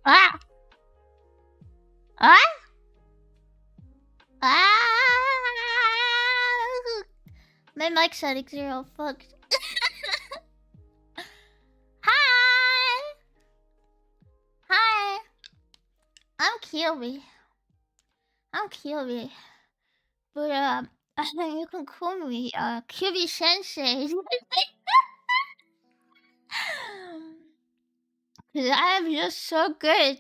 Ah! Ah! Ah! My mic settings are all fucked. Hi! Hi! I'm Kiwi. But, you can call me, Kiwi Sensei. Cause I'm just so good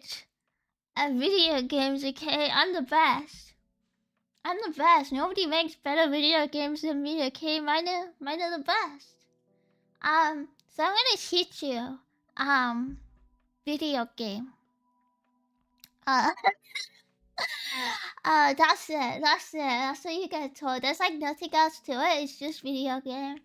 at video games, okay? I'm the best. Nobody makes better video games than me, okay? Mine are the best. So I'm gonna teach you, video game. That's it. That's what you get told. There's like nothing else to it. It's just video game.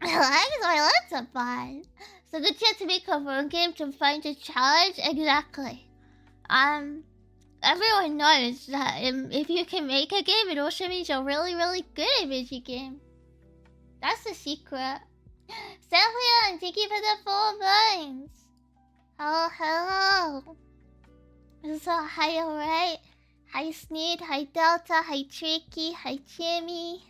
Let's have fun. So good chance to make a fun game to find a challenge. Exactly. Everyone knows that if you can make a game, it also means you're really, really good at video game. That's the secret. Celia, thank you for the 4 months. Hello. So, hi, alright? Hi, Sneed. Hi, Delta. Hi, Tricky. Hi, Jimmy.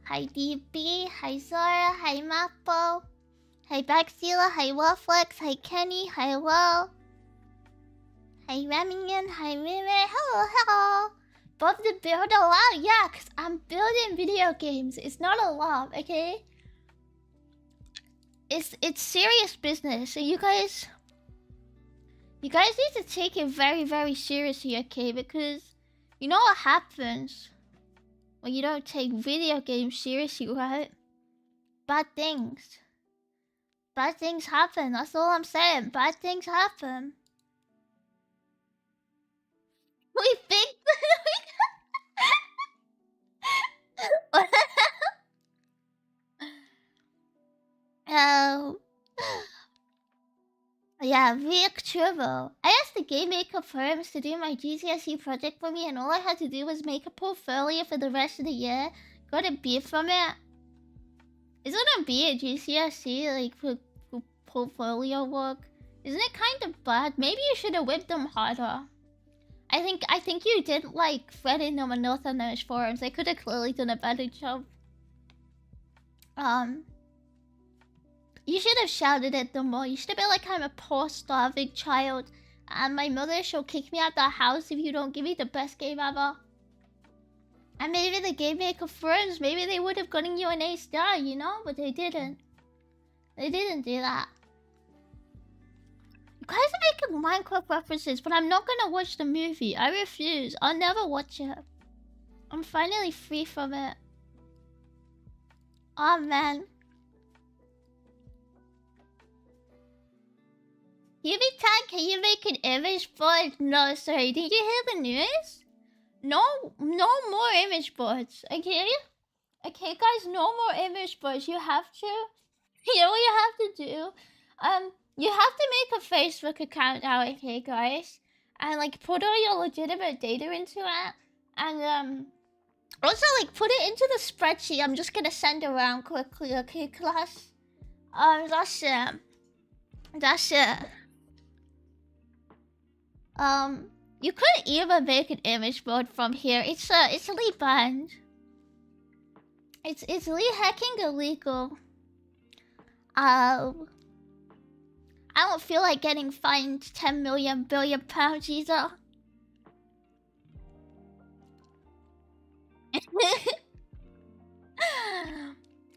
Hi, DB. Hi, Zora. Hi, Mappo. Hi, Baxila. Hi, Wolflex. Hi, Kenny. Hi, Will. Hi, Remington. Hi, Mimi. Hello. Bob the build a lot? Yeah, because I'm building video games. It's not a lot, okay? It's serious business. So you guys need to take it very, very seriously, okay? Because you know what happens when you don't take video games seriously, right? Bad things. Bad things happen. That's all I'm saying. Bad things happen. We think. Oh. Yeah, Vic Turbo. I asked the game maker firms to do my GCSE project for me, and all I had to do was make a portfolio for the rest of the year. Got a B from it. Isn't a B at GCSE like for portfolio work? Isn't it kind of bad? Maybe you should have whipped them harder. I think you did like threading them enough on those forums. They could have clearly done a better job. You should have shouted at them more. You should have been like, I'm a poor, starving child. And my mother, she'll kick me out the house if you don't give me the best game ever. And maybe the game maker firms, maybe they would have gotten you an A star, you know? But they didn't. They didn't do that. You guys are making Minecraft references, but I'm not gonna watch the movie. I refuse. I'll never watch it. I'm finally free from it. Oh, man. Can you make an image board? No, sorry. Did you hear the news? No more image boards. Okay, guys, no more image boards. You have to. You know what you have to do? You have to make a Facebook account now, okay, guys, and like put all your legitimate data into it, and also like put it into the spreadsheet. I'm just gonna send around quickly, okay, class? That's it. You couldn't even make an image board from here. It's Lee banned. It's Lee hacking illegal. I don't feel like getting fined 10 million billion pounds either.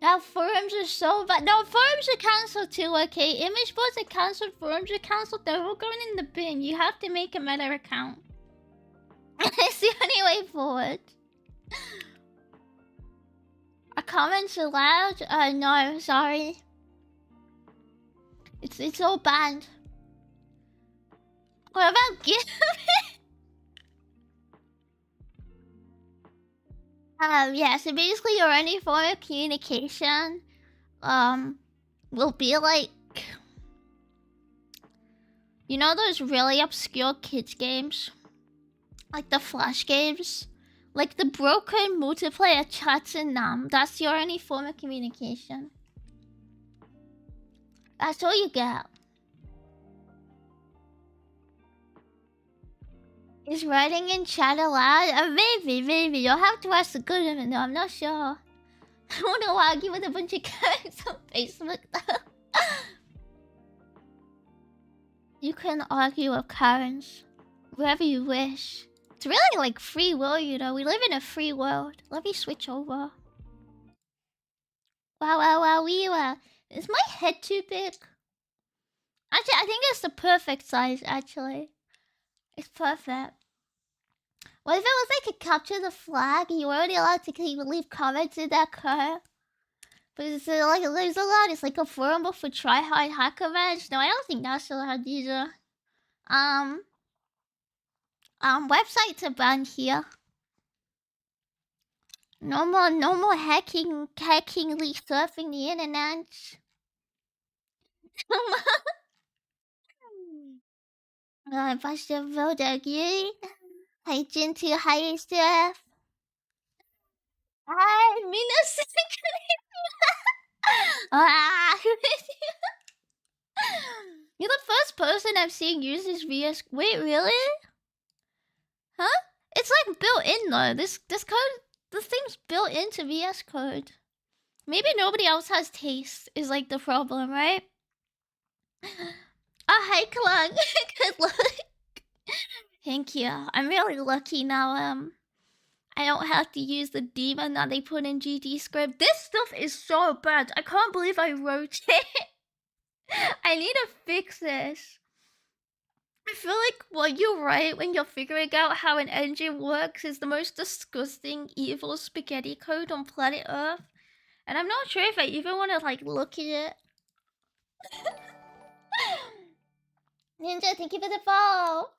Now forums are so bad. No, forums are cancelled too, okay? Image boards are cancelled, forums are cancelled. They're all going in the bin. You have to make a meta account. It's the only way forward. Are comments allowed? No, sorry. It's all banned. What about GIF? Yeah, so basically your only form of communication, will be like... You know those really obscure kids games? Like the Flash games? Like the broken multiplayer chats in them. That's your only form of communication. That's all you get. Is writing in chat allowed? Maybe. You'll have to ask the good of it though, I'm not sure. I wanna argue with a bunch of guys on Facebook though. You can argue with Karens wherever you wish. It's really like free will, you know. We live in a free world. Let me switch over. Wow. Is my head too big? Actually, I think it's the perfect size, actually. It's perfect. What if it was like a capture the flag and you were only allowed to leave comments in that car? But it's like there's a lot. It's like a forum for tryhard hacker match. No, I don't think that's allowed either. Websites are banned here. No more hacking, surfing the internet. Pastor Vodagi. Hi, Jintu. Hi, Steph. Hi, Mina. You're the first person I've seen use this VS. Wait, really? Huh? It's like built in though. This code, this thing's built into VS Code. Maybe nobody else has taste is like the problem, right? Oh, hi, Klung. Good luck. Thank you. I'm really lucky now. I don't have to use the daemon that they put in GD script. This stuff is so bad. I can't believe I wrote it. I need to fix this. I feel like what you write when you're figuring out how an engine works is the most disgusting, evil spaghetti code on planet Earth. And I'm not sure if I even want to, like, look at it. Ninja, thank you for the follow.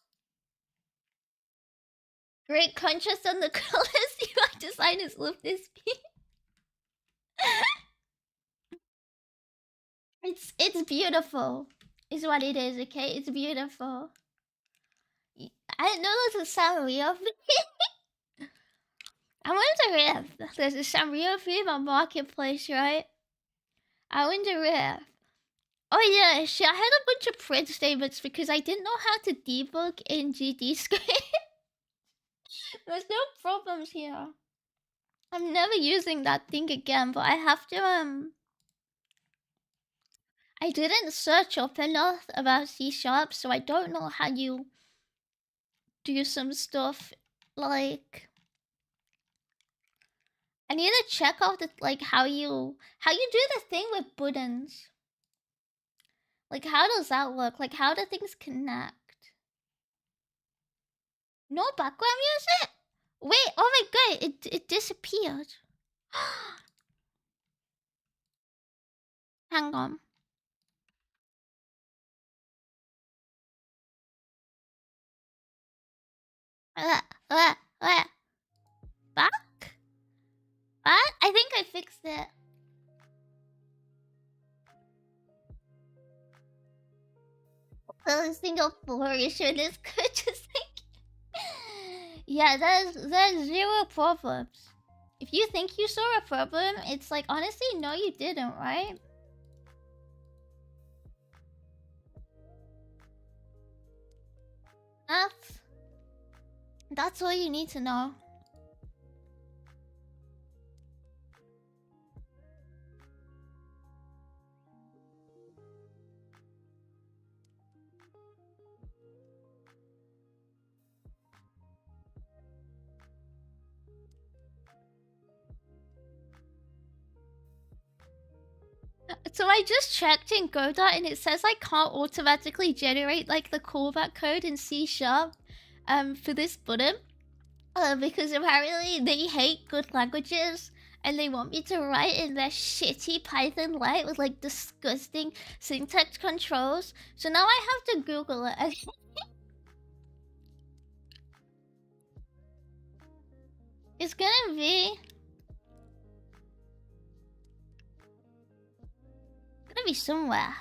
Great contrast on the colors. UI design is love this piece. It's beautiful. Is what it is, okay? It's beautiful. I didn't know there was a Sanrio theme. I wonder if there's a Sanrio theme on Marketplace, right? I wonder if. Oh yeah, shit, I had a bunch of print statements because I didn't know how to debug in GD script. There's no problems here. I'm never using that thing again, but I have to, I didn't search up enough about C#, so I don't know how you do some stuff, like... I need to check out the, like, how you do the thing with buttons. Like, how does that work? Like, how do things connect? No background music? Wait, oh my god, it disappeared. Hang on. Back? What? I think I fixed it. The single flourishing is good, just like... Yeah, there's zero problems. If you think you saw a problem, it's like, honestly, no you didn't, right? That's all you need to know. So I just checked in godot and it says I can't automatically generate like the callback code in C# for this button. Because apparently they hate good languages and they want me to write in their shitty Python light with like disgusting syntax controls. So now I have to Google it. It's gonna be somewhere.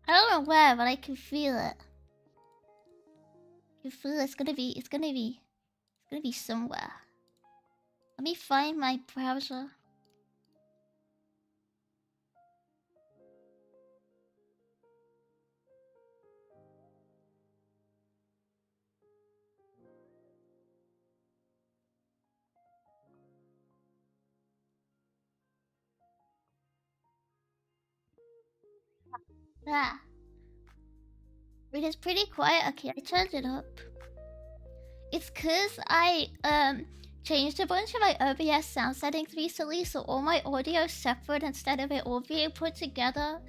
I don't know where, but I can feel it. I can feel it's gonna be somewhere. Let me find my browser. Yeah. It is pretty quiet. Okay, I turned it up. It's cause I changed a bunch of my OBS sound settings recently, so all my audio is separate instead of it all being put together.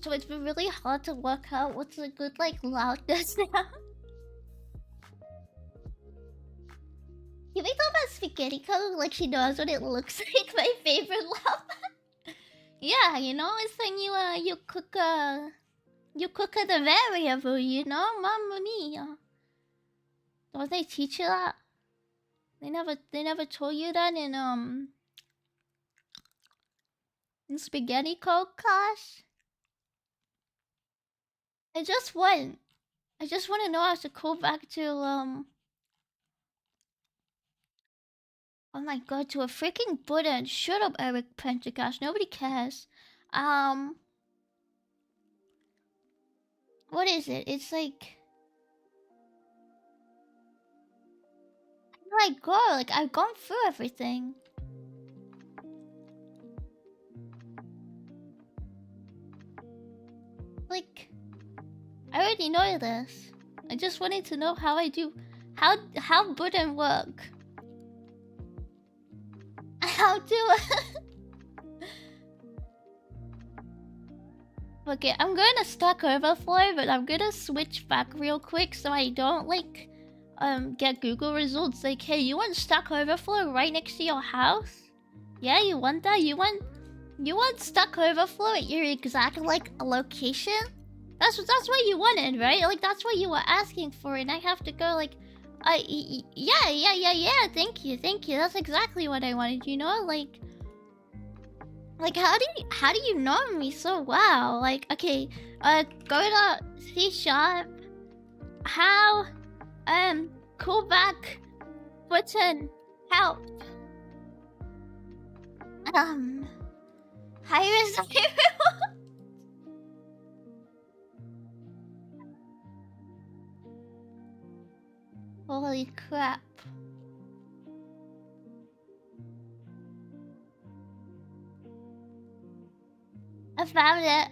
So it's been really hard to work out what's a good like loudness now. You make talk about spaghetti color like she knows what it looks like. My favorite love. Yeah, you know, it's when you cook the variable, you know, Mamma mia. Don't they teach you that? They never told you that in spaghetti code class. I just want to know how to go back to oh my god, to a freaking button. Shut up, Eric Pentecost. Nobody cares. What is it? It's like how do I go? Like I've gone through everything. Like I already know this. I just wanted to know how I do how button work. How do Okay, I'm gonna Stack Overflow, but I'm gonna switch back real quick so I don't like get Google results like, hey, you want Stack Overflow right next to your house? Yeah, you want that? You want Stack Overflow at your exact like location? That's what you wanted, right? Like that's what you were asking for, and I have to go like, yeah. Thank you. That's exactly what I wanted. You know, like how do you know me so well? Like, okay, go to C sharp. How, call back button help. Hire Holy crap. I found it.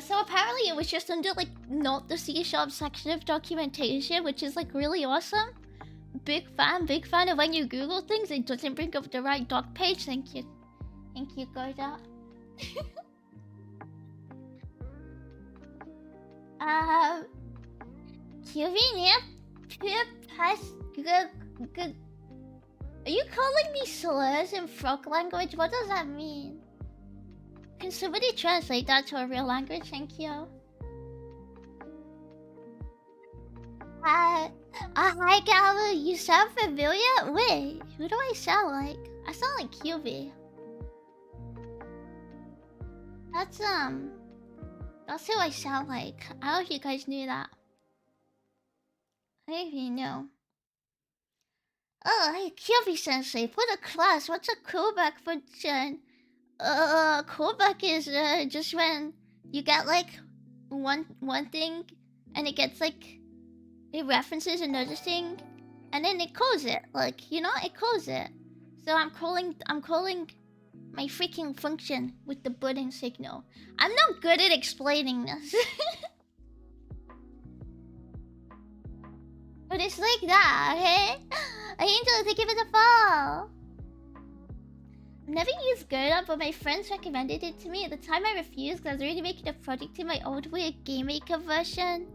So apparently it was just under like not the C# section of documentation, which is like really awesome. Big fan of when you Google things, it doesn't bring up the right doc page. Thank you, godot. QV has good. Are you calling me slurs in frog language? What does that mean? Can somebody translate that to a real language? Thank you. Hi Galva, you sound familiar? Wait, who do I sound like? I sound like QV. That's who I sound like. I don't know if you guys knew that. I don't know if you know. Oh, hey QV sensei, put a class. What's a callback function? Callback is just when you get like one thing and it gets like it references another thing and then it calls it, like, you know, it calls it. So I'm calling my freaking function with the button signal. I'm not good at explaining this. But it's like that, okay? Angel, thank you for the fall. I've never used godot, but my friends recommended it to me. At the time I refused because I was already making a project in my old weird Game Maker version.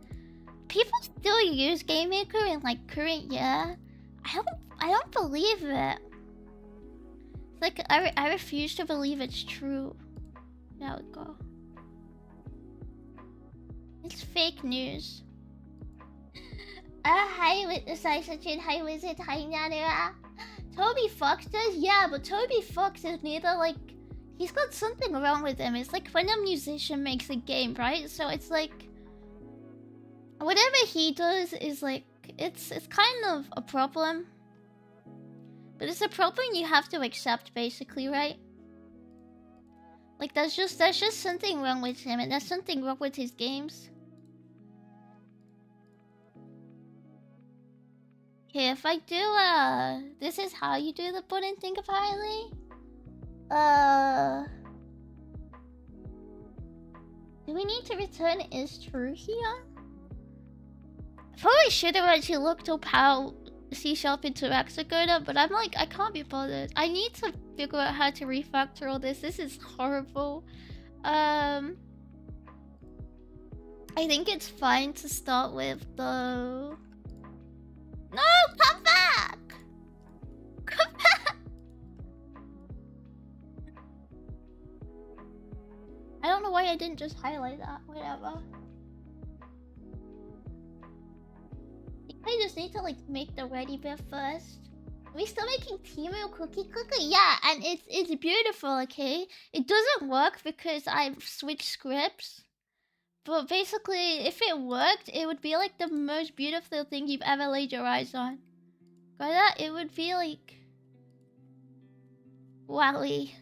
People still use Game Maker in like current year. I don't believe it. It's like I refuse to believe it's true. There we go. It's fake news. Hi Witness Isachin, hi Wizard, hi Nanura. Toby Fox does? Yeah, but Toby Fox is neither like... He's got something wrong with him. It's like when a musician makes a game, right? So it's like... Whatever he does is like... It's kind of a problem. But it's a problem you have to accept, basically, right? Like, there's just something wrong with him, and there's something wrong with his games. Okay, if I do, this is how you do the button thing, apparently. Do Do we need to return is true here? I probably should have actually looked up how C# interacts with godot, but I'm like, I can't be bothered. I need to figure out how to refactor all this. This is horrible. I think it's fine to start with though. No, come back! Come back! I don't know why I didn't just highlight that. Whatever. I just need to like make the ready bit first. Are we still making Timu cookie cookie? Yeah, and it's beautiful, okay? It doesn't work because I've switched scripts. But basically, if it worked, it would be like the most beautiful thing you've ever laid your eyes on. Got that? It would be like... wowie.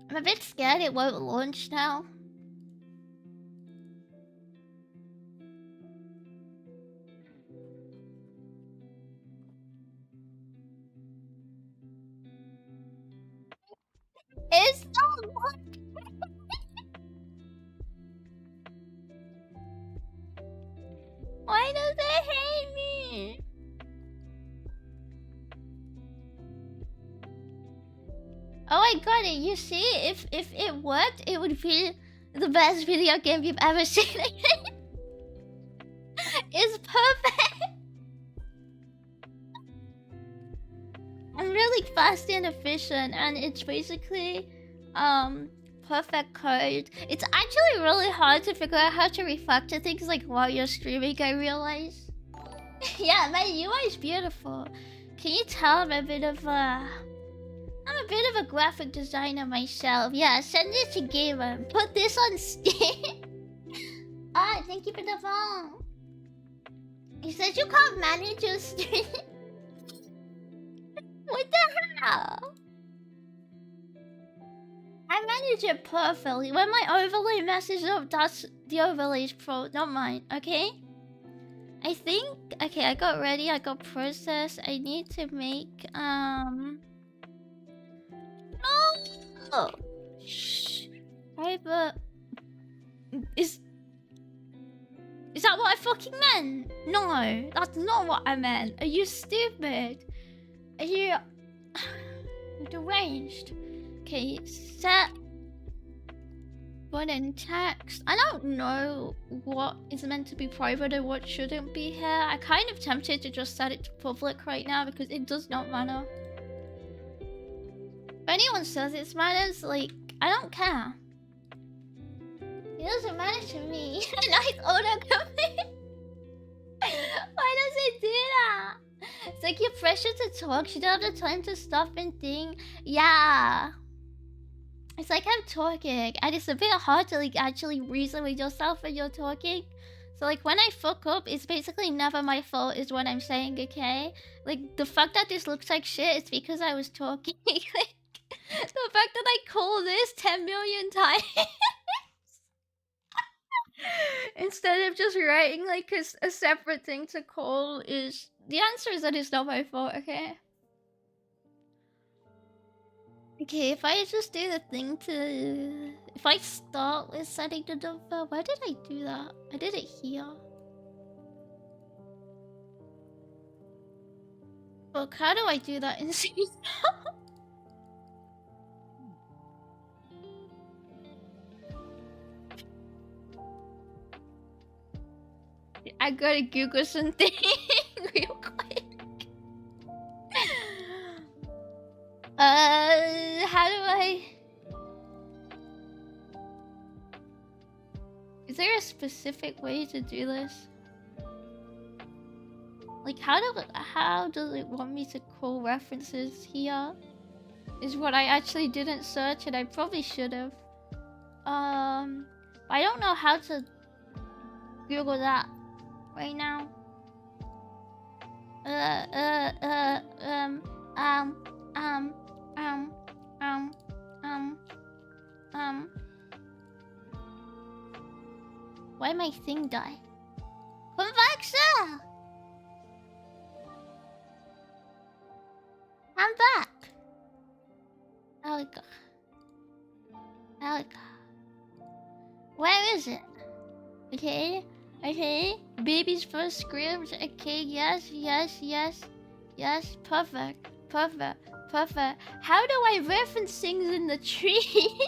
I'm a bit scared it won't launch now. It's not working. Why does it hate me? Oh, I got it. You see, if it worked, it would be the best video game you've ever seen. It's perfect. I'm really fast and efficient, and it's basically perfect code. It's actually really hard to figure out how to refactor things like while you're streaming, I realize. Yeah, my UI is beautiful. Can you tell I'm a bit of a graphic designer myself. Yeah, send it to Gamer. Put this on Steam. Ah, thank you for the phone. You said you can't manage your stream. What the hell? I manage it perfectly. When my overlay messes up, that's the overlay's fault, not mine, okay? I think... Okay, I got ready, I got processed. I need to make... No! Shh. Private... Is that what I fucking meant? No, that's not what I meant. Are you stupid? Are you... deranged? Okay, set... button text. I don't know what is meant to be private and what shouldn't be here. I'm kind of tempted to just set it to public right now because it does not matter. If anyone says it matters, like, I don't care. It doesn't matter to me. Nice autocomplete. Why does it do that? It's like you're pressured to talk. You don't have the time to stop and think. Yeah. It's like I'm talking, and it's a bit hard to like actually reason with yourself when you're talking. So like when I fuck up, it's basically never my fault is what I'm saying, okay? Like the fact that this looks like shit is because I was talking. Like, the fact that I call this 10 million times instead of just writing like a separate thing to call is... The answer is that it's not my fault, okay? Okay, if I just do the thing to... If I start with setting the number... Why did I do that? I did it here. Look, how do I do that in C#? I gotta Google something real quick. How do I... Is there a specific way to do this? Like, how does it want me to call references here? Is what I actually didn't search, and I probably should have. I don't know how to Google that right now. Why my thing die? Come back, sir! I'm back! Alika. Alika. Where is it? Okay. Okay. Baby's first script. Okay. Yes. Yes. Yes. Yes. Perfect. Perfect. Perfect. How do I reference things in the tree?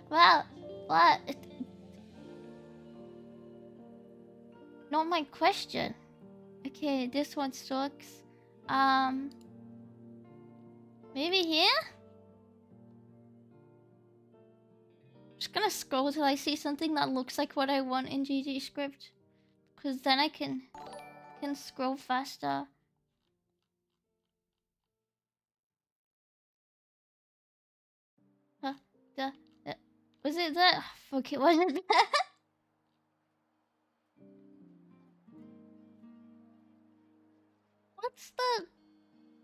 Well, what? Not my question. Okay, this one sucks. Maybe here? Just gonna scroll till I see something that looks like what I want in GG script. Cause then I can scroll faster. The was it that? Fuck, it wasn't that.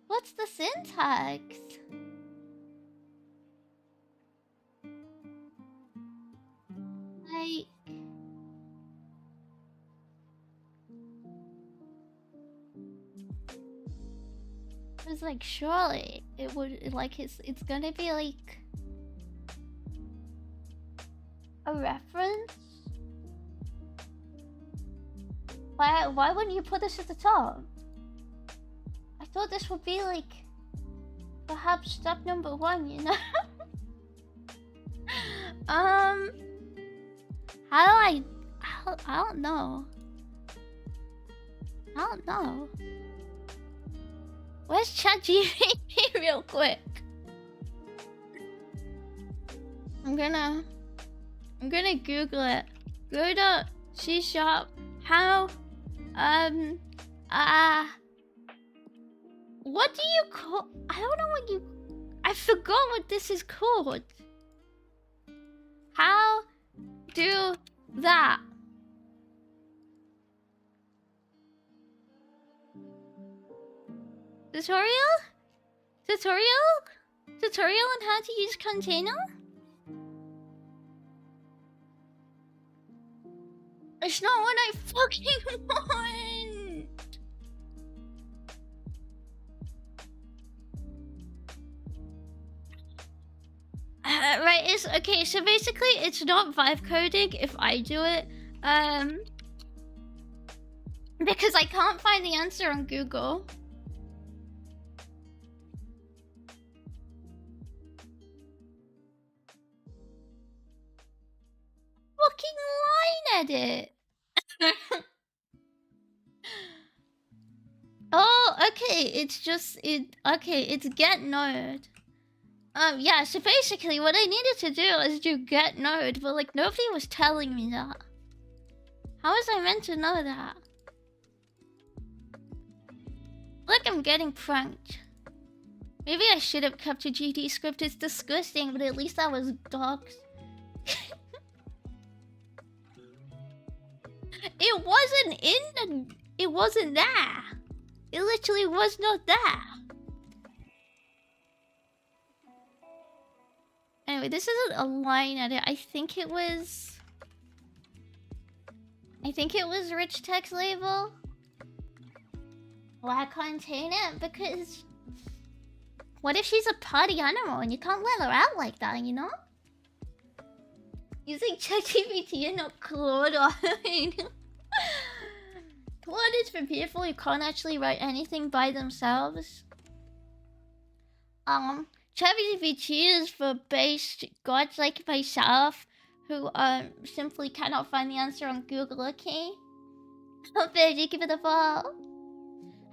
What's the syntax? Like, it was like, surely it would, like, it's gonna be like a reference. Why wouldn't you put this at the top? I thought this would be like perhaps step number 1, you know? How do I don't know. I don't know. Where's ChatGPT real quick? I'm gonna Google it. Godot C#. How what do you call? I don't know what you. I forgot what this is called. How do that? Tutorial? Tutorial on how to use container? It's not what I fucking want. Right, it's okay, so basically it's not vibe coding if I do it. Because I can't find the answer on Google. Fucking line edit. Oh, okay, it's just okay, it's get node. Yeah, so basically what I needed to do is do get node, but like nobody was telling me that. How was I meant to know that? Look, I'm getting pranked. Maybe I should have kept a GD script, it's disgusting, but at least that was dogs. It wasn't in the... It wasn't there. It literally was not there. Anyway, this isn't a line edit. I think it was rich text label. Why contain it? Because what if she's a party animal and you can't let her out like that, you know? Using ChatGPT and not Claude. Claude is for people who can't actually write anything by themselves. ChatGPT is for based gods like myself who simply cannot find the answer on Google, okay? Hope you give it a fall.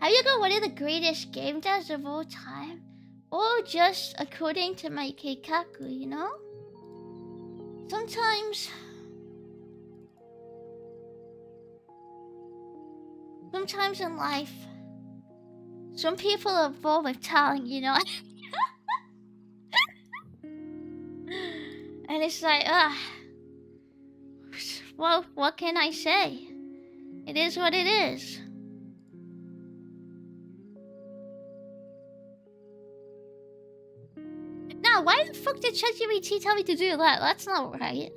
Have you got one of the greatest game devs of all time? Or just according to my Keikaku, you know? Sometimes in life, some people are born with talent, you know? And it's like, well, what can I say? It is what it is. Now, why the fuck did ChatGPT tell me to do that? That's not right.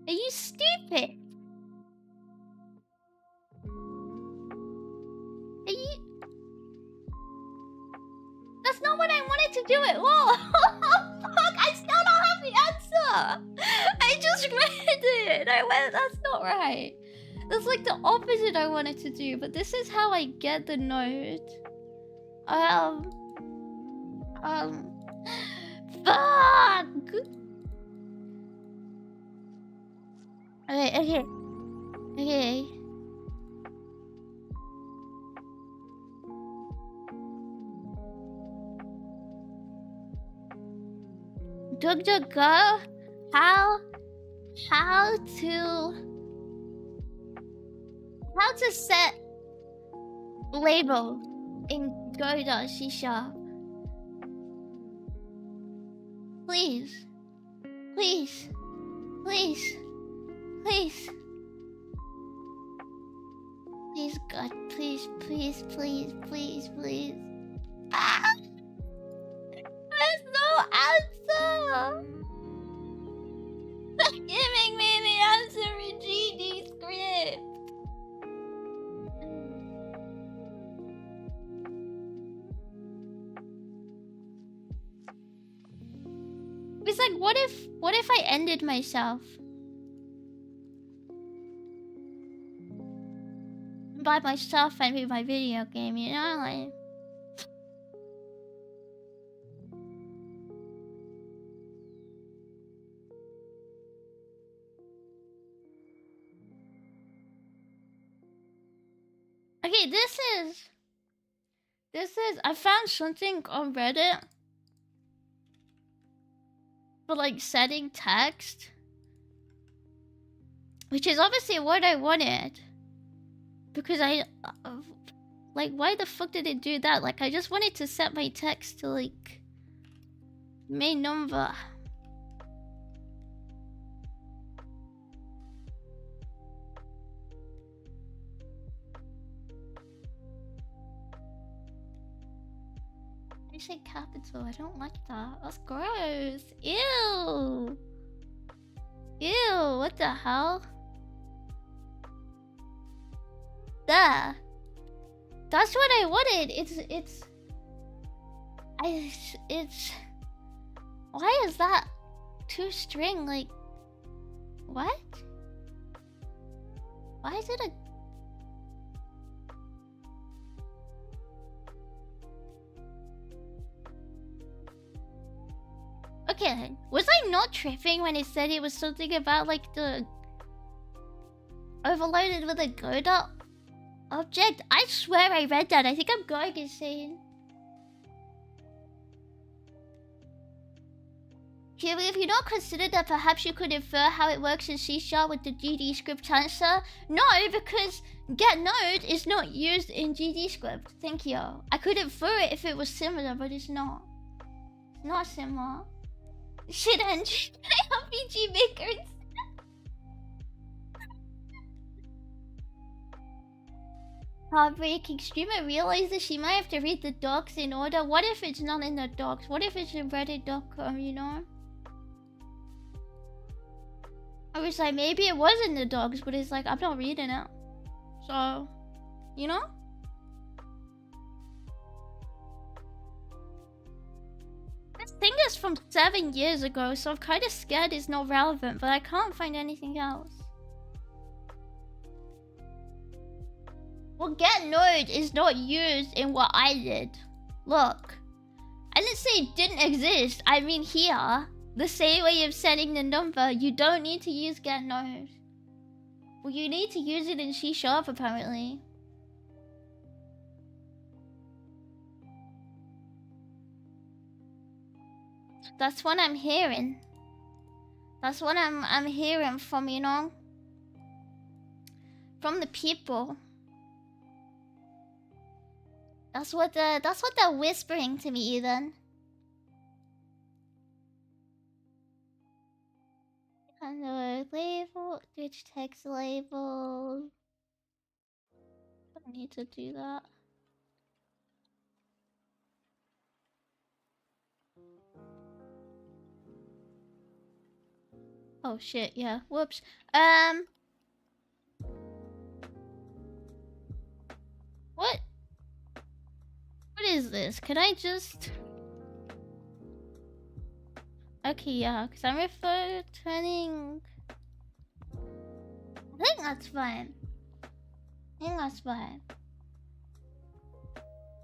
Are you stupid? Are you... that's not what I wanted to do at all. Fuck, I still don't have the answer. I just read it. I went, that's not right. That's like the opposite I wanted to do, but this is how I get the note. Fuck! Okay. DuckDuckGo? How to set label in godot C#. Please. Please, God, please. Ah! There's no answer! They're giving me the answer in GD script! It's like, what if I ended myself? By myself, I mean my video game, you know? Like... Okay, this is... I found something on Reddit for like setting text, which is obviously what I wanted, because I like, why the fuck did it do that? Like, I just wanted to set my text to like main number. I said capital. I don't like that. That's gross. Ew. What the hell? Duh. That's what I wanted. It's. Why is that two string? Like, what? Why is it a? Okay, was I not tripping when it said it was something about like the overloaded with a godot object? I swear I read that. I think I'm going insane. Here, if you not considered that perhaps you could infer how it works in C# with the GD script answer? No, because get node is not used in GD script. Thank you. I could infer it if it was similar, but it's not. It's not similar. Shit, Andrew. RPG makers. Heartbreaking. Streamer realizes she might have to read the docs in order. What if it's not in the docs? What if it's in reddit.com, you know? I was like, maybe it was in the docs, but it's like, I'm not reading it. So, you know? This thing is from 7 years ago, so I'm kind of scared it's not relevant, but I can't find anything else. Well, get node is not used in what I did. Look. I didn't say it didn't exist. I mean here. The same way of setting the number, you don't need to use get node. Well, you need to use it in C# apparently. That's what I'm hearing. That's what I'm hearing from, you know, from the people. That's what they're whispering to me, Ethan. Label, rich text label. Don't need to do that. Oh shit, yeah. Whoops. What? What is this? Can I just... Okay, yeah, because I'm returning. I think that's fine. I think that's fine.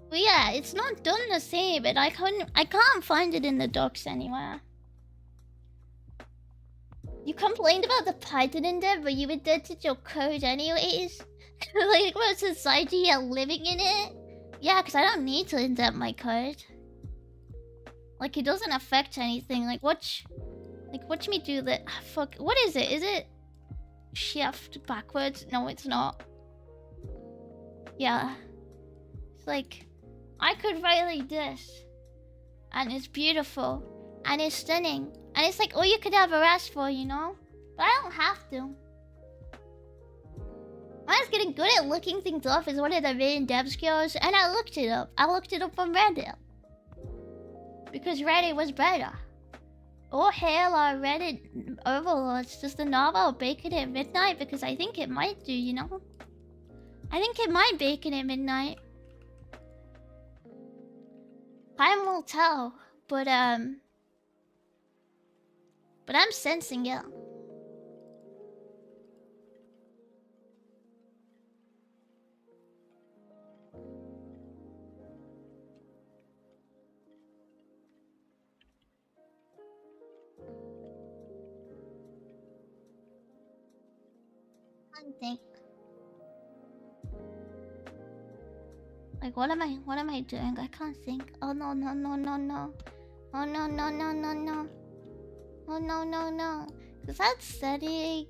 But yeah, it's not done the same, but I can't find it in the docs anywhere. You complained about the Python indent, but you indented your code anyways? Like, what's the idea living in it? Yeah, because I don't need to indent my code. Like, it doesn't affect anything. Like, watch me do the... fuck, what is it? Is it... shift backwards? No, it's not. Yeah. It's like... I could write like this. And it's beautiful. And it's stunning. And it's like all you could ever ask for, you know? But I don't have to. I was getting good at looking things up as one of the main dev skills, and I looked it up. I looked it up on Reddit. Because Reddit was better. Oh hell, our Reddit overlords. Just a novel bacon at midnight, because I think it might do, you know? I think it might bacon at midnight. Time will tell, but I'm sensing it. I think. Like, what am I doing? I can't think. Oh no no no no no. Oh no no no no no. Oh no no no. Cause that's static.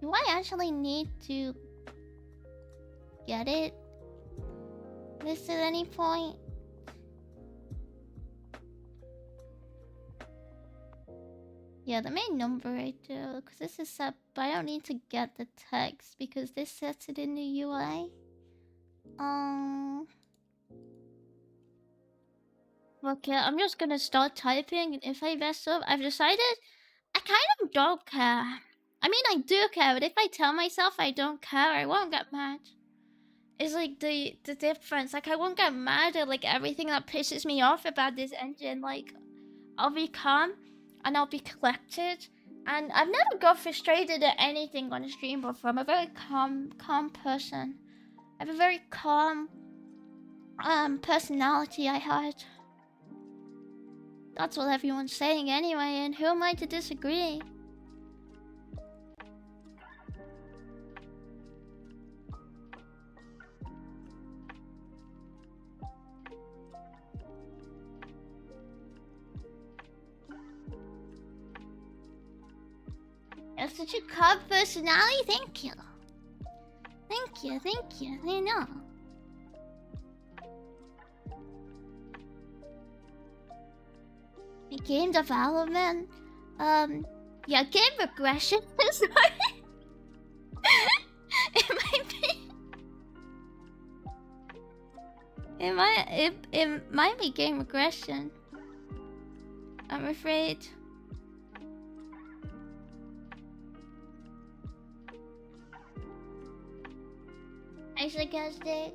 Do I actually need to get it listed at any point? Yeah, the main number right there, because this is set, but I don't need to get the text because this sets it in the UI. Okay, I'm just gonna start typing, and if I mess up, I've decided I kind of don't care. I mean, I do care, but if I tell myself I don't care, I won't get mad. It's like the difference. Like, I won't get mad at like everything that pisses me off about this engine. Like, I'll be calm and I'll be collected. And I've never got frustrated at anything on a stream before. I'm a very calm person. I have a very calm personality, I heard. That's what everyone's saying anyway, and who am I to disagree? You're such a calm personality, thank you. Thank you, I know. Game development? Yeah, game regression. Sorry. It might be... It might be game regression. I'm afraid. I suggest it.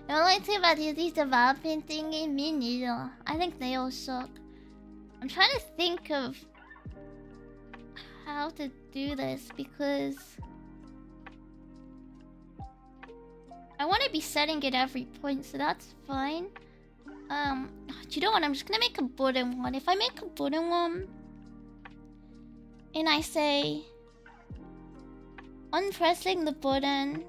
The only thing about these development thingy, me neither. I think they all suck. I'm trying to think of how to do this because I want to be setting it every point, so that's fine. Do you know what? I'm just gonna make a button one. If I make a button one and I say unpressing the button,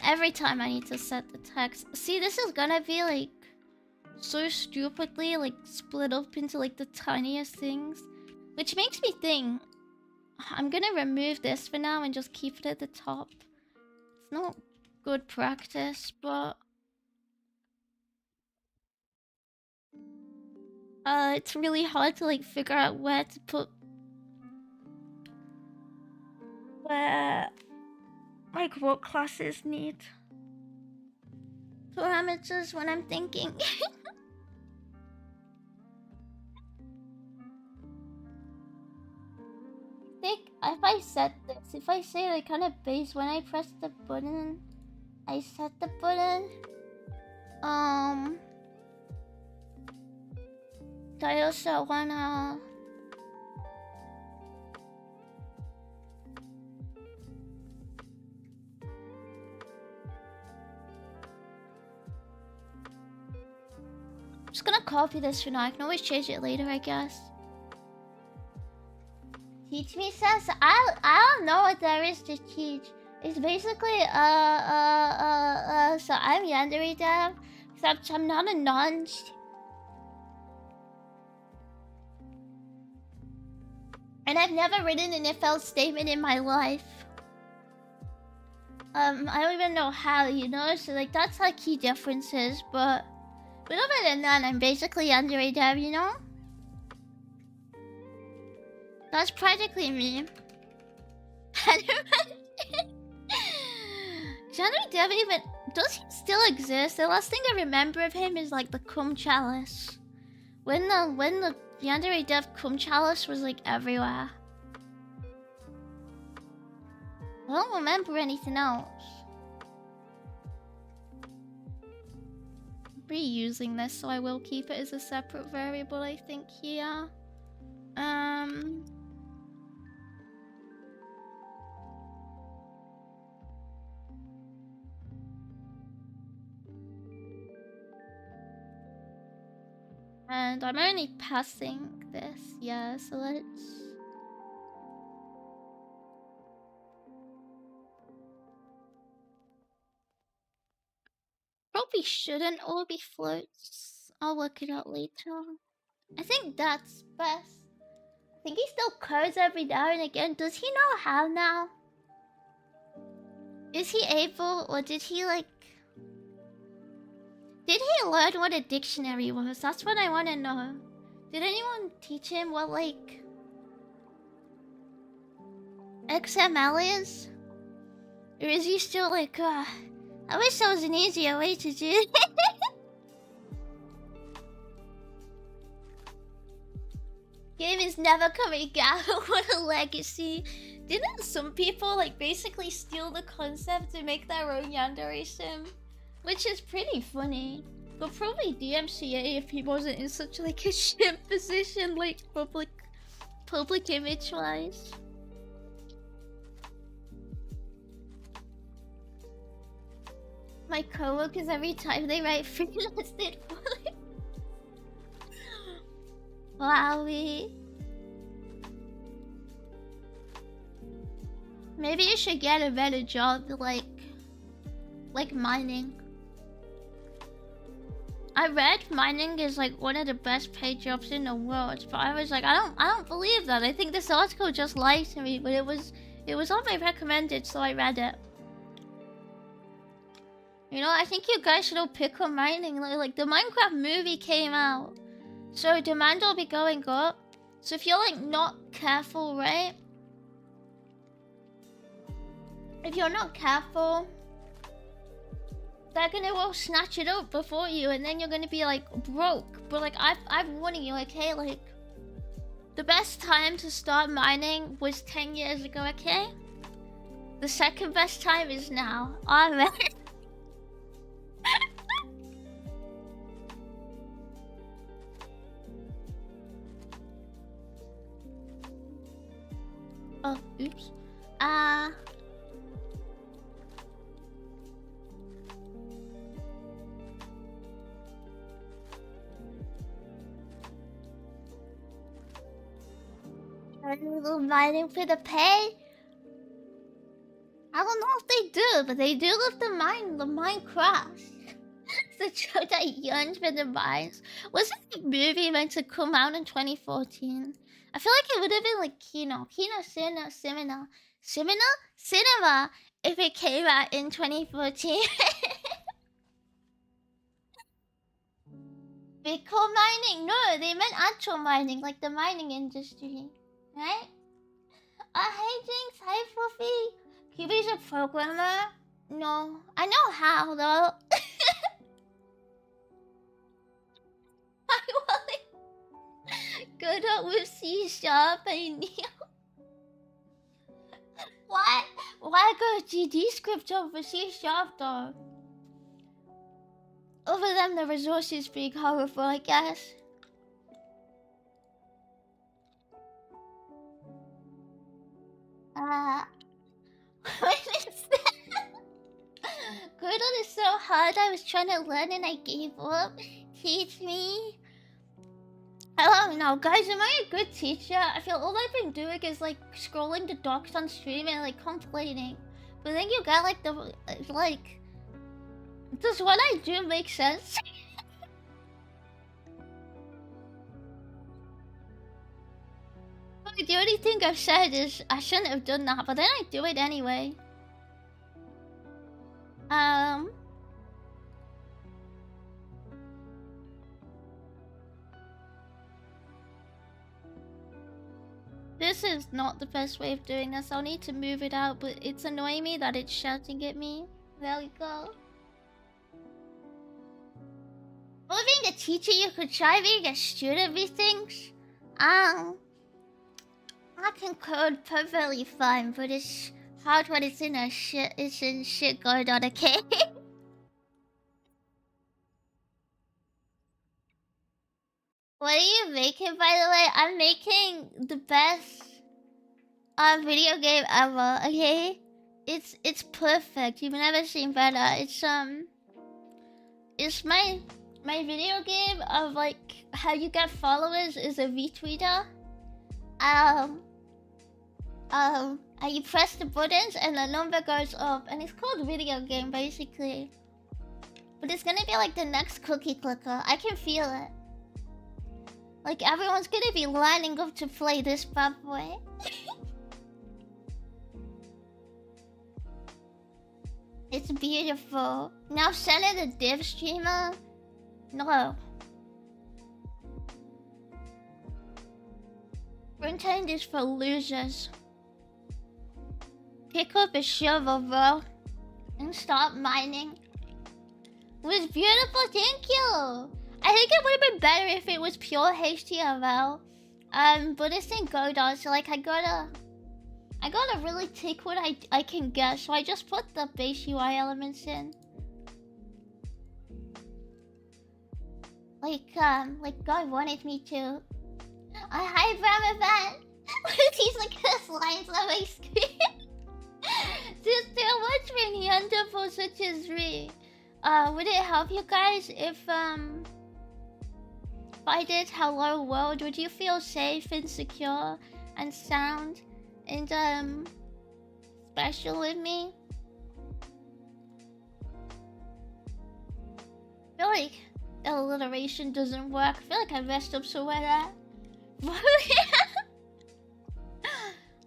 every time I need to set the text. See, this is gonna be like so stupidly like split up into like the tiniest things, which makes me think I'm gonna remove this for now and just keep it at the top. It's not good practice, but it's really hard to like figure out where to put like what classes need parameters when I'm thinking. I think if I set this, if I say like kind of base when I press the button I set the button. Do I also wanna... I'm just gonna copy this for now. I can always change it later, I guess. Teach me, says I don't know what there is to teach. It's basically so I'm Yandere Dev, except I'm not a nonce. And I've never written an if-else statement in my life. I don't even know how, you know? So like that's like key differences, but other than that, I'm basically Yandere Dev, you know? That's practically me. Yandere Dev even... Does he still exist? The last thing I remember of him is like the Cum Chalice. When the Yandere Dev Cum Chalice was like everywhere. I don't remember anything else. I'm reusing this, so I will keep it as a separate variable, I think, here. And I'm only passing this, yeah, so let's... Probably shouldn't all be floats. I'll work it out later. I think that's best. I think he still codes every now and again. Does he know how now? Is he able, or did he like... Did he learn what a dictionary was? That's what I want to know. Did anyone teach him what, like... XML is? Or is he still like, I wish there was an easier way to do it. Game is never coming out. What a legacy. Didn't some people like basically steal the concept to make their own Yandere sim? Which is pretty funny. But probably DMCA if he wasn't in such like a shit position, like public image wise. My coworkers every time they write freelance did bullet. Wowie. Maybe you should get a better job like mining. I read mining is like one of the best paid jobs in the world, but I was like, I don't believe that. I think this article just lied to me, but it was on my recommended, so I read it. You know, I think you guys should all pick on mining. Like the Minecraft movie came out, so demand will be going up. So if you're like not careful, right? If you're not careful, they're gonna all snatch it up before you, and then you're gonna be like broke. But like I'm warning you, okay? Like the best time to start mining was 10 years ago, okay? The second best time is now. Amen. Oh, oops. A little mining for the pay? I don't know if they do, but they do love the Minecraft. The show that yearns for the mines. Wasn't the movie meant to come out in 2014? I feel like it would have been like Kino Cinema if it came out in 2014. Bitcoin mining? No, they meant actual mining, like the mining industry. Right? Hey Jinx, hi Fluffy. Kiwi's a programmer? No. I know how though. Hi Wally. Godot with C# I knew. What? Why go GD script over C# though? Over them, the resources being powerful, I guess. What is that? Godot is so hard. I was trying to learn and I gave up. Teach me. I don't know, guys. Am I a good teacher? I feel all I've been doing is like scrolling the docs on stream and like complaining. But then you got like the like. Does what I do make sense? The only thing I've said is I shouldn't have done that, but then I do it anyway. This is not the best way of doing this. I'll need to move it out, but it's annoying me that it's shouting at me. There we go. Well, being a teacher, you could try being a student with things. I can code perfectly fine, but it's hard when it's in shit going on, okay? What are you making, by the way? I'm making the best video game ever, okay? It's perfect. You've never seen better. It's my video game of like how you get followers is a retweeter. And you press the buttons and the number goes up, and it's called video game basically. But it's gonna be like the next cookie clicker. I can feel it. Like everyone's gonna be lining up to play this bad boy. It's beautiful. Now send it a div streamer? No. Pretend is for losers. Pick up a shovel, bro. And stop mining. It was beautiful, thank you! I think it would have been better if it was pure HTML. But it's in Godot, so like I gotta really take what I can get, so I just put the base UI elements in. Like God wanted me to. Hi Bram event! What is these like lines on my screen? There's too much for Neanderthal such as me. Would it help you guys if I did hello world? Would you feel safe and secure and sound and special with me? I feel like alliteration doesn't work. I feel like I messed up somewhere there.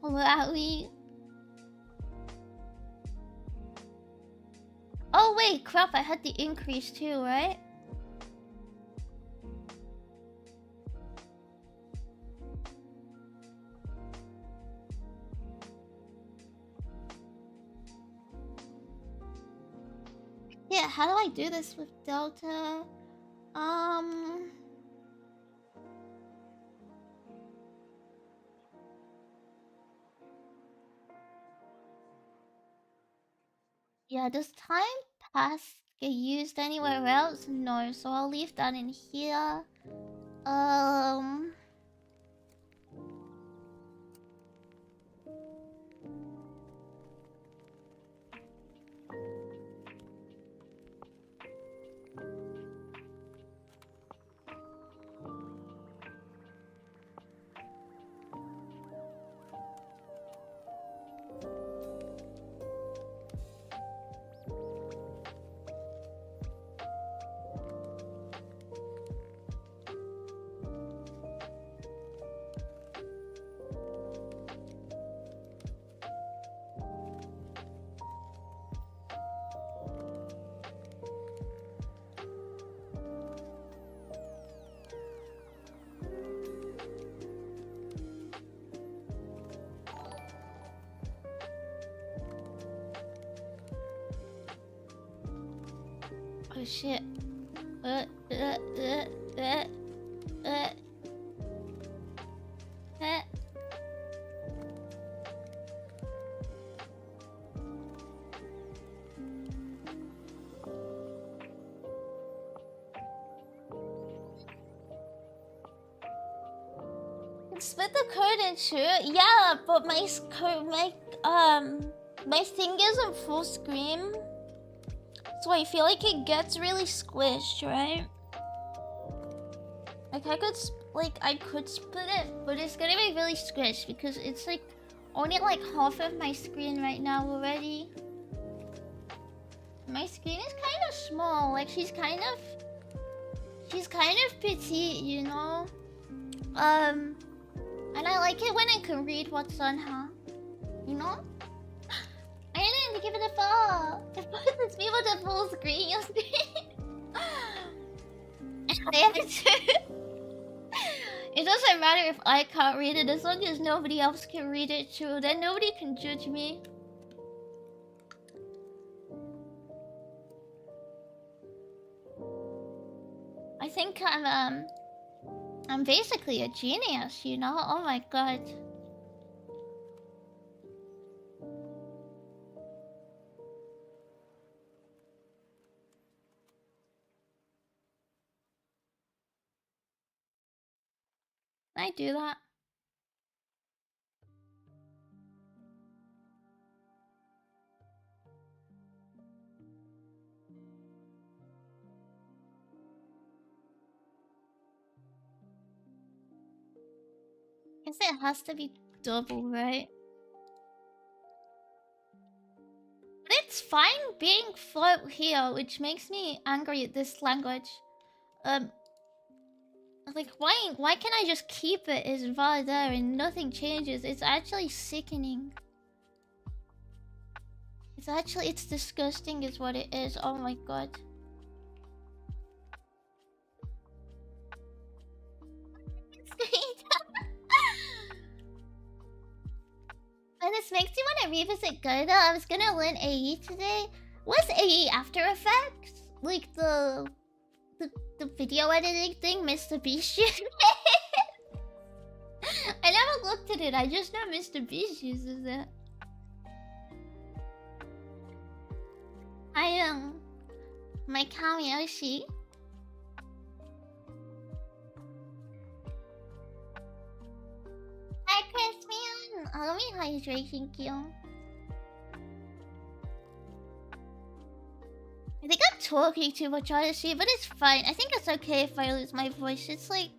Wowie. Oh wait, crap, I had the increase too, right? Yeah, how do I do this with Delta? Yeah, does time pass get used anywhere else? No, so I'll leave that in here. Oh shit. split the code in two? Yeah, but my thing isn't full screen, so I feel like it gets really squished, right? Like I could split it, but it's gonna be really squished because it's like only like half of my screen right now already. My screen is kind of small. Like she's kind of petite, you know. And I like it when I can read what's on her, you know. I didn't give it a fall. If it's people to full screen, you'll see. It doesn't matter if I can't read it, as long as nobody else can read it too. Then nobody can judge me. I think I'm basically a genius, you know? Oh my god. Can I do that? Guess it has to be double, right? But it's fine being float here, which makes me angry at this language. Like why can't I just keep it as var there and nothing changes? It's actually sickening. It's disgusting is what it is. Oh my god. And this makes you want to revisit Godot. I was gonna learn AE today. What's AE After Effects? Like the video editing thing Mr. Beast uses? I never looked at it. I just know Mr. Beast uses it. My Kamiyoshi. Hi, Crispian. Let me hydration you. I think I'm talking too much, honestly, but it's fine. I think it's okay if I lose my voice. It's like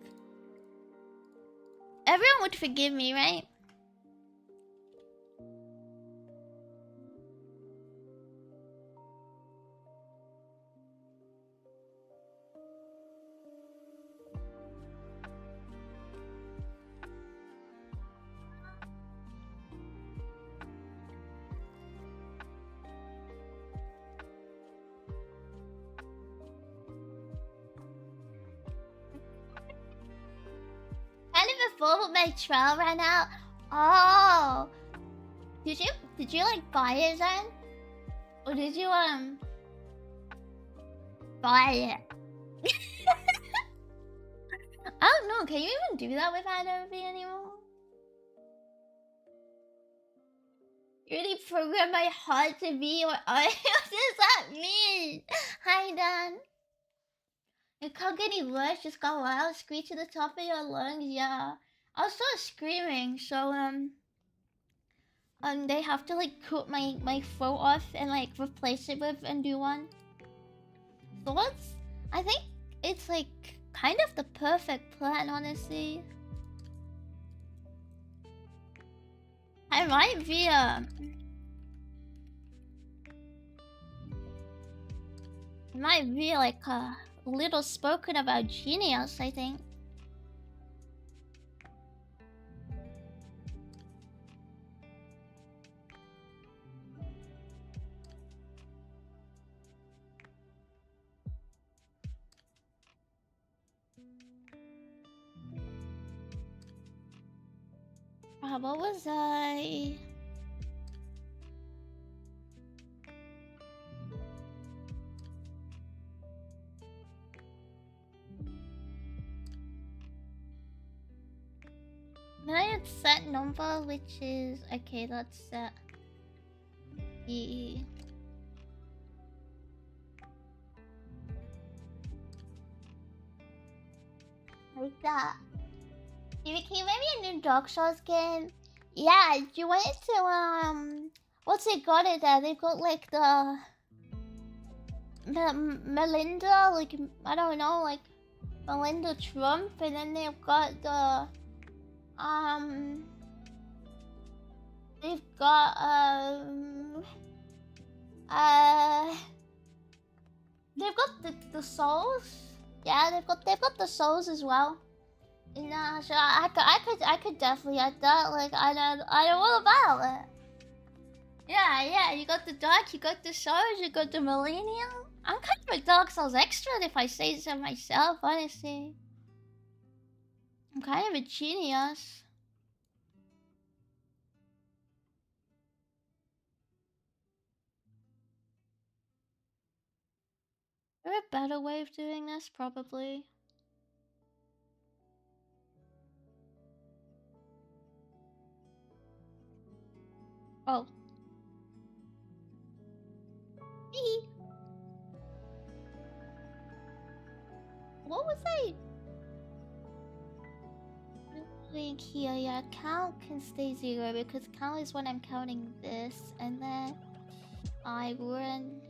everyone would forgive me, right? Kind of before my trial ran out. Oh, did you like buy it then, or did you buy it? I don't know. Can you even do that with Adobe anymore? You really program my heart to be or what does that mean? Hi Dan. It can't get any worse, just go loud, screech to the top of your lungs, yeah. I'll start screaming, so they have to like cut my throat off and like replace it with a new one. Thoughts? I think it's like kind of the perfect plan, honestly. I might be like a little spoken about genius, I think. What was I? Then I had set number, which is okay. That's set E. Like that. Yuki, maybe a new Dark Souls game. Yeah, you went to what's it got it there? They've got like the Melinda, like I don't know, like Melinda Trump, and then they've got the they've got uh they've got the souls. Yeah, they've got the souls as well. Nah, so I could definitely add that. Like I know all about it. Yeah, you got the dark, you got the souls, you got the millennium. I'm kind of a Dark Souls expert if I say so myself, honestly. I'm kind of a genius. Is there a better way of doing this? Probably. Oh. What was I? Link here, yeah. Count can stay 0 because count is when I'm counting this, and then I run.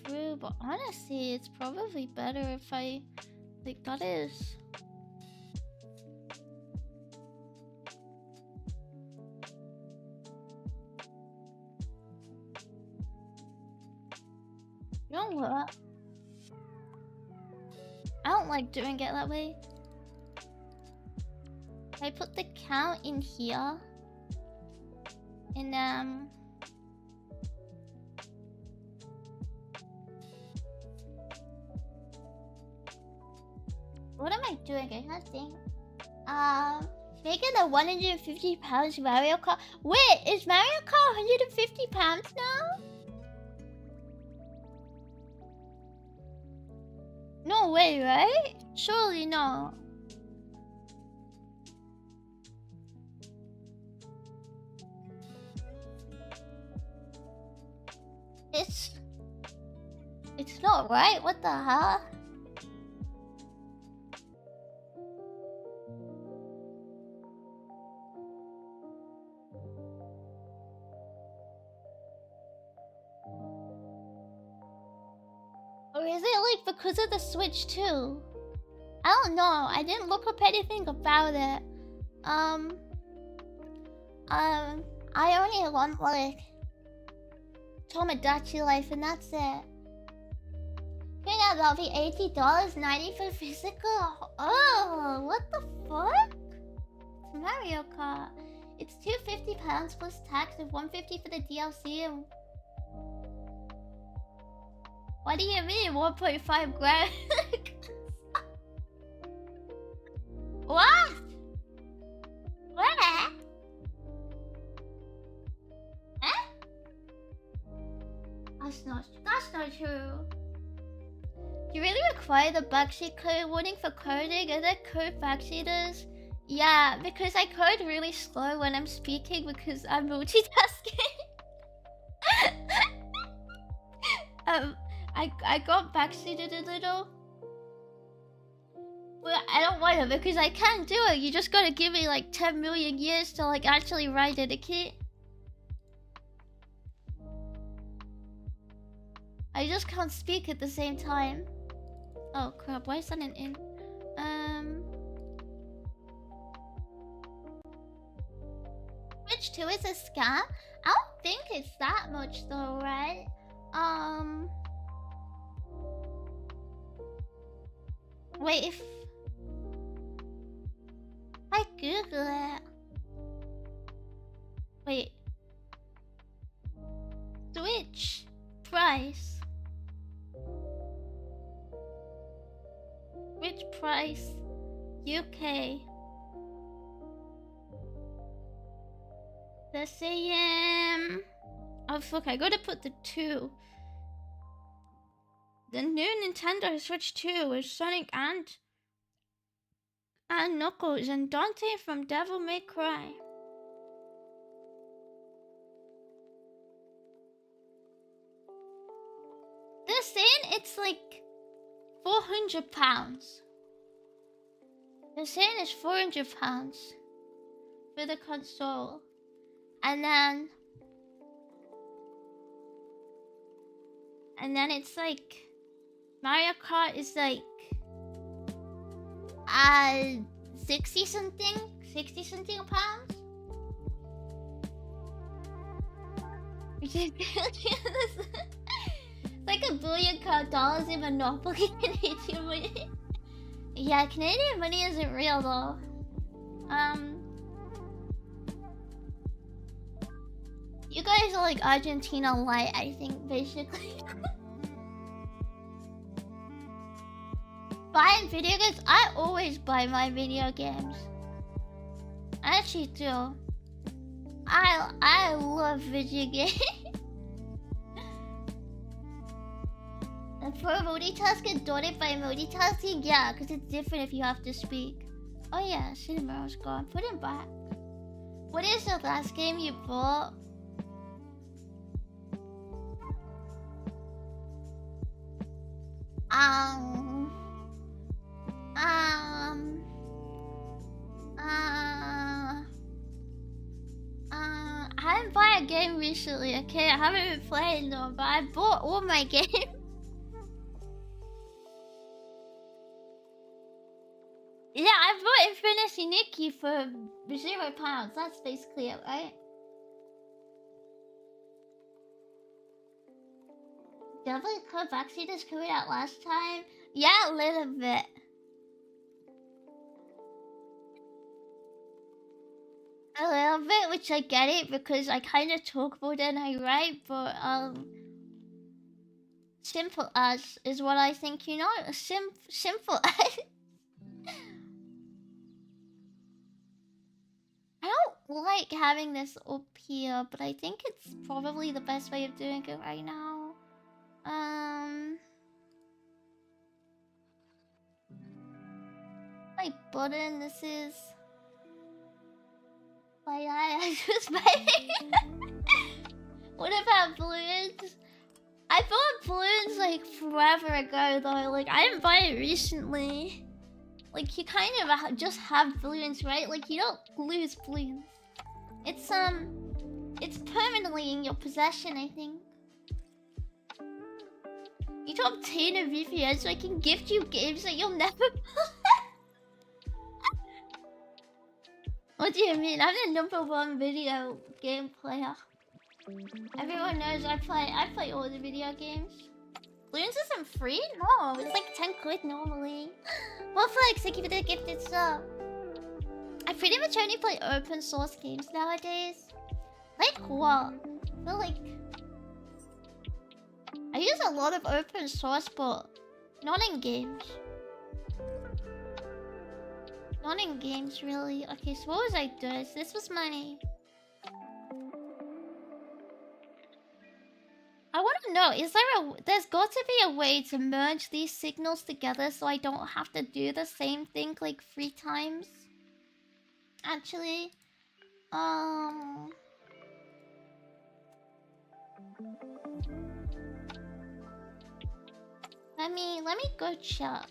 Through, but honestly, it's probably better if I like that is. You know what? I don't like doing it that way. I put the count in here, and what am I doing? I can't think. Making a 150 pounds Mario Kart. Wait, is Mario Kart 150 pounds now? No way, right? Surely no. It's not right. What the hell? Or is it like because of the Switch too? I don't know. I didn't look up anything about it. I only want like Tomodachi life, and that's it. Paying out Lofi $80, 90 for physical. Oh, what the fuck? It's Mario Kart. It's 250 pounds plus tax and 150 for the DLC. What do you mean 1.5 grams? What? What? Huh? That's not true. You really require the backseat code warning for coding? Are there code backseaters? Yeah, because I code really slow when I'm speaking because I'm multitasking. I got backseated a little. But I don't want it because I can't do it. You just gotta give me like 10 million years to like actually write it, okay? I just can't speak at the same time. Oh crap, why is that an in? Switch 2 is a scam? I don't think it's that much though, right? Wait, if I Google it. Wait. Switch price. Switch price UK. The same. Oh fuck, I gotta put the 2. The new Nintendo Switch 2 is Sonic and Knuckles and Dante from Devil May Cry. They're saying it's like £400. They're saying it's £400 for the console. And then it's like Mario Kart is like 60 something pounds. It's like $1 billion in Monopoly Canadian money. Yeah, Canadian money isn't real though. You guys are like Argentina light, I think, basically. Buying video games? I always buy my video games. I actually do. I love video games. And for multitasking, dotted by multitasking, yeah, because it's different if you have to speak. Oh yeah, Cinema's gone. Put him back. What is the last game you bought? I haven't bought a game recently, okay? I haven't been playing them, but I bought all my games. Yeah, I bought Infinity Nikki for £0. That's basically it, right? Definitely Club Vaccine is coming out last time. Yeah, a little bit. A little bit, which I get it because I kind of talk more than I write, but simple as is what I think, you know? Simple as. I don't like having this up here, but I think it's probably the best way of doing it right now. My button, this is... My eye, I just What about balloons? I bought balloons like forever ago though, like I didn't buy it recently. Like you kind of just have balloons, right? Like you don't lose balloons. It's permanently in your possession, I think. You to obtain a VPN so I can gift you games that you'll never play. What do you mean? I'm the #1 video game player. Everyone knows I play all the video games. Balloons isn't free? No, it's like 10 quid normally. Well, Flex, thank you for the gifted sub. I pretty much only play open source games nowadays. Like what? But like... I use a lot of open source, but not in games. Not in games, really. Okay, so what was I doing? This was my... I want to know, is there a... There's got to be a way to merge these signals together so I don't have to do the same thing like 3 times. Actually, let me go check.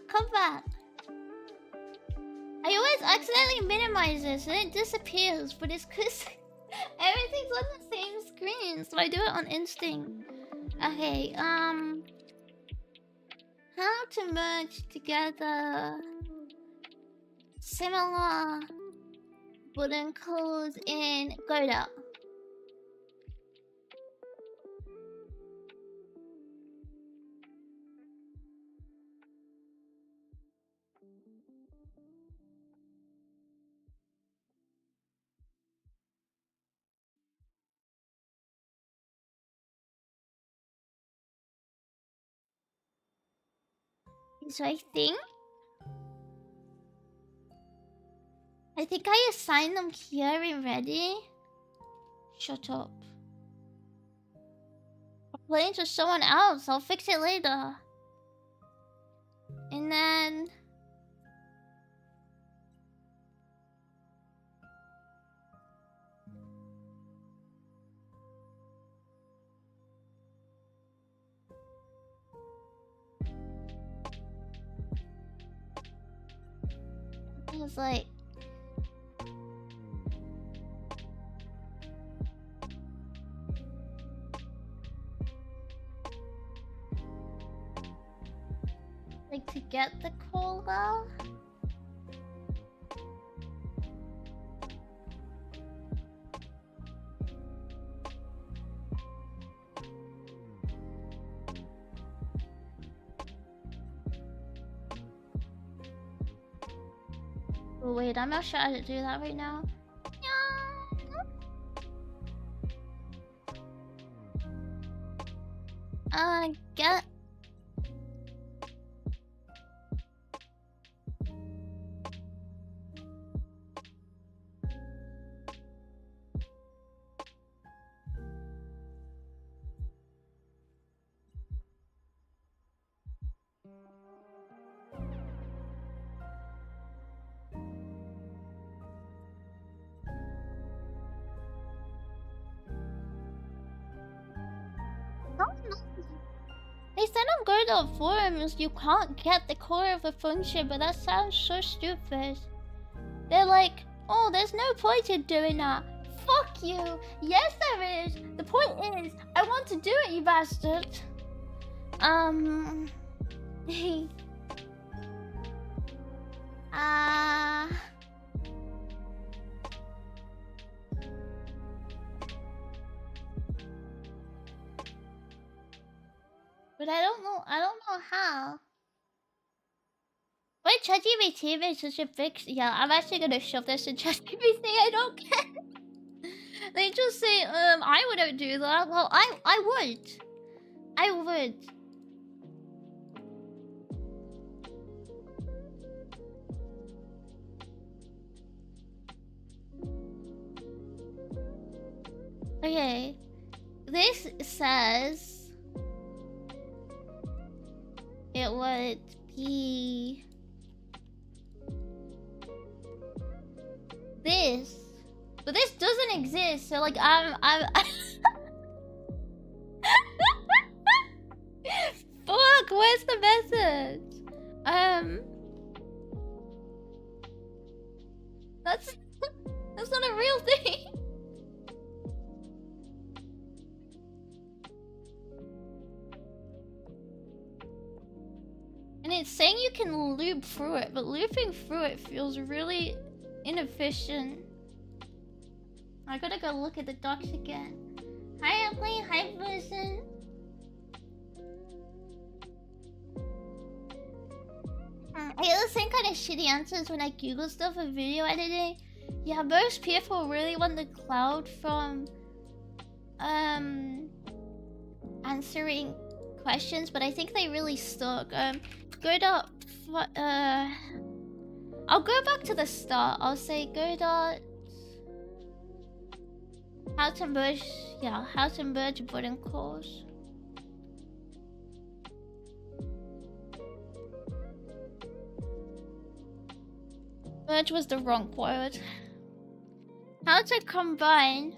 Come back. I always accidentally minimize this and it disappears, but it's because everything's on the same screen, so I do it on instinct. Okay, how to merge together similar button codes in godot. So I think I assigned them here already. Shut up. I'm playing to someone else. I'll fix it later. And then was like... Like, to get the cola? Oh, wait, I'm not sure how to do that right now. Get... They said on godot forums you can't get the core of a function, but that sounds so stupid. They're like, oh, there's no point in doing that. Fuck you! Yes, there is! The point is, I want to do it, you bastard! But I don't know how. Why ChatGPT made such a big... Yeah, I'm actually gonna shove this in ChatGPT, I don't care. They just say, I wouldn't do that. Well, I would. I would. Okay. This says... It would be... this. But this doesn't exist, so like I'm Fuck, where's the message? That's not a real thing. And it's saying you can loop through it, but looping through it feels really inefficient. I gotta go look at the docs again. Hi, Emily. Hi, person. I get the same kind of shitty answers when I Google stuff for video editing. Yeah, most people really want the cloud from answering questions, but I think they really suck. Godot. I'll go back to the start. I'll say Godot. How to merge, yeah, how to merge button calls. Merge was the wrong word. How to combine.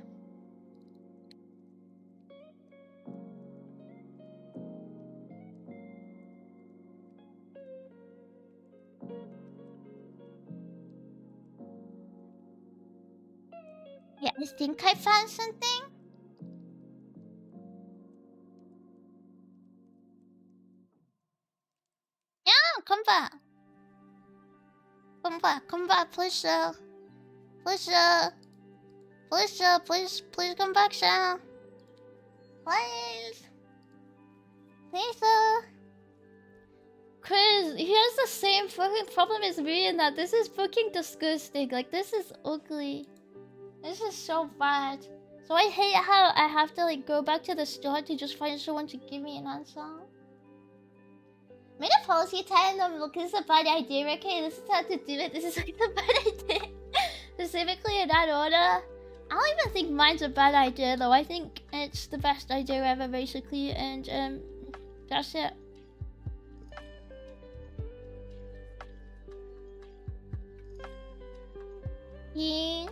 Yeah, I think I found something. Yeah, come back. Come back, please, please, please come back, Sha. Please. Please, Chris, he has the same fucking problem as me in that this is fucking disgusting. Like, this is ugly. This is so bad. So I hate how I have to like go back to the start to just find someone to give me an answer. Made a policy telling them, look, this is a bad idea, okay? This is how to do it. This is like the bad idea. Specifically in that order. I don't even think mine's a bad idea though. I think it's the best idea ever basically, and that's it. Yeah.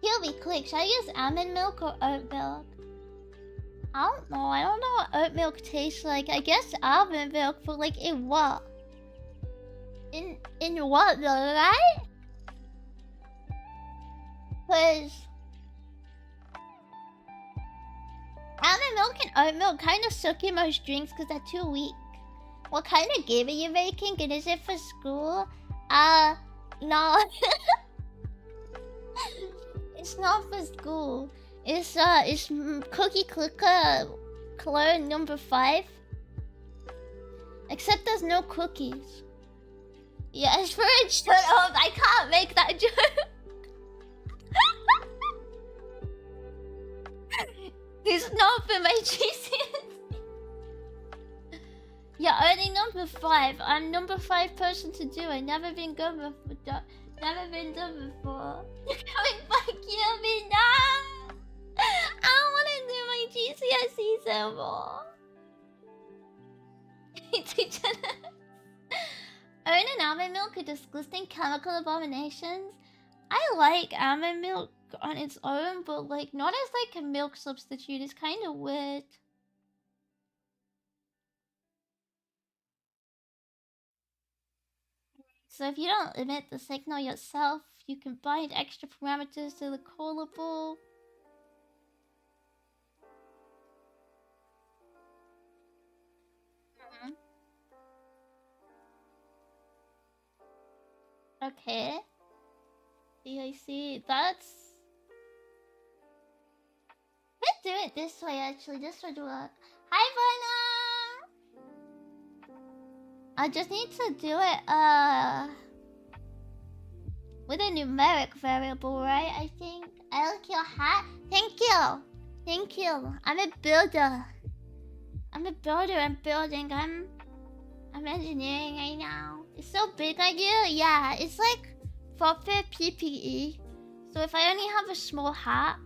He'll be quick. Should I use almond milk or oat milk? I don't know. I don't know what oat milk tastes like. I guess almond milk, but like in what? In what though, right? Cause almond milk and oat milk kind of suck in most drinks because they're too weak. What kind of game are you making? And is it for school? No. It's not for school. It's Cookie Clicker clone number 5. Except there's no cookies. Yes, Fridge, shut up. I can't make that joke. It's not for my GCSE. Yeah, only number 5. I'm number 5 person to do it. Never been good before. Never been done before. You're coming back, kill me now. I don't want to do my GCSEs anymore. Oat and almond milk are disgusting chemical abominations. I like almond milk on its own, but like not as like a milk substitute. It's kind of weird. So if you don't emit the signal yourself, you can bind extra parameters to the callable. Okay. I see. That's... Let's do it this way, actually. This would work. Hi, Vana! I just need to do it, with a numeric variable, right? I think. I like your hat. Thank you! Thank you. I'm a builder. I'm a builder. I'm building. I'm engineering right now. It's so big on you? Yeah, it's like proper PPE. So if I only have a small hat,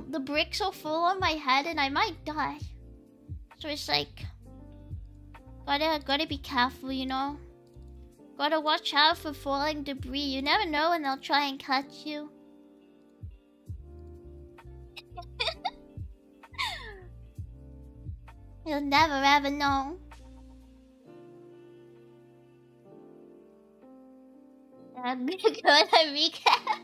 the bricks will fall on my head and I might die. So it's like... Gotta be careful, you know? Gotta watch out for falling debris. You never know when they'll try and catch you. You'll never ever know. I'm gonna go to recap.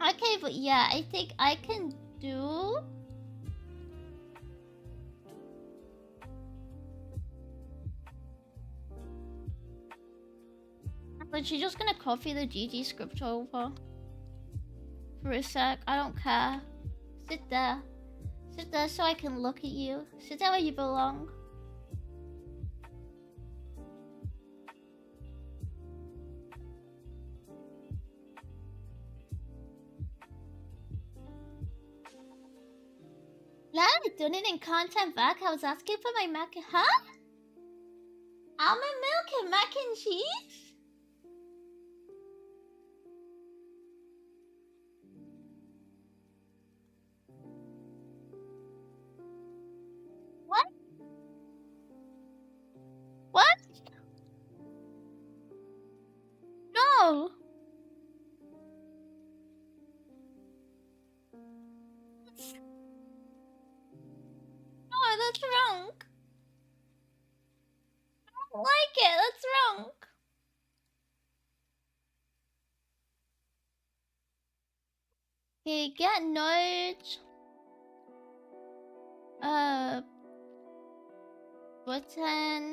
Okay, but yeah, I think I can do... But she's just gonna copy the GG script over. For a sec, I don't care. Sit there. Sit there so I can look at you. Sit there where you belong. Glad I done it in content back. I was asking for my mac and... Huh? Almond milk and mac and cheese? What? What? No! No, that's wrong. I don't like it, that's wrong. Okay, get notes. Button.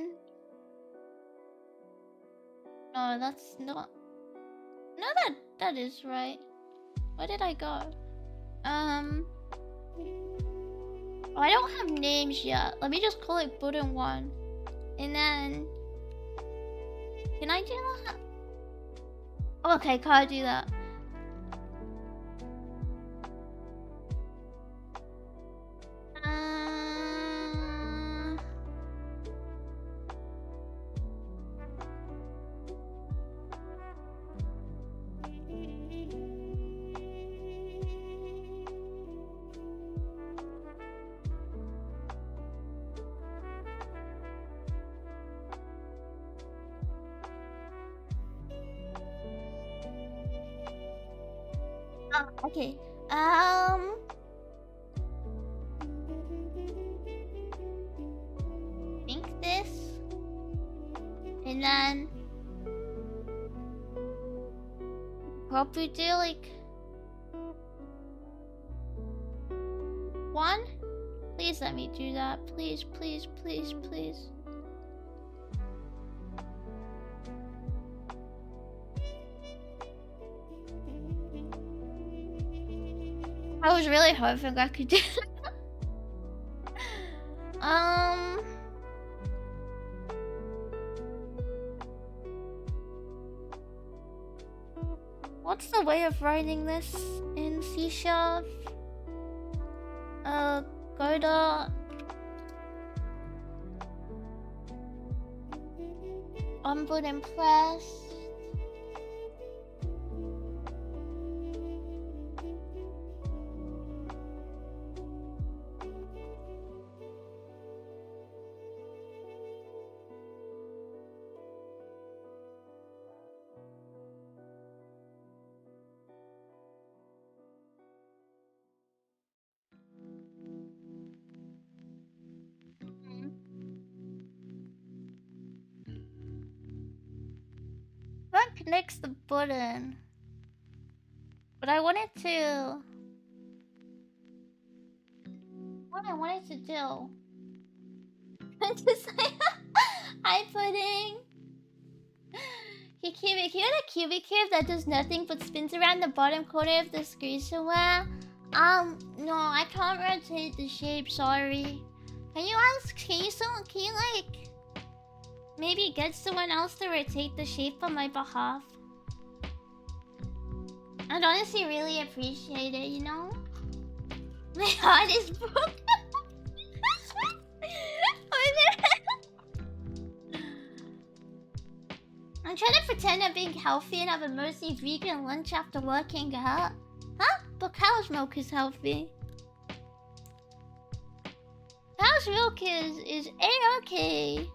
No, that's not... No, that is right. Where did I go? Oh, I don't have names yet. Let me just call it button 1. And then... Can I do that? Okay, can't do that. Okay. And then probably do like 1. Please let me do that. Please, please, please, please. I was really hoping I could do what's the way of writing this in C#? Godot. Onboard and press. That connects the button. But I wanted to... What I wanted to do... Just like... Hi, Pudding! Cubic. You had a cubic cube that does nothing but spins around the bottom corner of the screen somewhere? No, I can't rotate the shape, sorry. Can you like... Maybe get someone else to rotate the shape on my behalf? I'd honestly really appreciate it, you know? My heart is broken. I'm trying to pretend I'm being healthy and have a mostly vegan lunch after working out. Huh? But cow's milk is healthy. Cow's milk is A-okay.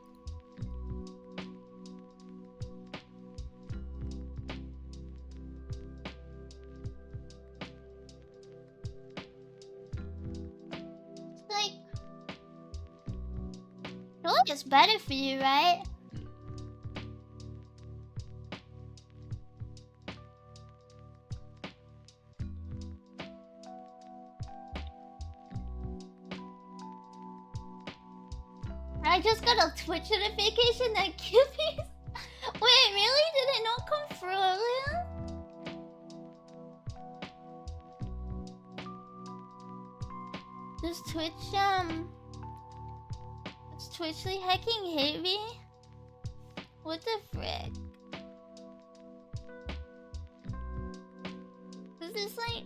It's better for you, right? I just got a Twitch notification that Cubies... Wait, really? Did it not come through earlier? Does Twitch like hacking hate me? What the frick? Is this like...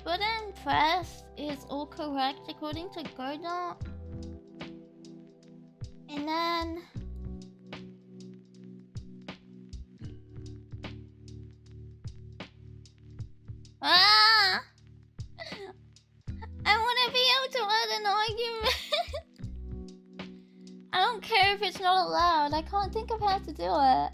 Button press is all correct according to Godot. And then... Ah! I want to be able to win an argument. I don't care if it's not allowed. I can't think of how to do it.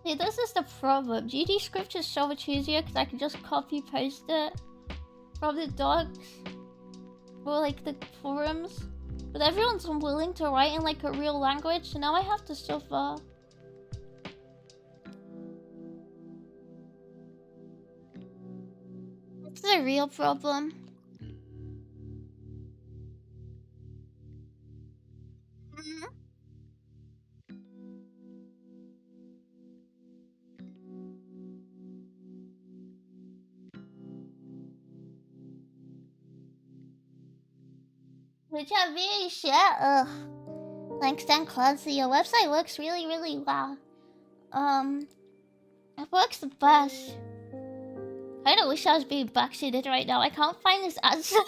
See, this is the problem. GD script is so much easier because I can just copy paste it from the docs or like the forums. But everyone's unwilling to write in like a real language, so now I have to suffer. It's a real problem. Which are very shit. Ugh. Thanks, Dan Clancy. Your website works really, really well. It works the best. I don't wish I was being backseated right now. I can't find this answer.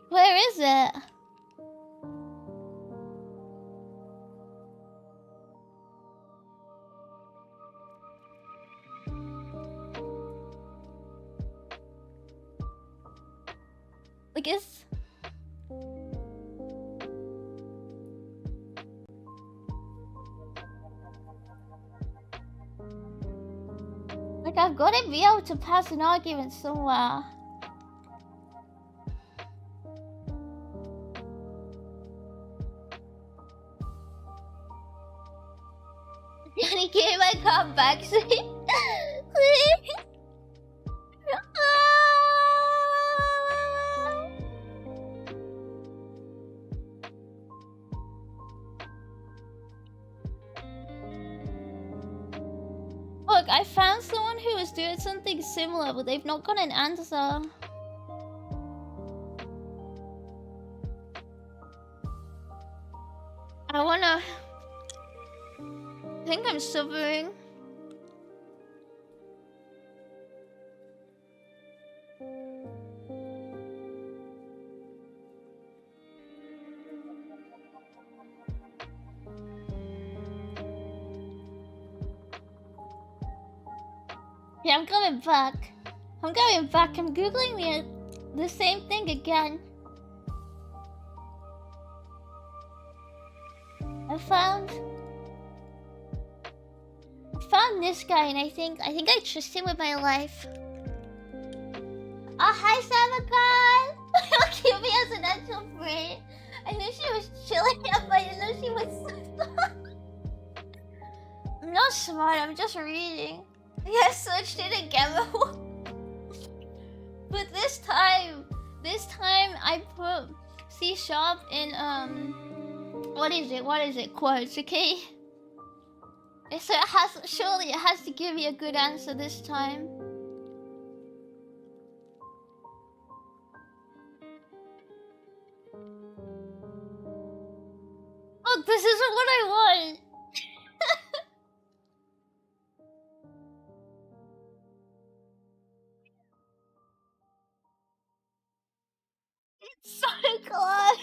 Where is it? Like it's... Like I've got to be able to pass an argument somewhere. Can you give my car back, please? Please? Look, I found someone who was doing something similar, but they've not got an answer. I think I'm suffering. Yeah, I'm coming back. I'm going back. I'm googling the same thing again. I found this guy, and I think I trust him with my life. Oh, hi, Samakar! I'll give me as an actual friend. I knew she was chilling up, but I didn't know she was so smart. I'm not smart, I'm just reading. I searched it again. But this time I put C# in what is it? Quotes, okay? So surely it has to give me a good answer this time. Look, this isn't what I want. It's so close.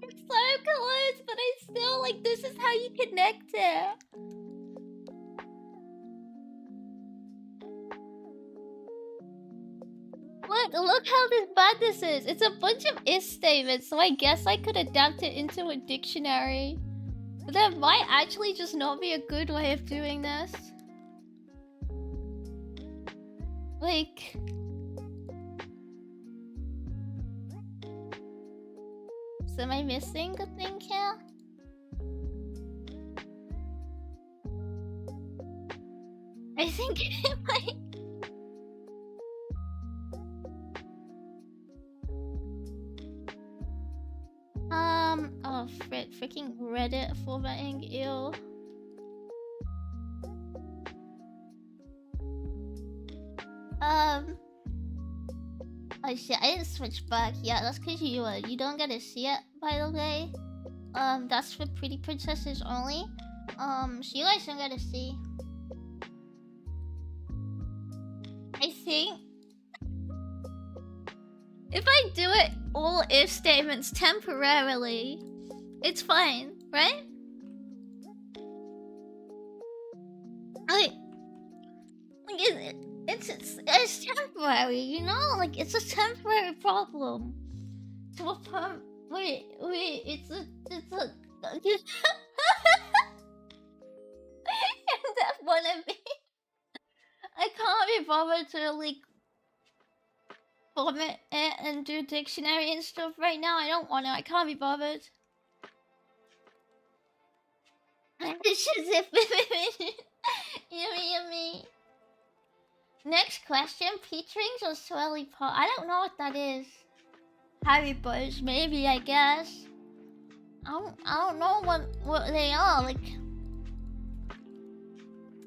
It's so close, but I still like this is how you connect it. Look how bad this is. It's a bunch of if statements, so I guess I could adapt it into a dictionary. But that might actually just not be a good way of doing this. Like... So am I missing a thing here? I think it might... Oh, freaking Reddit formatting, ew. Oh shit, I didn't switch back. Yeah, that's cause you don't get to see it, by the way. That's for pretty princesses only. So you guys don't get to see. I think if I do it all if statements temporarily, it's fine, right? It's temporary, you know? Like it's a temporary problem. To a point. Wait, it's a that one of me. I can't be bothered to like format it and do dictionary and stuff right now. I don't want to. I can't be bothered. It's just yummy. Next question: peach rings or swirly pot? I don't know what that is. Harry Potters, maybe, I guess. I don't know what they are. Like,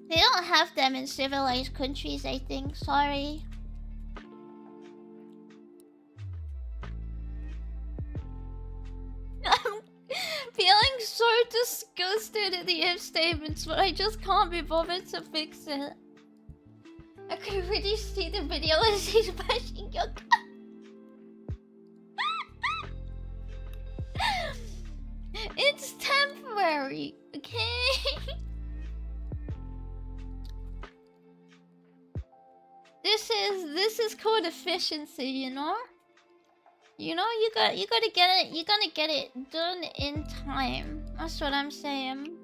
they don't have them in civilized countries, I think. Sorry. I'm feeling so disgusted at the if statements, but I just can't be bothered to fix it. I could really see the video as he's bashing your car. It's temporary, okay? This is called efficiency, you know? You know, you gotta get it, you gotta get it done in time. That's what I'm saying.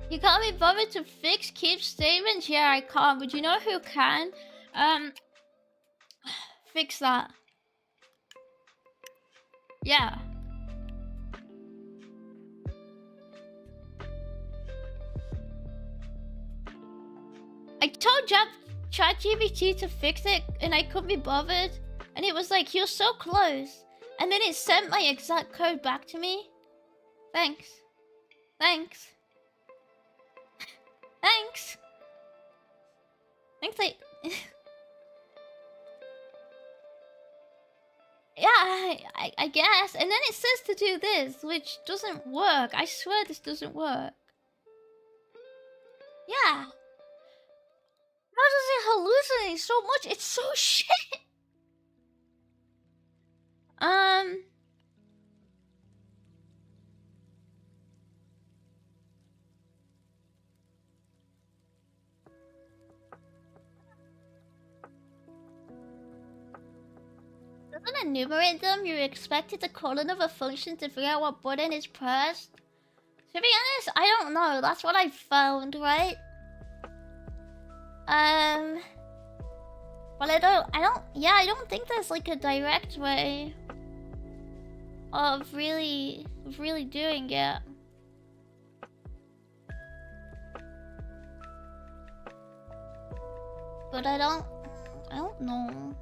You can't be bothered to fix keep statements? Yeah, I can't, but you know who can? Fix that. Yeah. I told ChatGPT to fix it, and I couldn't be bothered. And it was like, you're so close. And then it sent my exact code back to me. Thanks. Thanks. Thanks. Thanks, like... yeah, I guess. And then it says to do this, which doesn't work. I swear this doesn't work. Yeah. How does it hallucinate so much? It's so shit. Doesn't enumerate them, you're expected to call another function to figure out what button is pressed. To be honest, I don't know. That's what I found, right? But I don't think there's like a direct way of really doing it. But I don't know.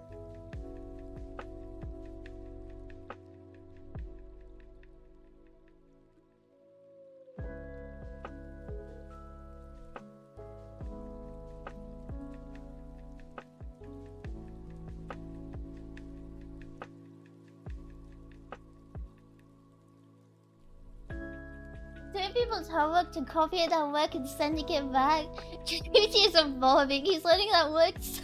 Doing people's homework to copy it at work and sending it back. GPT is evolving. He's learning that works.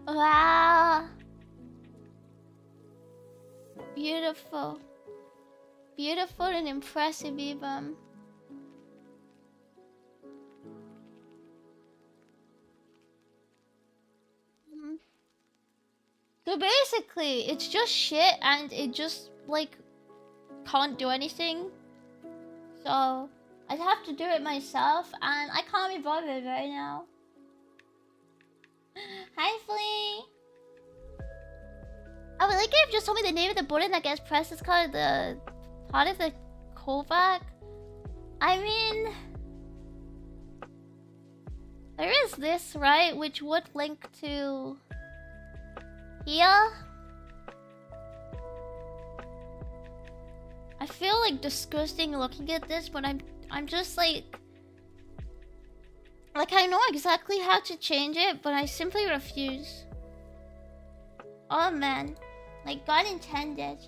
Wow. Beautiful. Beautiful and impressive even. So basically, it's just shit and it just like can't do anything. So I'd have to do it myself and I can't be bothered right now. Hi Flea! I would like it if you just told me the name of the button that gets pressed. It's called the part of the callback. I mean, there is this, right? Which would link to here. I feel like disgusting looking at this, but I'm just like I know exactly how to change it, but I simply refuse. Oh man, like God intended.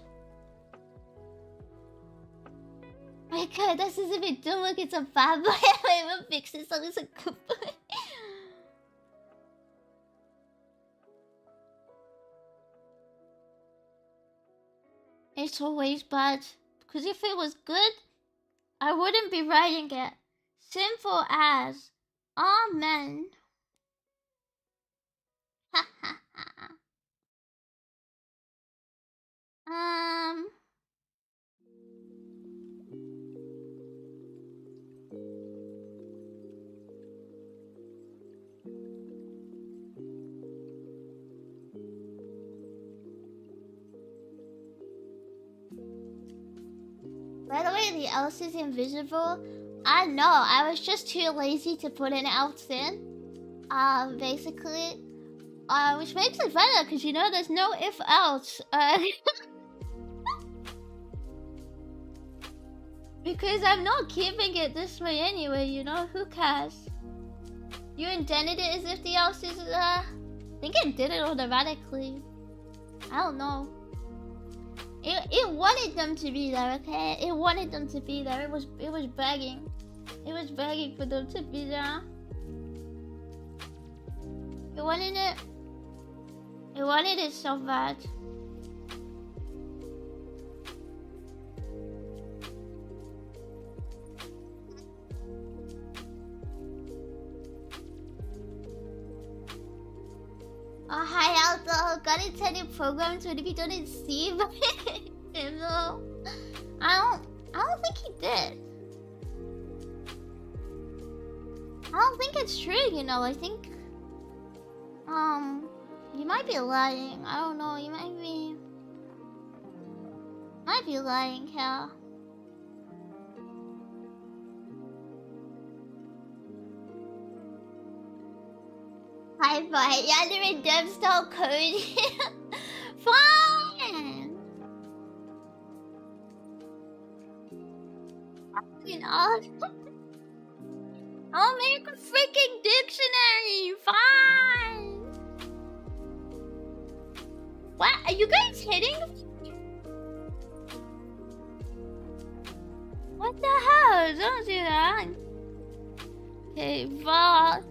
My God, this is a bit dumb. Look, it's a bad boy. I haven't fixed it, so it's a good boy. It's always bad. Because if it was good, I wouldn't be writing it. Simple as. Amen. Ha ha ha. By the way, the else is invisible. I know, I was just too lazy to put an else in. Basically. Which makes it better, because you know there's no if else. Because I'm not keeping it this way anyway, you know? Who cares? You intended it as if the else is I think it did it automatically. I don't know. It wanted them to be there, okay? It wanted them to be there. It was begging. It was begging for them to be there. It wanted it. It wanted it so bad. Oh, hi, Aldo. God intended programs would be done in C, but no. I don't think he did. I don't think it's true, you know. I think you might be lying. I don't know. You might be lying, Cal. Hi, bye. Yeah, they're in Devstall code. Fine. You know, I'll make a freaking dictionary. Fine. What? Are you guys hitting? What the hell? Don't do that. Okay, vods.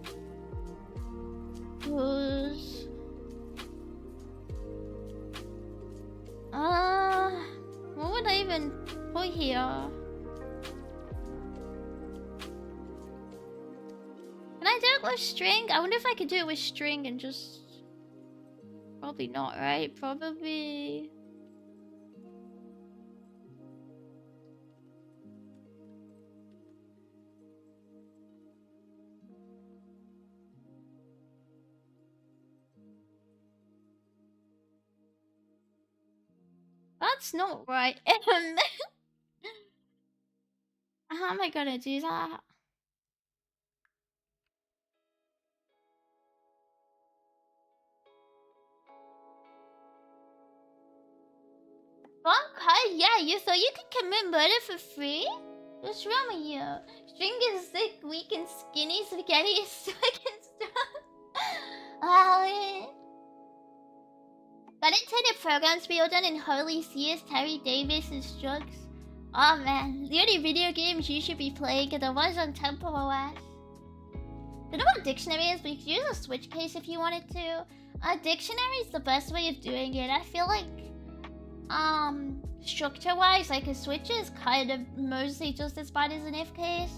What would I even put here? Can I do it with string? I wonder if I could do it with string and just... Probably not, right? Probably... That's not right. How am I gonna do that? Okay, yeah, so you can commit murder for free? What's wrong with you? String is thick, weak, and skinny. Spaghetti is thick and strong. Wow. Got intended programs be all done in Holy Seas, Terry Davis, and Strux. Oh man, the only video games you should be playing are the ones on Temple OS. Don't know what dictionary is, but you could use a switch case if you wanted to. A dictionary is the best way of doing it. I feel like, structure-wise, like a switch is kind of mostly just as bad as an if case.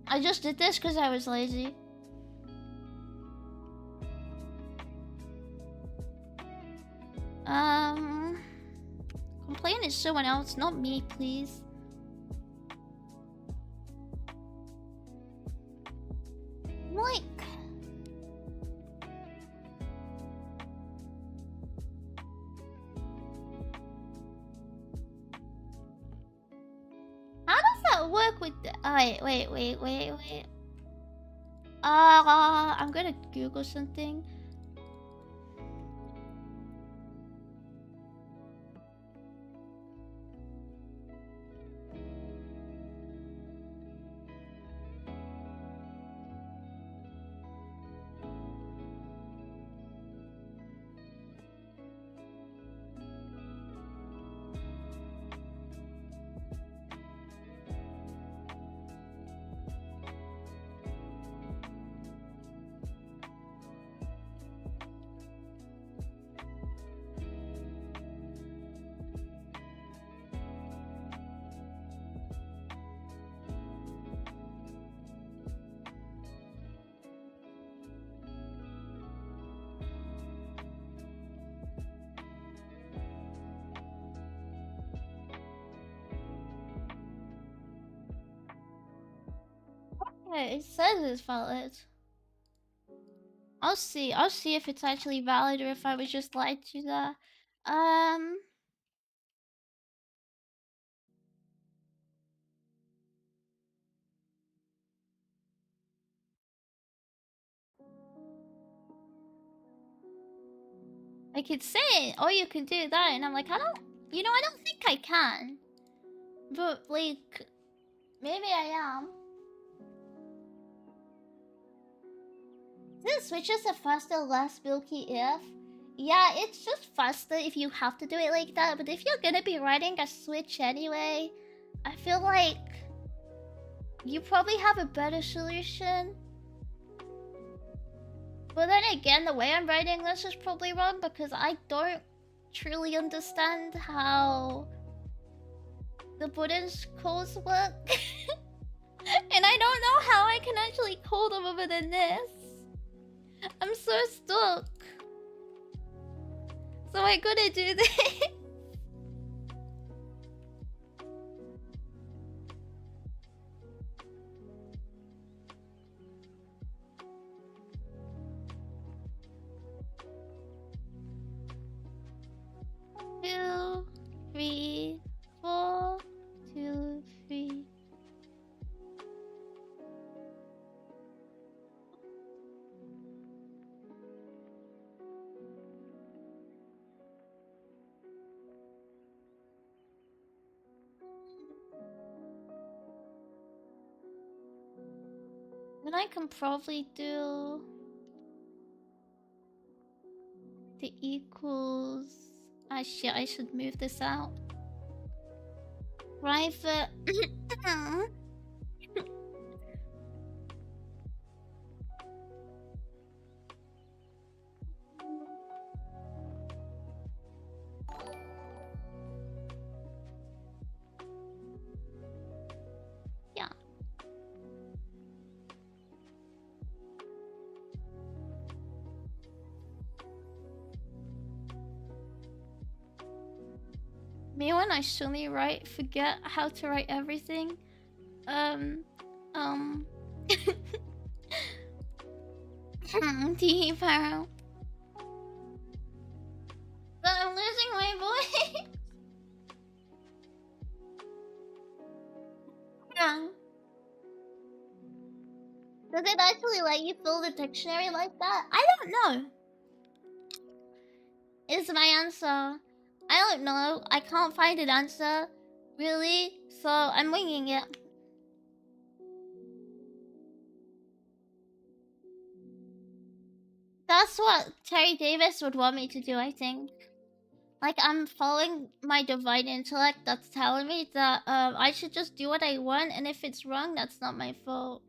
I just did this because I was lazy. Complain is someone else, not me, please. Like... How does that work with the... Oh, wait. I'm gonna Google something. Okay, it says it's valid. I'll see if it's actually valid or if I was just lied to there. I could say it, or you could do that, and I'm like, I don't think I can. But, like, maybe I am. The Switch is a faster, less bulky if. Yeah, it's just faster if you have to do it like that. But if you're gonna be riding a Switch anyway, I feel like you probably have a better solution. But then again, the way I'm writing this is probably wrong because I don't truly understand how the buttons calls work. And I don't know how I can actually call them other than this. I'm so stuck. So I gotta do this. Two, three, 4, 2, 3. Then I can probably do the equals. Ah shit, I should move this out. Private. Yeah. Me when I suddenly forget how to write everything. Tee Pharaoh. But I'm losing my voice. Yeah. Does it actually let you fill the dictionary like that? I don't know. Is my answer. I don't know. I can't find an answer. Really? So I'm winging it. That's what Terry Davis would want me to do, I think. Like, I'm following my divine intellect that's telling me that I should just do what I want, and if it's wrong, that's not my fault.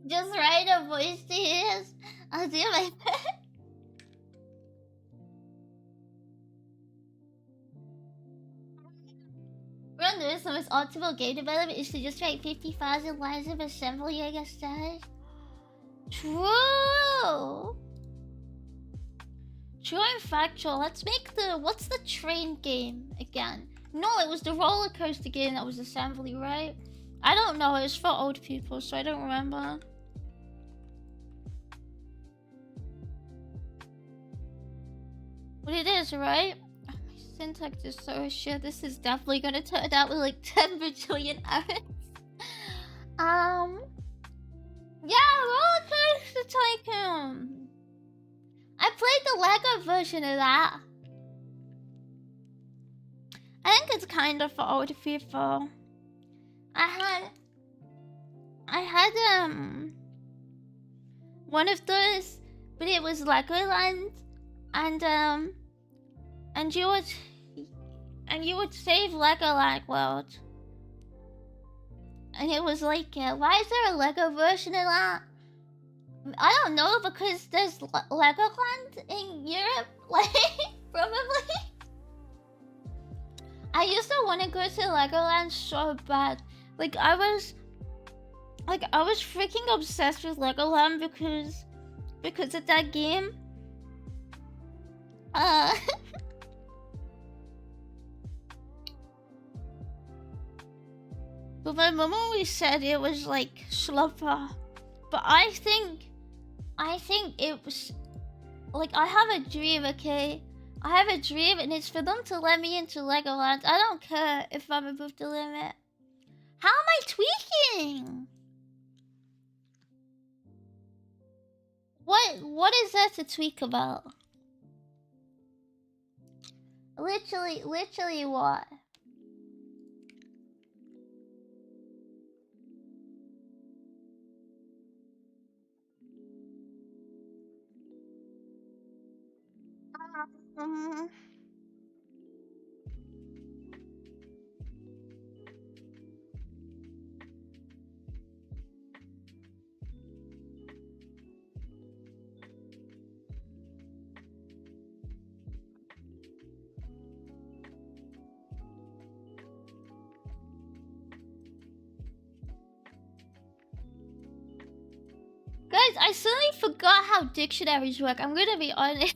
Just write a voice to his. I'll do my best. Run this, the most optimal game development is to just write 50,000 lines of assembly, I guess that is. True! True and factual. Let's make the... What's the train game again? No, it was the roller coaster game that was assembly, right? I don't know, it was for old people, so I don't remember. But it is, right? Oh, my syntax is so shit. This is definitely gonna turn out with like 10 bajillion errors. Yeah, roller coaster tycoon. I played the Lego version of that. I think it's kind of for old people. I had one of those, but it was Legoland, and you would save Legoland World, and it was like, why is there a Lego version of that? I don't know, because there's Legoland in Europe, like probably. I used to want to go to Legoland so bad. Like I was freaking obsessed with Legoland because of that game. But my mom always said it was like slopper. But I think it was like, I have a dream, okay? I have a dream, and it's for them to let me into Legoland. I don't care if I'm above the limit. How am I tweaking? What is there to tweak about? Literally what? Um, Guys, I suddenly forgot how dictionaries work. I'm gonna be honest.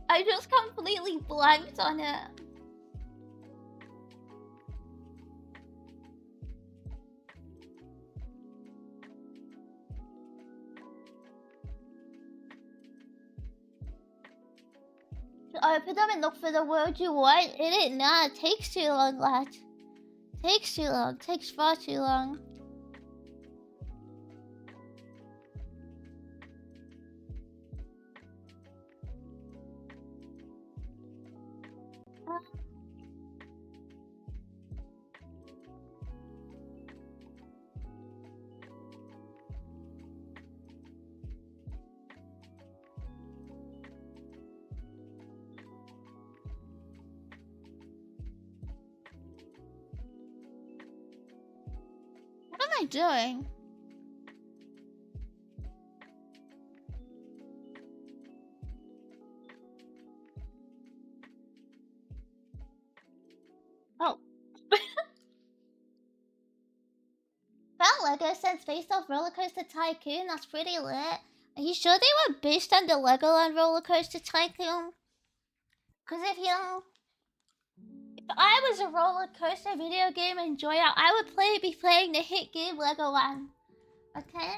I just completely blanked on it. Open them and look for the word you want in it. Nah, it takes too long, lad. Takes too long. Takes far too long. What am I doing? Oh. Felt Lego sets based off Roller Coaster Tycoon. That's pretty lit. Are you sure they were based on the Legoland Roller Coaster Tycoon? Cause if I was a roller coaster video game enjoyer, I would be playing the hit game Legoland. Okay?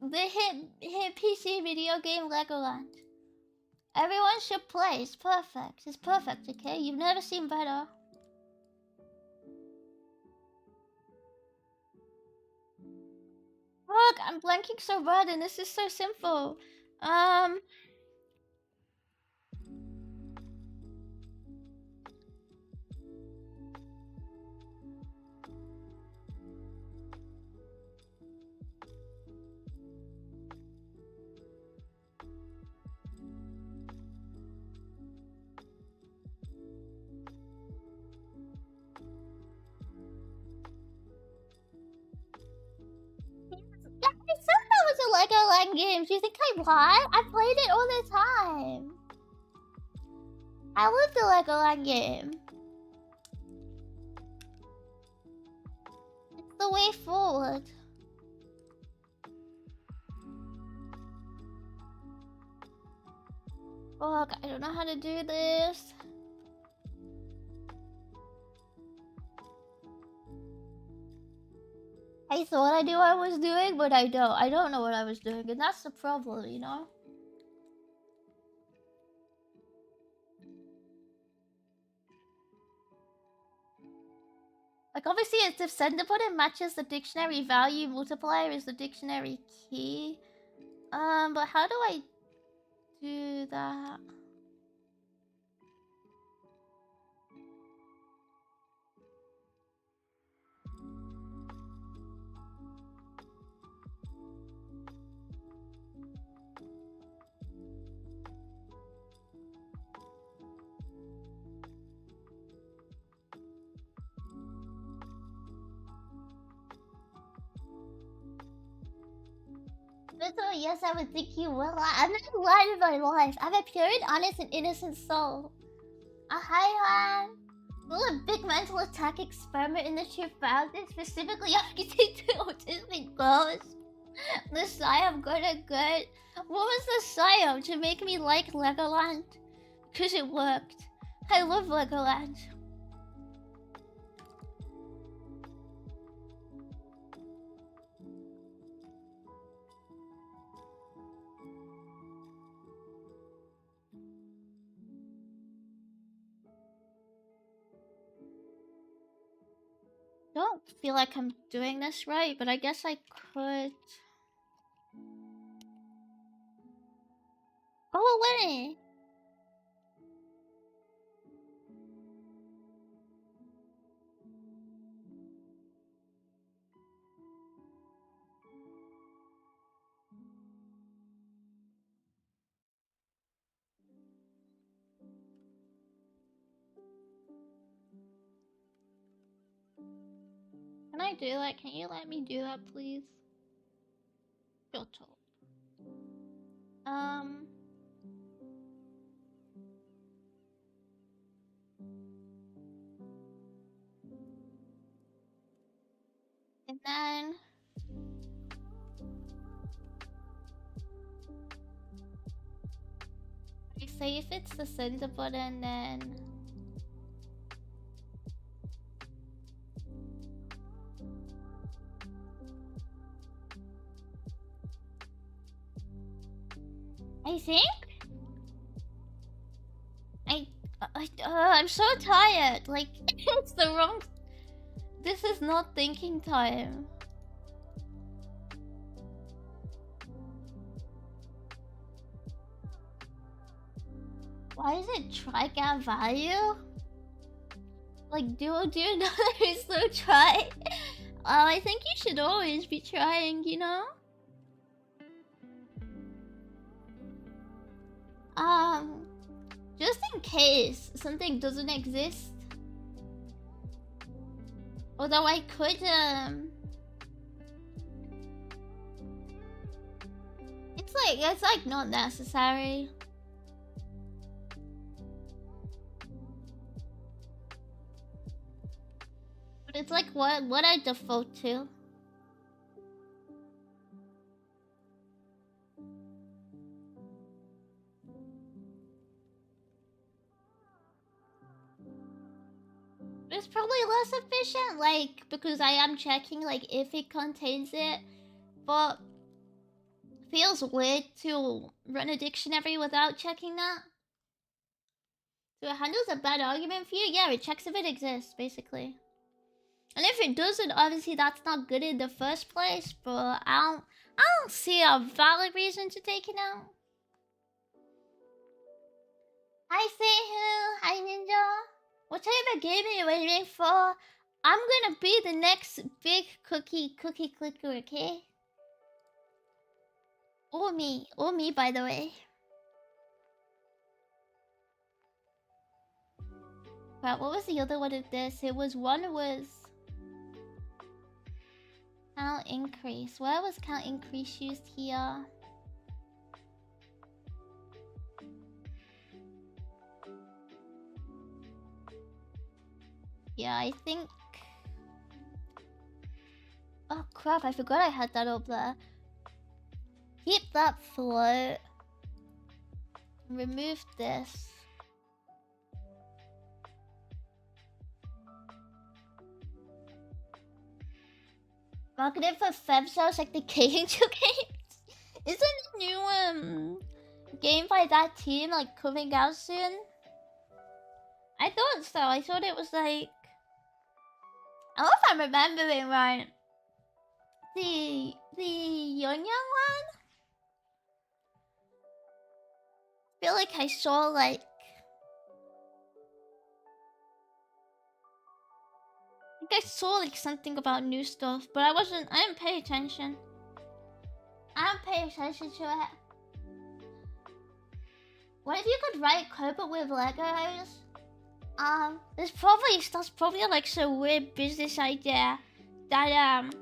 The hit PC video game Legoland. Everyone should play. It's perfect. It's perfect, okay? You've never seen better. Look, I'm blanking so bad and this is so simple. Yeah, I said that was a Legoland game. Do you think I lied? I played it all the time. I love the Legoland game. It's the way forward. Fuck, I don't know how to do this. I thought I knew what I was doing, but I don't. I don't know what I was doing, and that's the problem, you know? Like, obviously, it's if sender button matches the dictionary value, multiplier is the dictionary key. But how do I do that? Literally, yes, I would think you will. I'm not lying in my life. I'm a pure and honest and innocent soul. Hi, Han. Will a big mental attack experiment in the 2000s, specifically architected autistic girls? The psyop got a good. What was the psyop to make me like Legoland? Because it worked. I love Legoland. Don't feel like I'm doing this right, but I guess I could. Go away. Can I do that? Can you let me do that, please? Godot. And then I say if it's the center button, then I think I'm so tired. Like it's the wrong. This is not thinking time. Why is it try get value? Like do you know there's no try? I think you should always be trying, you know? Just in case something doesn't exist. Although I could, it's like not necessary. But it's like what I default to. It's probably less efficient, like, because I am checking, like, if it contains it. But feels weird to run a dictionary without checking that. So it handles a bad argument for you? Yeah, it checks if it exists, basically. And if it doesn't, obviously that's not good in the first place, but I don't see a valid reason to take it out. Hi, Seihu. Hi, Ninja. What type of game are you waiting for? I'm gonna be the next big cookie clicker, okay? Or me, by the way. But what was the other one of this? One was count increase. Where was count increase used here? Yeah, I think. Oh crap! I forgot I had that up there. Keep that float. Remove this. Marketed for Feb shows like the K-Angel games. Isn't a new game by that team like coming out soon? I thought so. I thought it was like, I don't know if I'm remembering right. The young one. I feel like I saw like. I think I saw like something about new stuff, but I didn't pay attention. I don't pay attention to it. What if you could write Cobra with Legos? That's probably like some weird business idea that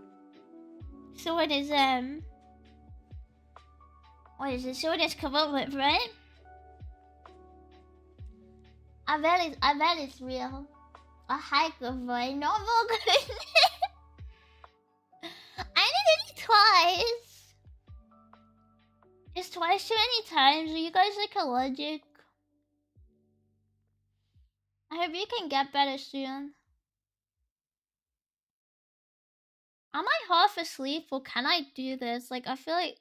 someone is what is it? Someone has come up with, right? I bet it's real. A hiker boy, normal good. I did it twice. Is twice too many times? Are you guys like allergic? I hope you can get better soon. Am I half asleep or can I do this? Like, I feel like...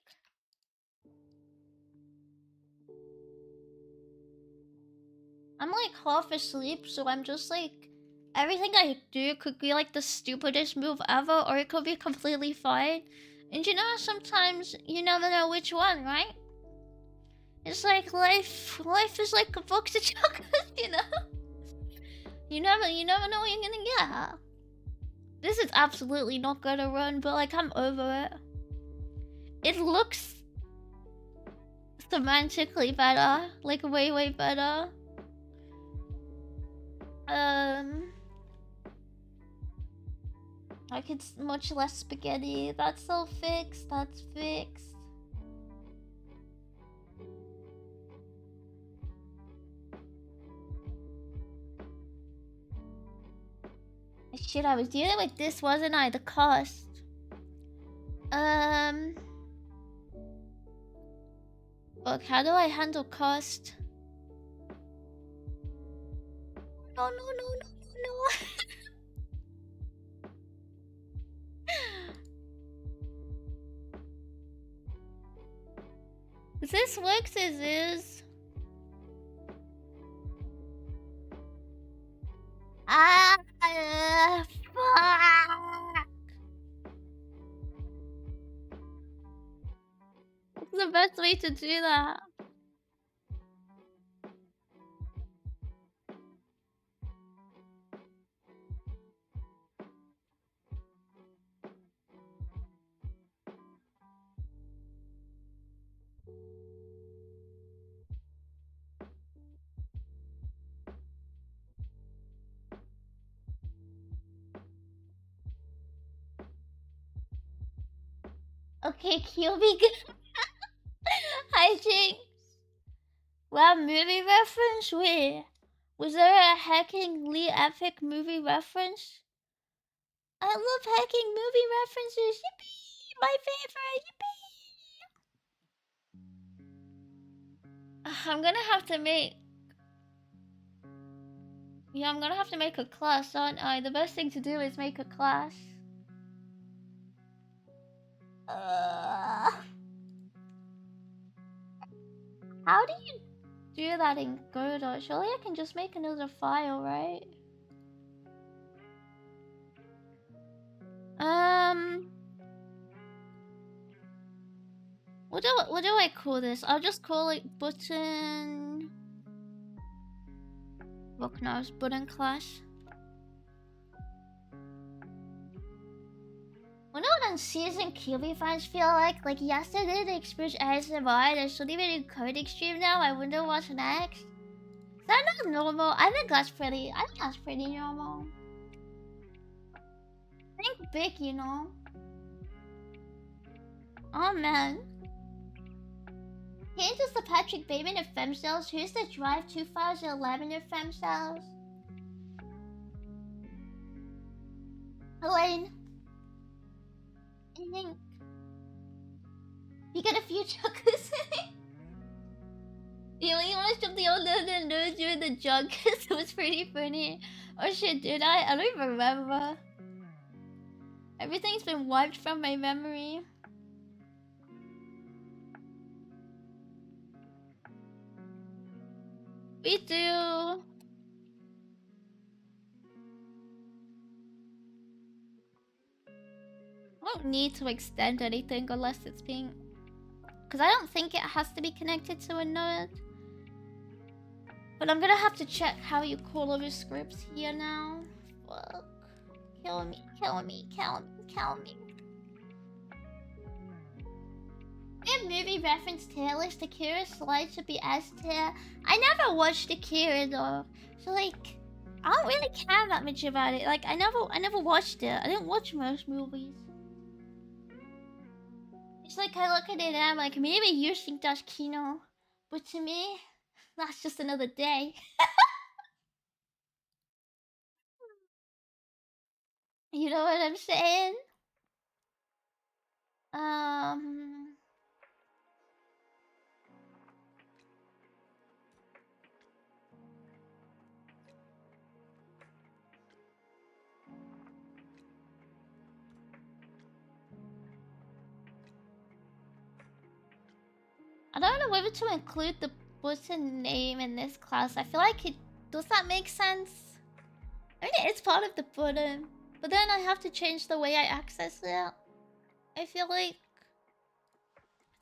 I'm like half asleep, so I'm just like... Everything I do could be like the stupidest move ever, or it could be completely fine. And you know, sometimes you never know which one, right? It's like life is like a box of chocolates, you know? You never know what you're gonna get. This is absolutely not gonna run, but like I'm over it. It looks semantically better, like way better. Like it's much less spaghetti. That's all fixed. That's fixed. Shit, I was dealing with this, wasn't I? The cost. Look, how do I handle cost? No. This works as is. Fuck. What's the best way to do that? Okay, QB. Hi, Jinx. Wow, movie reference? Wait. Was there a hackingly epic movie reference? I love hacking movie references. Yippee! My favorite. Yippee! I'm gonna have to make... Yeah, I'm gonna have to make a class, aren't I? The best thing to do is make a class. How do you do that in Godot? Surely I can just make another file, right? What do I call this? I'll just call it button... Look, no, it's button class. Wonder what unseasoned QB fans feel like? Like yesterday they experienced ASMR, they're suddenly doing coding stream now. I wonder what's next. Is that not normal? I think that's pretty normal. Think big, you know? Oh man. Here's just the Patrick Bateman of femcells. Here's the Drive 2011 of femcells. Elaine. You got a few chocolates in it? You only watched up the old news during the jug because it was pretty funny. Oh shit, did I? I don't even remember. Everything's been wiped from my memory. We do. I don't need to extend anything unless it's being... Because I don't think it has to be connected to a node. But I'm gonna have to check how you call over scripts here now. Fuck. Kill me. If movie reference tier list, Akira slide should be S tier. I never watched Akira though. So like, I don't really care that much about it. Like, I never watched it. I didn't watch most movies. It's like I look at it and I'm like, maybe you think that's Kino. But to me, that's just another day. You know what I'm saying? I don't know whether to include the button name in this class. I feel like it... Does that make sense? I mean, it's part of the button. But then I have to change the way I access it. I feel like...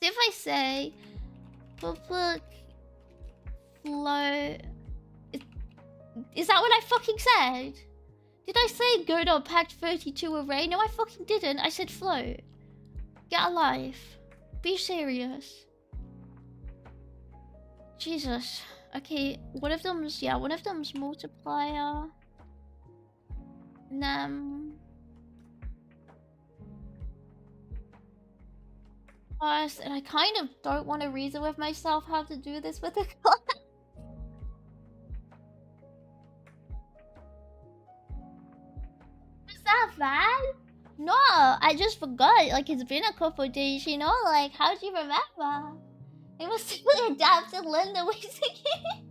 If I say... Public flow. Is that what I fucking said? Did I say godot packed 32 array? No, I fucking didn't. I said float. Get a life. Be serious. Jesus. Okay, one of them's multiplier. First, and I kind of don't want to reason with myself how to do this with a class. Is that bad? No, I just forgot. Like, it's been a couple days, you know? Like, how'd you remember? It was simply adapted Linda weeks ago.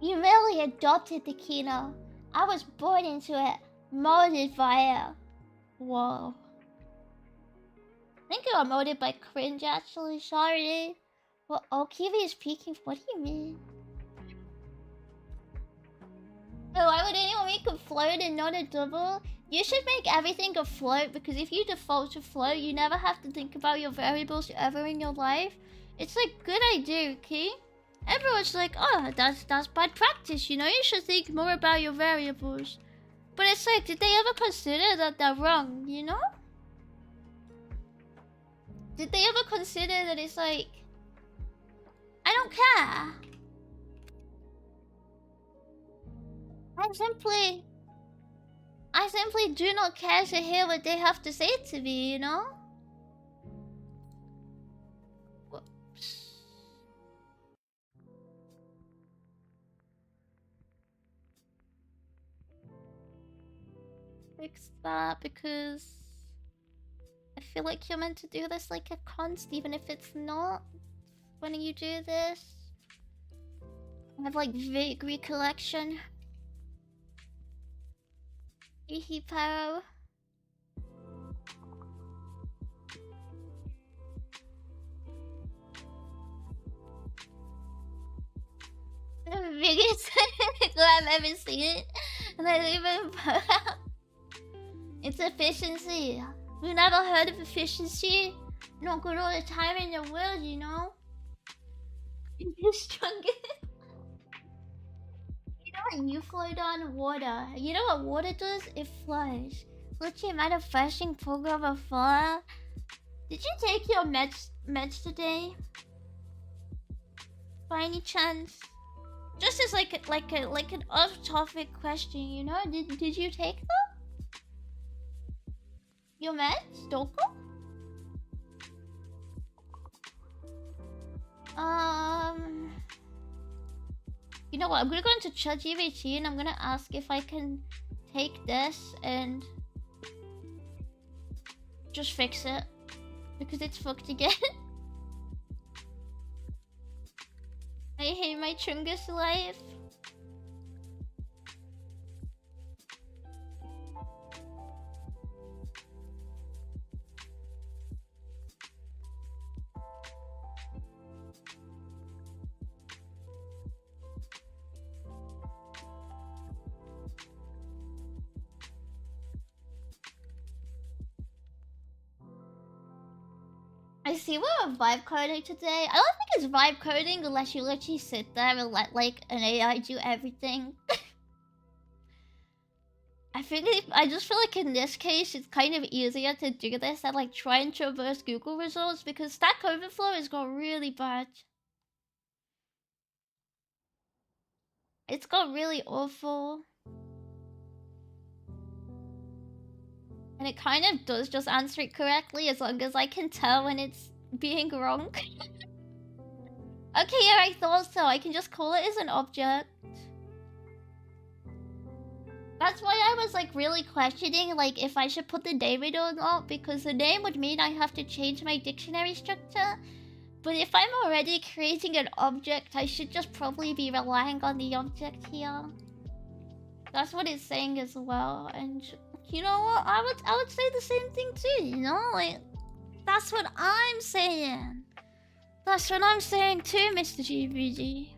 You really adopted the Kino. I was born into it, molded by it. Whoa. I think you were molded by cringe, actually. Sorry. Well, Kiwi is peeking. What do you mean? Oh, why would anyone make a float and not a double? You should make everything a float, because if you default to float, you never have to think about your variables ever in your life. It's like, good idea, okay? Everyone's like, oh, that's bad practice, you know? You should think more about your variables. But it's like, did they ever consider that they're wrong, you know? Did they ever consider that it's like, I don't care. I simply do not care to hear what they have to say to me, you know? Whoops. Fix that, because I feel like you're meant to do this like a const, even if it's not. When you do this, I have like vague recollection. Paro. The biggest I've ever seen it, and I even it's efficiency. You never heard of efficiency? Not good all the time in the world, you know. You're stronger. You know what you float on? Water. You know what water does? It flows. Literally manifesting program of fire. Did you take your meds today? By any chance? Just as like an off-topic question, you know? Did you take them? Your meds, Doko? You know what? I'm gonna go into ChatGPT and I'm gonna ask if I can take this and just fix it, because it's fucked again. I hate my Chungus life. I see we're vibe coding today. I don't think it's vibe coding unless you literally sit there and let like an AI do everything. I just feel like in this case it's kind of easier to do this than like try and traverse Google results, because Stack Overflow has got really bad. It's got really awful. And it kind of does just answer it correctly as long as I can tell when it's being wrong. Okay, yeah, I thought so. I can just call it as an object. That's why I was like really questioning like if I should put the name in or not, because the name would mean I have to change my dictionary structure. But if I'm already creating an object, I should just probably be relying on the object here. That's what it's saying as well. And you know what? I would say the same thing too, you know? Like, that's what I'm saying. That's what I'm saying too, Mr. GBG.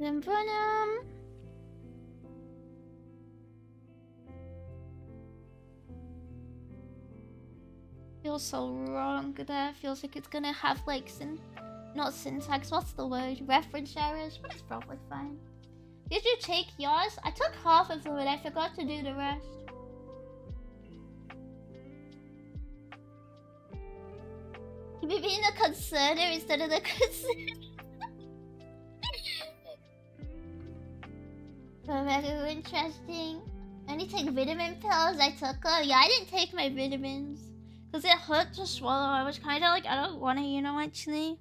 Venom. Feels so wrong there. Feels like it's gonna have like not syntax. What's the word? Reference errors, but it's probably fine. Did you take yours? I took half of them, but I forgot to do the rest. Me being a concerner instead of the concern. So very interesting. I need to take vitamin pills. I took them. Yeah, I didn't take my vitamins because it hurt to swallow. I was kind of like, I don't want to, you know, actually.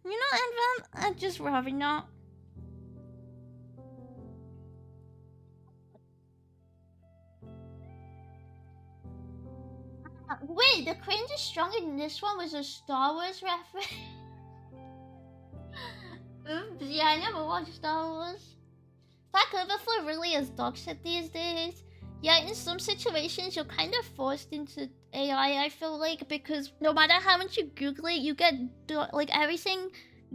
You know, and I'd just rather not. Wait, the cringe is stronger than this one was a Star Wars reference. Oops, yeah, I never watched Star Wars. Stack Overflow really is dog shit these days. Yeah, in some situations you're kind of forced into AI, I feel like, because no matter how much you Google it, you get like everything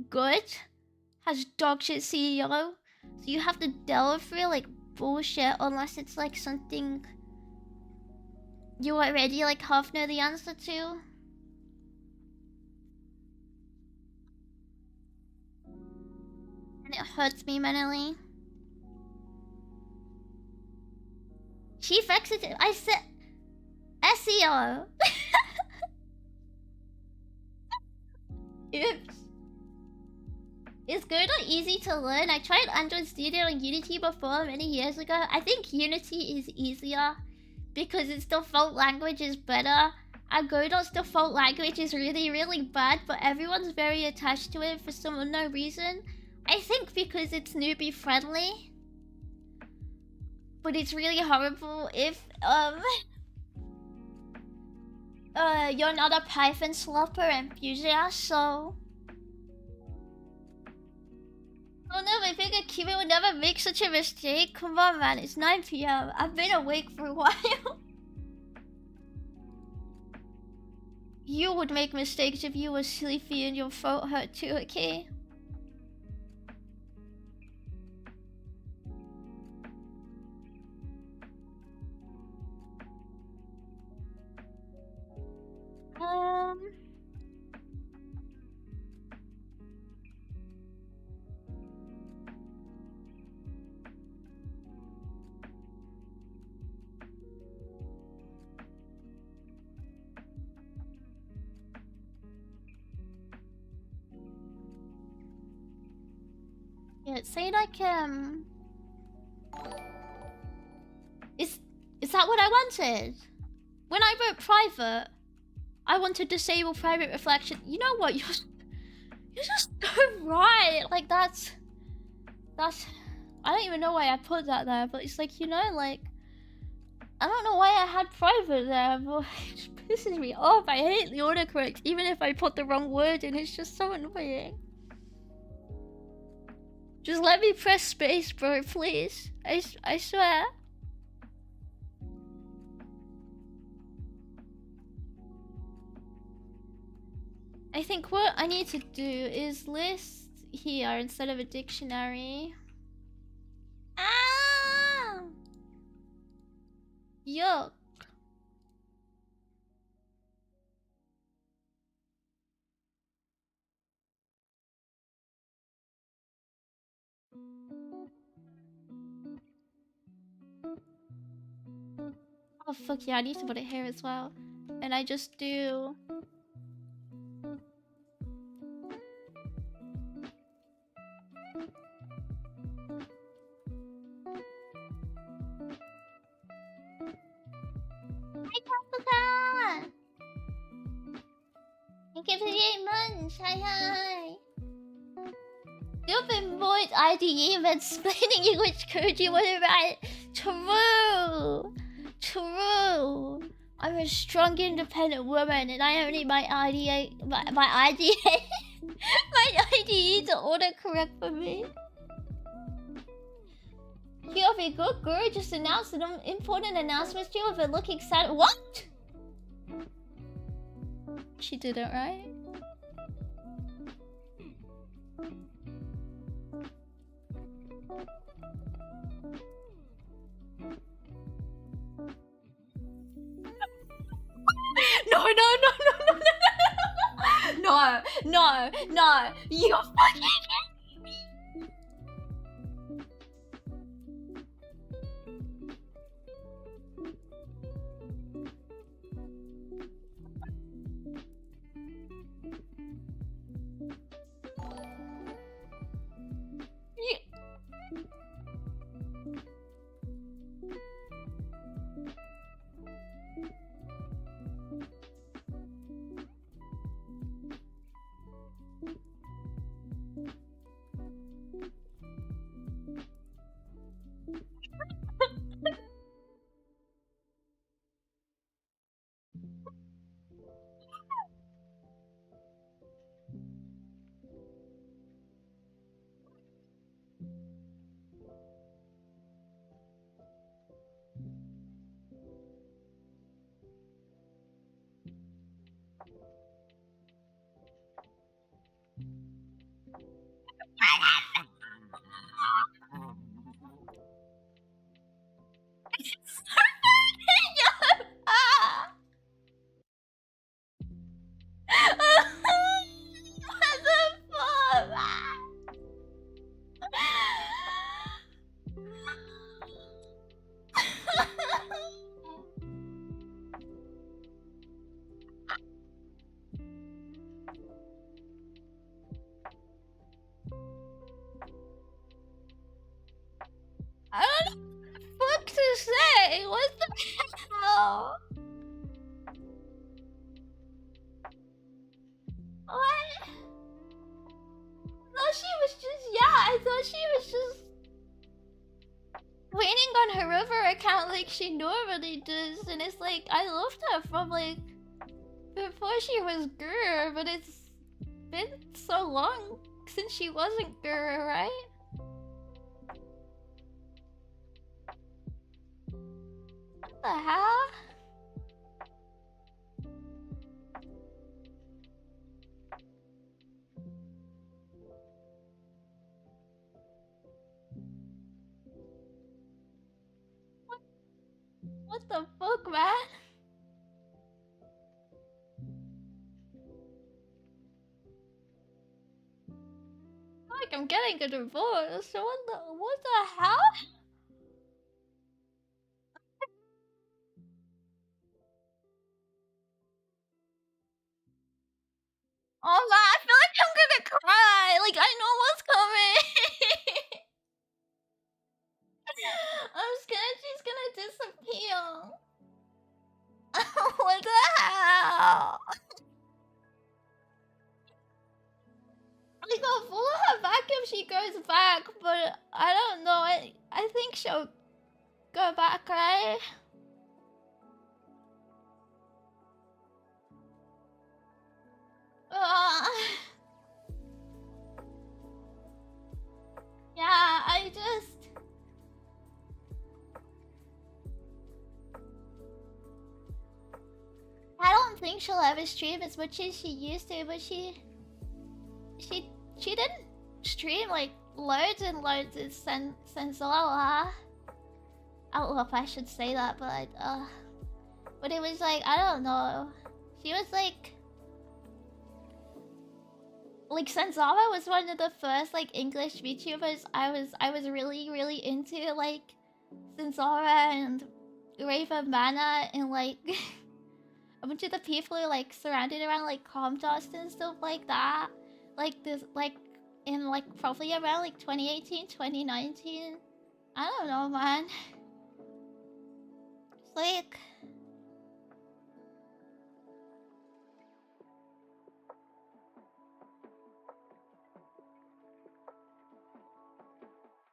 good has dog shit CEO. So you have to delve through like bullshit unless it's like something you already like half know the answer to. And it hurts me mentally. Chief Executive, I said SEO. Oops. Is Godot easy to learn? I tried Android Studio and Unity before many years ago. I think Unity is easier because its default language is better. And Godot's default language is really, really bad, but everyone's very attached to it for some unknown reason. I think because it's newbie friendly. But it's really horrible if you're not a Python slopper enthusiast, so oh no, my figure Kiwi would never make such a mistake. Come on, man, it's 9 PM. I've been awake for a while. You would make mistakes if you were sleepy and your throat hurt too, okay? Yeah, say like Is that what I wanted? When I wrote private, I want to disable private reflection. You know what? You're just so right. Like that's I don't even know why I put that there, but it's like, you know, like I don't know why I had private there, but it just pisses me off. I hate the autocorrect, even if I put the wrong word in. It's just so annoying. Just let me press space, bro, please. I swear. I think what I need to do is list here instead of a dictionary. Ah! Yuck. Oh fuck yeah, I need to put it here as well. And I just do... Hi Capricorn! Thank you for the 8 months! Hi! You've been void IDE and explaining you which code you want to write. True! True! I'm a strong, independent woman, and I only my IDE my IDE to autocorrect for me. You'll be good girl. Just announced an important announcement to you. If it looking sad, what? She did it right. No, no, no, no, no, no, no, no, no, you fucking kidding me. I don't know what to say. What the hell? What? No, she was just, yeah, I thought she was just waiting on her river account like she normally does, and it's like, I loved her from like before she was Guru, but it's been so long since she wasn't Guru, right? What the hell? What the fuck, man? Like I'm getting a divorce. So what the hell? Oh man, I feel like I'm gonna cry. Like I know what's coming. I'm scared she's gonna disappear. What the hell? Like I'll follow her back if she goes back, but I don't know. I think she'll go back, right? Yeah, I don't think she'll ever stream as much as she used to, but she didn't stream like loads and loads since Lola. I don't know if I should say that, but it was like, I don't know. She was like Senzala was one of the first like English VTubers I was really into, like Senzala and Raven Mana and like a bunch of the people who like surrounded around like Comcast and stuff like that. Like this, like in like probably around like 2018, 2019. I don't know, man. It's like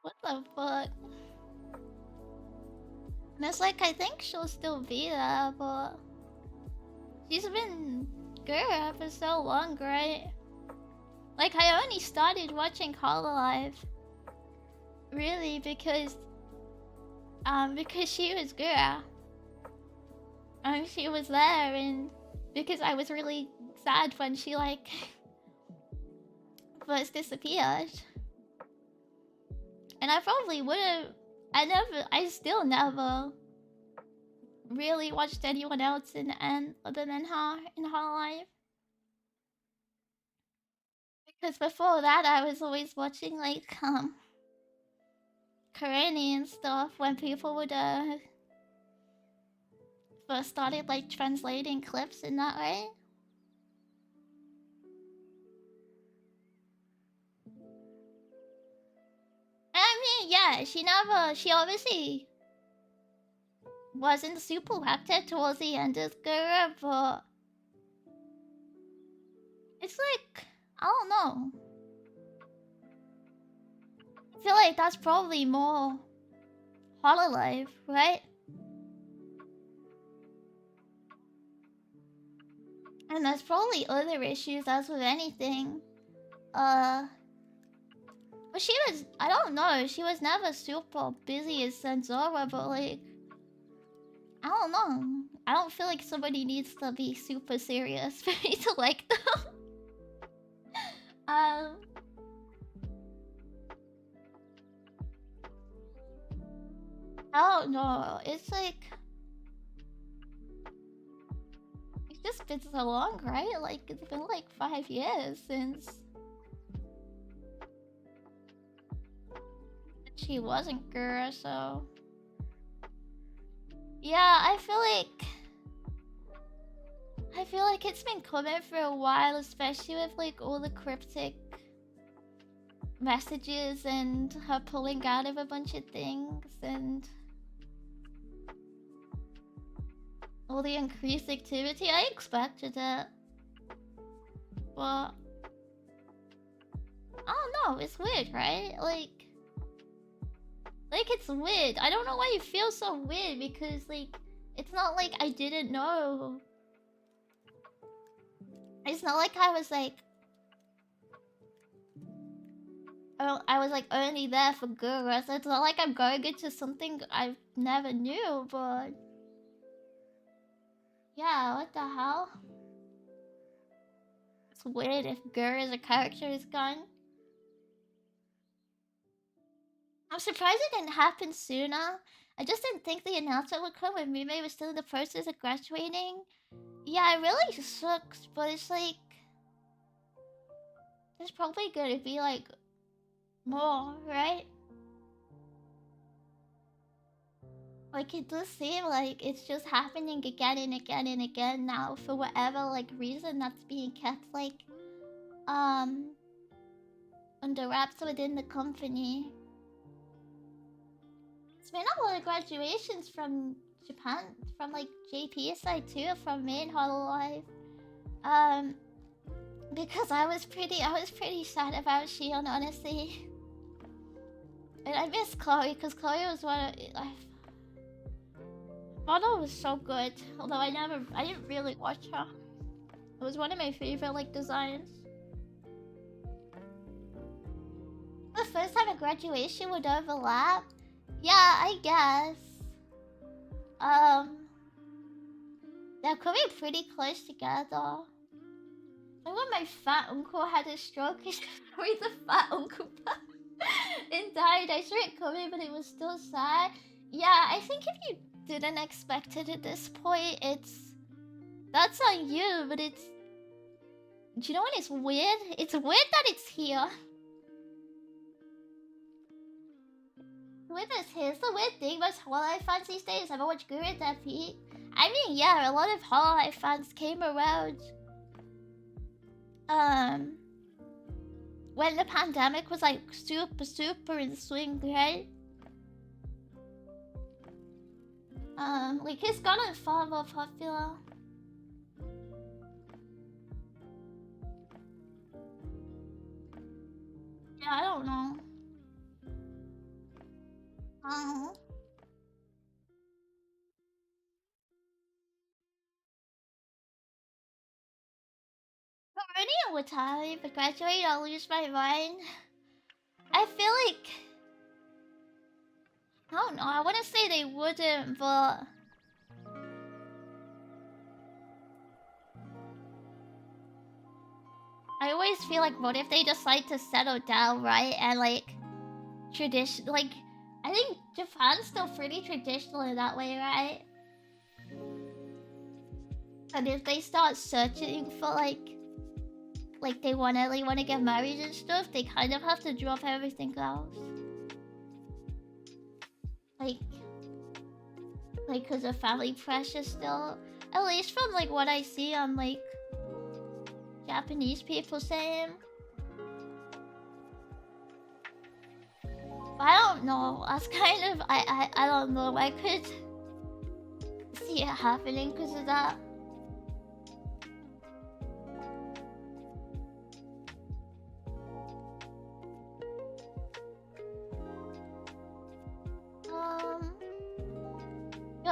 what the fuck? And it's like I think she'll still be there, but she's been good for so long, right? Like I only started watching Hololive really because she was good. And she was there, and because I was really sad when she like first disappeared. And I probably would have I still never really watched anyone else in the end other than her in her life. Because before that, I was always watching like Korean stuff when people would first started like translating clips in that way. I mean, yeah, she obviously wasn't super active towards the end of the career, but it's like, I don't know. I feel like that's probably more Hololive, right? And there's probably other issues as with anything. But she was, I don't know, she was never super busy as Sensora, but like, I don't know. I don't feel like somebody needs to be super serious for me to like them. I don't know. It's like, it's just been so long, right? Like, it's been like 5 years since she wasn't Gura, so yeah, I feel like it's been coming for a while, especially with like all the cryptic messages and her pulling out of a bunch of things and all the increased activity. I expected it, but I don't know. It's weird, right? Like it's weird. I don't know why you feel so weird because like it's not like I didn't know. It's not like I was like, oh, I was like only there for Gura. So it's not like I'm going into something I never knew, but yeah, what the hell? It's weird if Gura as a character is gone. I'm surprised it didn't happen sooner. I just didn't think the announcement would come when Mime was still in the process of graduating. Yeah, it really sucks, but it's like there's probably gonna be like more, right? Like it does seem like it's just happening again and again and again now for whatever like reason that's being kept like under wraps within the company. It's been a lot of graduations from Japan, from like JP's side too, from main Hololive. Because I was pretty sad about Shion, honestly. And I miss Chloe because Chloe was one of Mono was so good, although I didn't really watch her. It was one of my favorite like designs. The first time a graduation would overlap? Yeah, I guess. They're coming pretty close together. Like when my fat uncle had a stroke, he carried the fat uncle and died. I saw it coming, but it was still sad. Yeah, I think if you didn't expect it at this point, that's on you, but it's... Do you know what is weird? It's weird that it's here. Weird is here. It's the weird thing most Hololive fans these days. Ever watch Guru at their feet? I mean, yeah, a lot of Hololive fans came around when the pandemic was like super in swing, right? Like it's gotten far more popular. Yeah, I don't know. Already would time if I graduate, I'll lose my mind. I feel like I don't know. I want to say they wouldn't, but I always feel like, what if they decide to settle down, right? And like tradition, like I think Japan's still pretty traditional in that way, right? And if they start searching for like they wanna get married and stuff, they kind of have to drop everything else. Like, cause of family pressure still. At least from like what I see on like Japanese people saying. I don't know. That's kind of I don't know. I could see it happening because of that.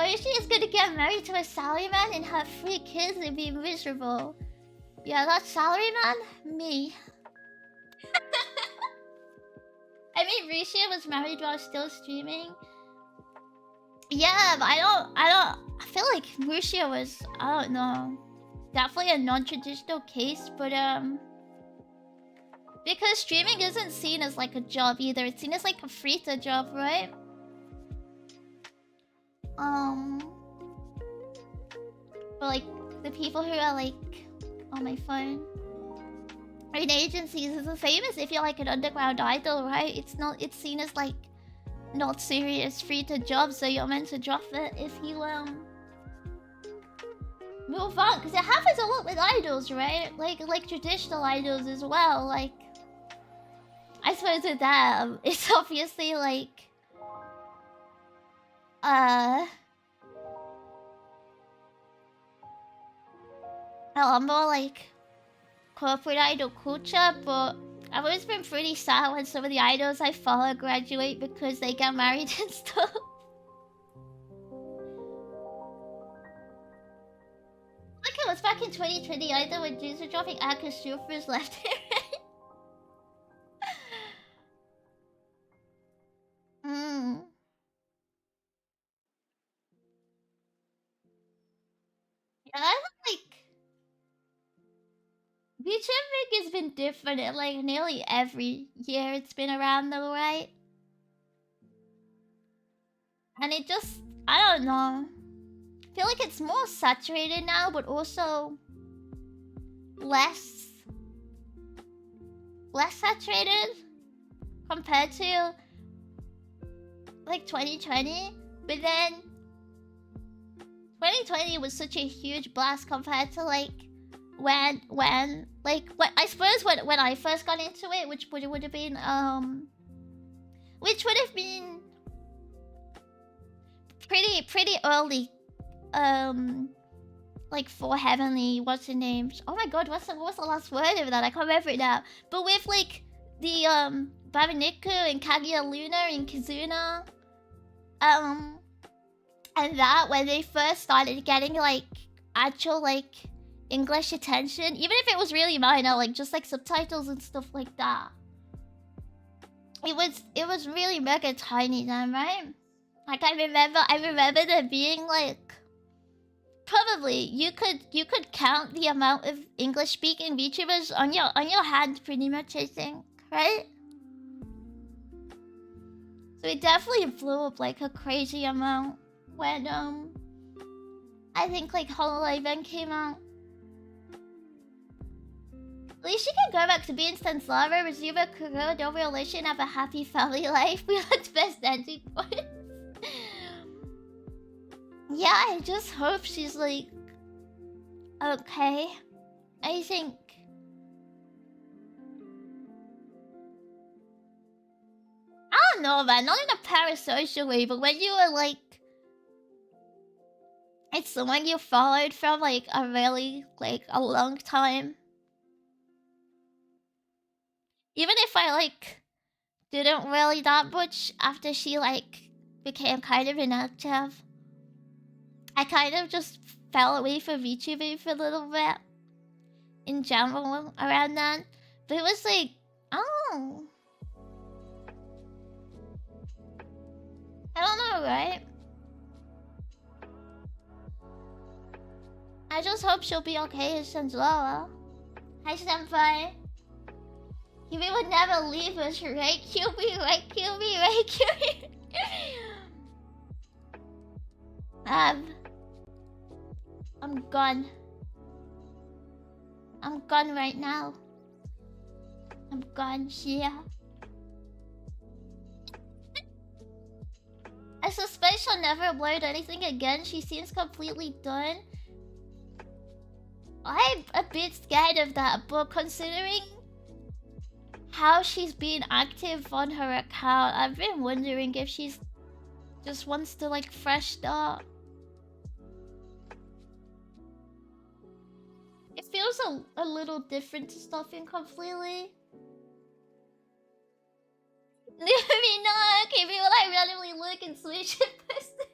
Yoshi is gonna get married to a salaryman and have 3 kids and be miserable. Yeah, that's salaryman? Me. I mean, Rishi was married while still streaming. Yeah, but I feel like Lucia was, I don't know, definitely a non-traditional case, but because streaming isn't seen as like a job either, it's seen as like a free-to job, right? But like the people who are like on my phone or in agencies is the same as if you're like an underground idol, right? It's seen as like not serious free-to job, so you're meant to drop it if you move on, because it happens a lot with idols, right? Like traditional idols as well. Like I suppose with that, it's obviously like a lot more like corporate idol culture, but I've always been pretty sad when some of the idols I follow graduate because they get married and stuff. Like it was back in 2020 either when Jews were dropping Akasufras left and right. Yeah, I like VTuber has been different in like nearly every year it's been around though, right? And it just, I don't know. I feel like it's more saturated now, but also less saturated compared to like 2020. But then 2020 was such a huge blast compared to like when I suppose when I first got into it, which would have been pretty early, like for Heavenly, what's the name? Oh my god, what was the last word of that? I can't remember it now. But with like the Babaniku and Kaguya Luna and Kizuna, and that when they first started getting like actual like English attention, even if it was really minor, like just like subtitles and stuff like that. It was really mega tiny then, right? Like I remember there being like probably you could count the amount of English speaking VTubers on your hand pretty much, I think, right? So it definitely blew up like a crazy amount when I think like Hololive Event came out. At least she can go back to being Stanislava, resume a career, no relation, have a happy family life. We looked best ending points. Yeah, I just hope she's like okay. I think I don't know, man, not in a parasocial way, but when you were like it's someone you followed from like a really like a long time. Even if I like didn't really that much after she like became kind of inactive, I kind of just fell away from VTubing for a little bit in general around that. But it was like, oh, I don't know, right? I just hope she'll be okay as Sanzloa. Hi, senpai. Kiwi would never leave us, right? QB, right? QB, right? QB. have. I'm gone. I'm gone right now. I'm gone, yeah. I suspect she'll never upload anything again. She seems completely done. I'm a bit scared of that, but considering how she's been active on her account, I've been wondering if she's just wants to like fresh start. It feels a little different to stuffing completely. Maybe not. Okay, maybe when I randomly look and switch and post it.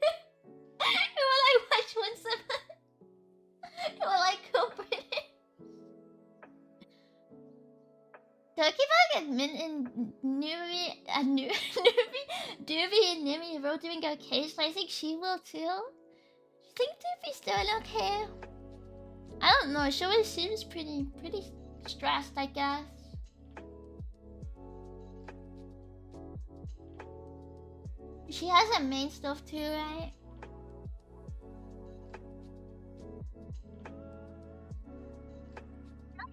When I watch once a month. When I open it. Dokibug and Min and Nuri and Doobie and Nimi are both doing okay, so I think she will too. I think Doobie's doing okay. I don't know, she always seems pretty stressed, I guess. She has her main stuff too, right?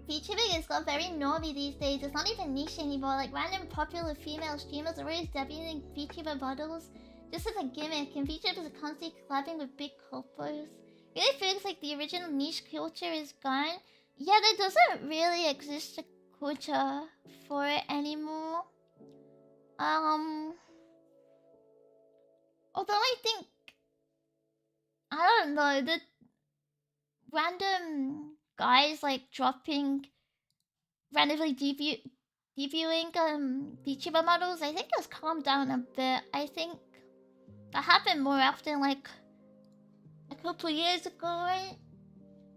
VTubing has got very normy these days. It's not even niche anymore. Like random popular female streamers are always debuting VTuber models just as a gimmick, and VTubers are constantly collabing with big corpos. It really feels like the original niche culture is gone. Yeah, there doesn't really exist a culture for it anymore. Although I think, I don't know, the random guys like dropping randomly debuting VTuber models, I think it's calmed down a bit. I think that happened more often like a couple years ago, right?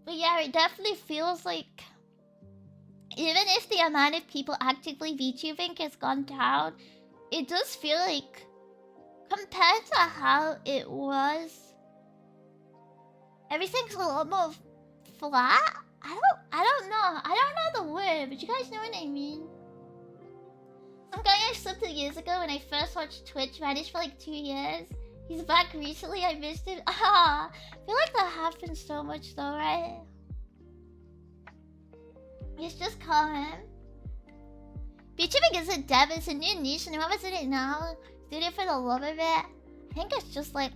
But yeah, it definitely feels like even if the amount of people actively VTubing has gone down, it does feel like compared to how it was, everything's a lot more flat. I don't know. I don't know the word, but you guys know what I mean. Some guy I subbed 2 years ago when I first watched Twitch vanished for like 2 years. He's back recently. I missed him. Ah, I feel like that happens so much though, right? It's just common. VTubing isn't dev, it's a new niche, and whoever's in it now did it for the love of it. I think it's just like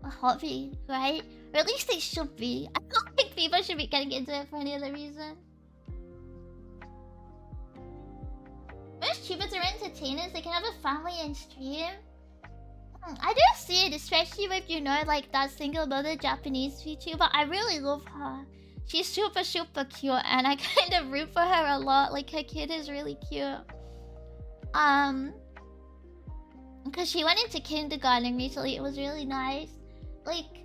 a hobby, right? Or at least they should be. I don't think people should be getting into it for any other reason. Most tubers are entertainers, they can have a family and stream. I do see it, especially if you know like that single mother Japanese VTuber. I really love her. She's super cute and I kind of root for her a lot. Like her kid is really cute. Because she went into kindergarten recently. It was really nice. Like,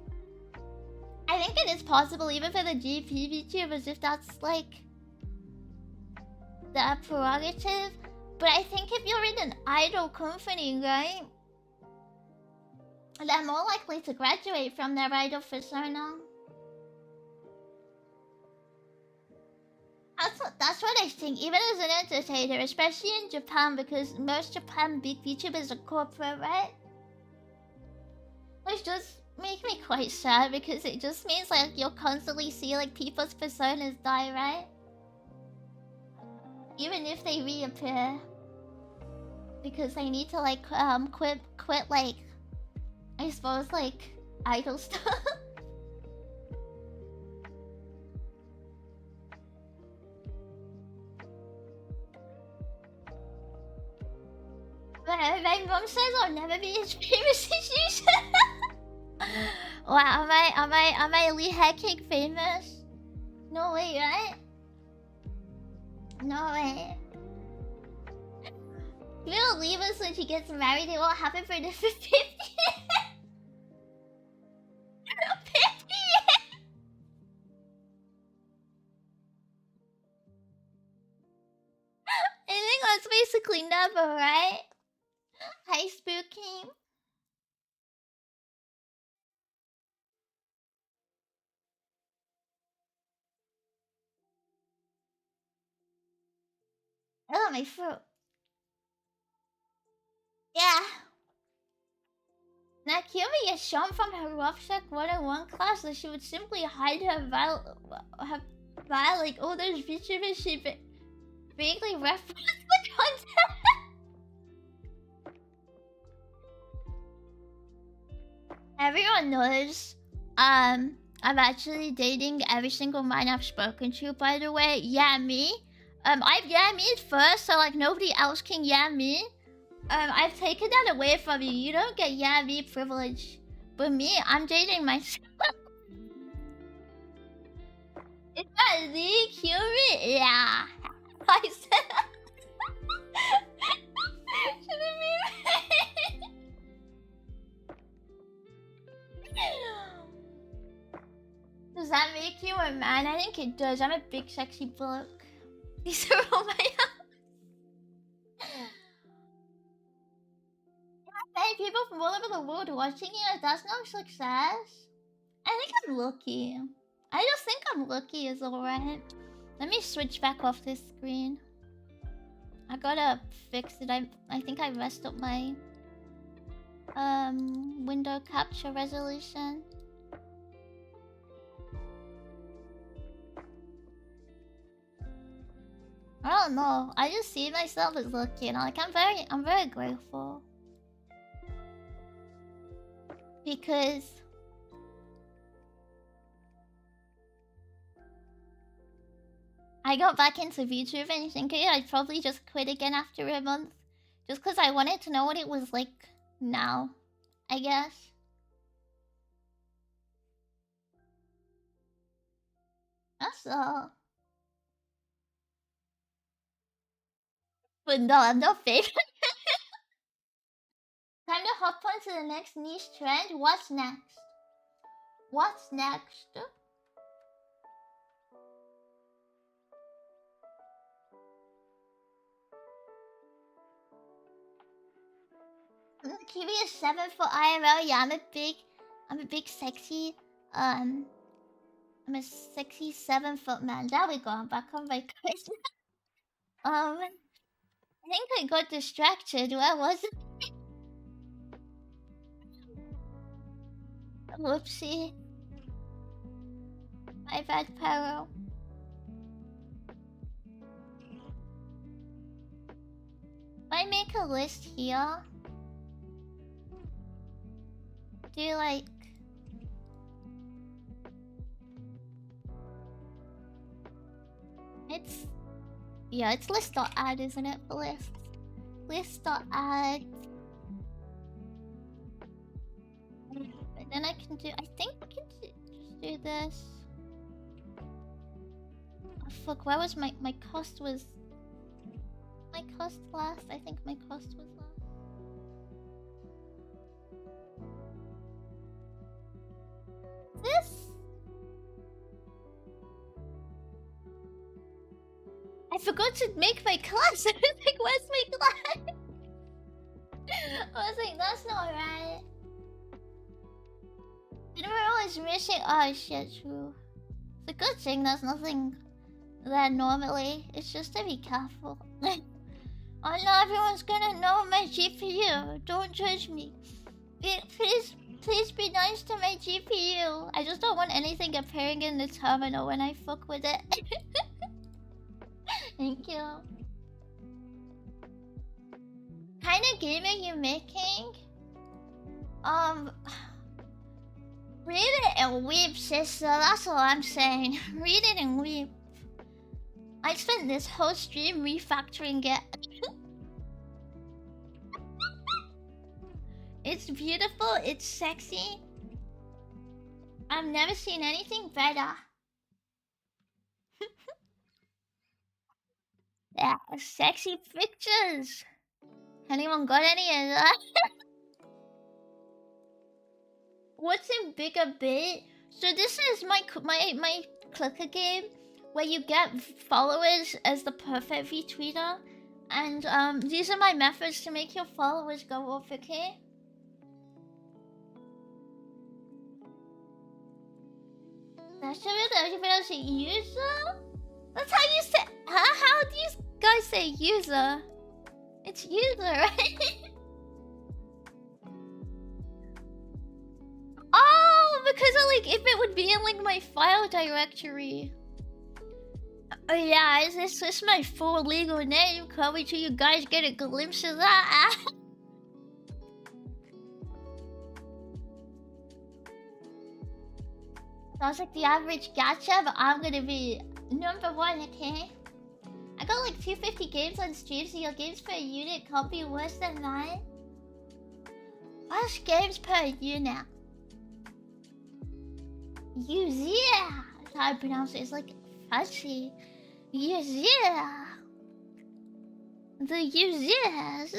I think it is possible even for the GP VTubers if that's like the prerogative. But I think if you're in an idol company, right? They're more likely to graduate from their idol persona. That's what I think, even as an entertainer, especially in Japan, because most Japan big VTubers are corporate, right? Which does make me quite sad because it just means like you'll constantly see like people's personas die, right? Even if they reappear. Because they need to like quit like I suppose like idol stuff. My mom says I'll never be as famous as you. Wow, am I really hecking famous? No way, right? No way. We'll leave us when she gets married. It won't happen for the 50th year. 50 years. I think that's basically never, right? Hi, Spooky. Oh, my throat. Yeah. Nakumi is shown from her Rovsek 101 class that she would simply hide her like all those VTubers she vaguely referenced the content. Everyone knows, I'm actually dating every single man I've spoken to, by the way. Yeah, me. I've yeah me'd first, so like nobody else can yeah me. I've taken that away from you. You don't get yeah me privilege. But me, I'm dating myself. Is that the cute? Yeah. I said shouldn't be. Does that make you a man? I think it does. I'm a big sexy bloke. These are all my Many people from all over the world watching you. That's no success. I think I'm lucky. I just think I'm lucky is alright. Let me switch back off this screen. I gotta fix it. I think I messed up my window capture resolution. I don't know. I just see myself as lucky, and like I'm very grateful because I got back into VTuber and thinking I'd probably just quit again after a month, just because I wanted to know what it was like now, I guess. That's all. But no, I'm not favorite. Time to hop on to the next niche trend. What's next? What's next? Kiwi is 7 for IRL. Yeah, I'm a big sexy I'm a sexy 7-foot man. There we go. I'm back on my quiz. I think I got distracted. Where was it? Whoopsie. My bad, Paro. If I make a list here, do you like... It's... Yeah, it's list.add, isn't it? For lists. List.add. But then I can do... I think I can just do this. Oh fuck, where was my cost was... My cost last? I think my cost was last. This? I forgot to make my class. I was like, where's my class? I was like, that's not right. Mineral is missing. Oh shit, true. It's a good thing there's nothing there normally. It's just to be careful. Oh no, everyone's gonna know my GPU. Don't judge me. Please be nice to my GPU. I just don't want anything appearing in the terminal when I fuck with it. Thank you. Kind of game are you making? Read it and weep, sister. That's all I'm saying. Read it and weep. I spent this whole stream refactoring it. It's beautiful, it's sexy. I've never seen anything better. Yeah, sexy pictures. Anyone got any of that? What's in bigger bit? So this is my clicker game where you get followers as the perfect retweeter, and these are my methods to make your followers go up, okay? That's a user? That's how you say. Huh? How do you guys say user? It's user, right? like if it would be in like my file directory. Oh yeah, is this my full legal name? Can't wait till you guys get a glimpse of that. Sounds like the average gacha, but I'm gonna be #1, okay? I got like 250 games on stream, so your games per unit can't be worse than mine. What's games per unit? Yeah, that's how I pronounce it. It's like fancy. Yeah. The yes.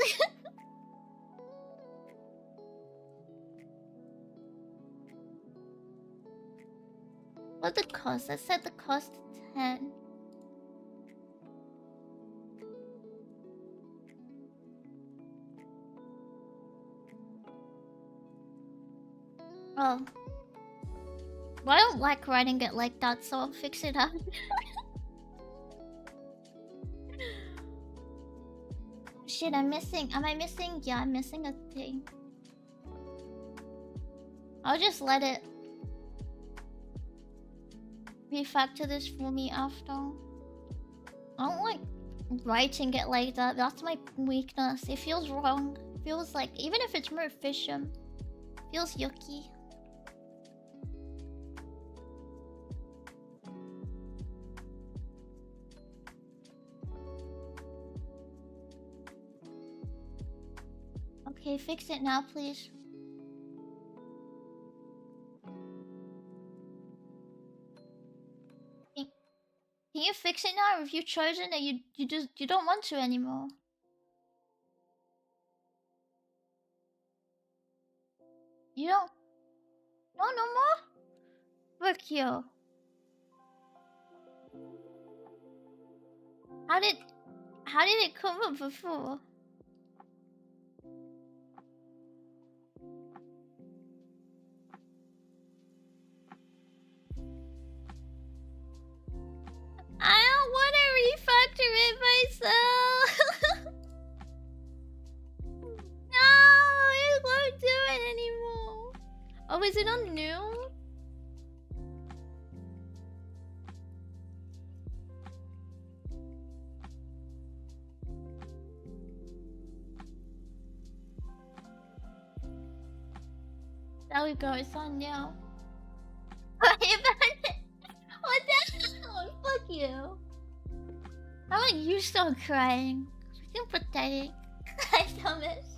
What the cost? I said the cost 10. Oh. Well, I don't like writing it like that, so I'll fix it up. Shit, I'm missing. Am I missing? Yeah, I'm missing a thing. I'll just let it refactor this for me after. I don't like writing it like that. That's my weakness. It feels wrong. It feels like, even if it's more efficient, it feels yucky. Okay, fix it now, please. Can you fix it now, or have you chosen that you don't want to anymore? You don't? No more? Fuck you. How did it come up before? I don't want to refactor it myself. No, it won't do it anymore. Oh, is it on new? There we go, it's on new. What the hell? Fuck you. How about you start crying? Freaking pathetic. I promise.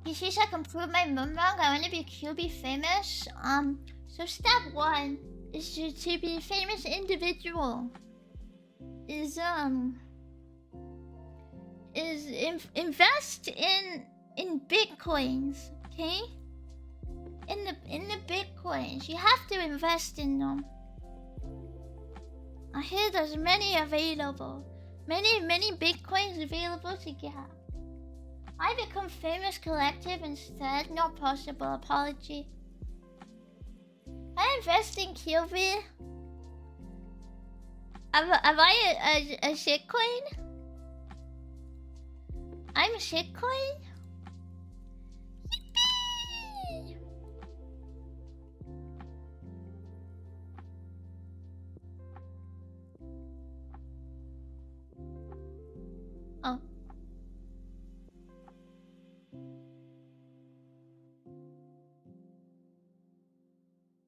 You see, I can prove my mum wrong. I want to be QB famous. So step 1 is to be a famous individual. Invest in bitcoins, okay? In the bitcoins, you have to invest in them. I hear there's many available, many bitcoins available to get. I become famous collective instead. Not possible. Apology. I invest in QB. Am I a shitcoin? I'm a shitcoin. Yippee! Oh.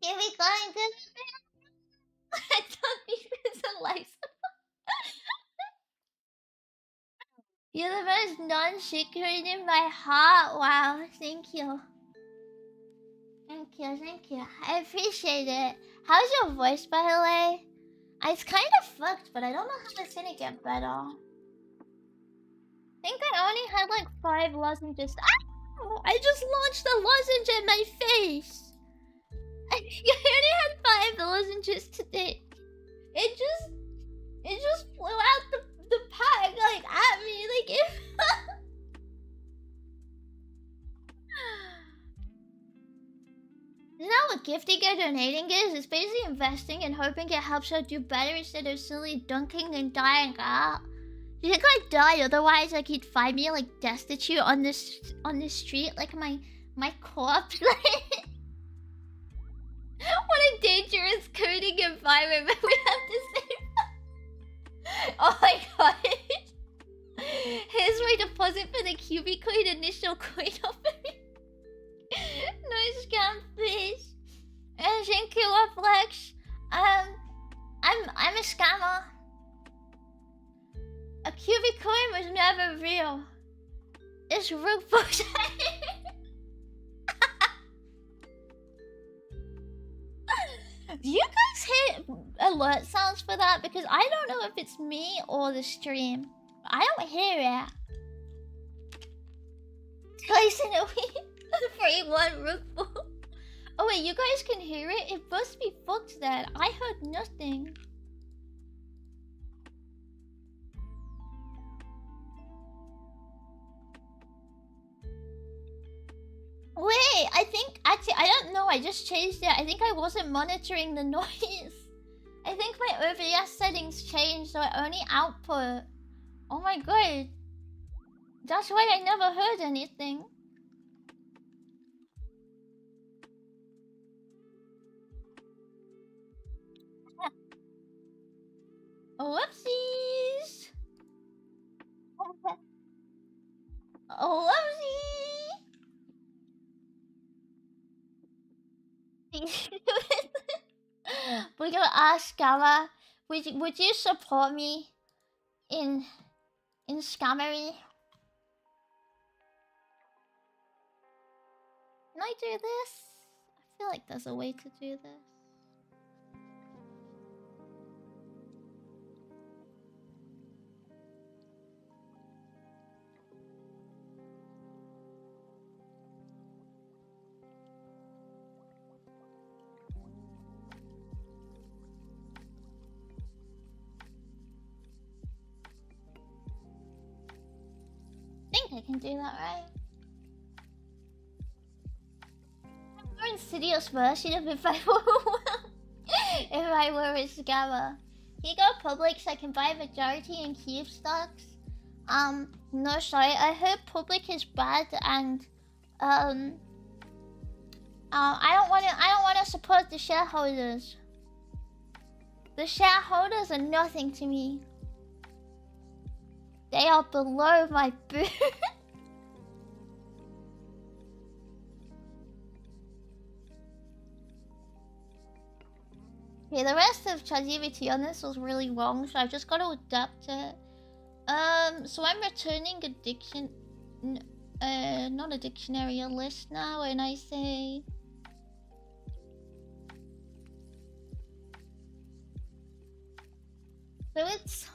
Here we go into I don't think it's a license. You're the most non-secret in my heart. Wow, thank you. Thank you. I appreciate it. How's your voice, by the way? It's kind of fucked, but I don't know how it's gonna get better. I think I only had like 5 lozenges. Ow! I just launched a lozenge at my face. I only had 5 lozenges today. It just flew out the pack like at me, like if Isn't that what gifting or donating is? It's basically investing and hoping it helps her do better instead of silly dunking and dying out. Do you think I'd die otherwise? Like he'd find me like destitute on the street, like my My corpse. What a dangerous coding environment we have to say. Oh my god. Here's my deposit for the QB coin initial coin offering. No scam, please. And thank you, Flex. I'm a scammer. A QB coin was never real. It's Rufus. Do you guys hit alert sounds for that? Because I don't know if it's me or the stream. I don't hear it. Twice in a week. 3-1 Rufus. Oh wait, you guys can hear it? It must be fucked then. I heard nothing. Wait, I think actually I don't know. I just changed it. I think I wasn't monitoring the noise. I think my OBS settings changed, so I only output. Oh my god, that's why I never heard anything. Whoopsies. Whoopsie. We're gonna ask Scammer, would you support me in scammery? Can I do this? I feel like there's a way to do this. I think I can do that, right? More insidious version of if I were a scammer. Can you go public so I can buy majority in cube stocks? No, sorry. I heard public is bad, and I don't wanna support the shareholders. The shareholders are nothing to me. They are below my boot. Okay, the rest of ChatGPT on this was really wrong, so I've just got to adapt it. So I'm returning not a dictionary, a list now, and I say... So it's...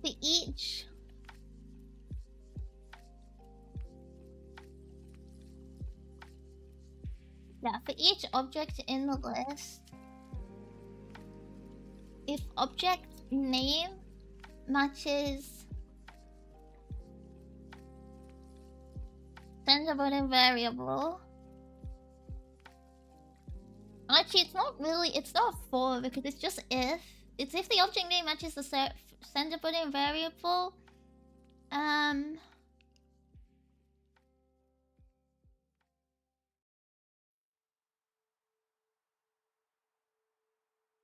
For each... Yeah, for each object in the list, if object name matches sensible variable. Actually, it's not for, because it's just if. It's if the object name matches the sensible variable.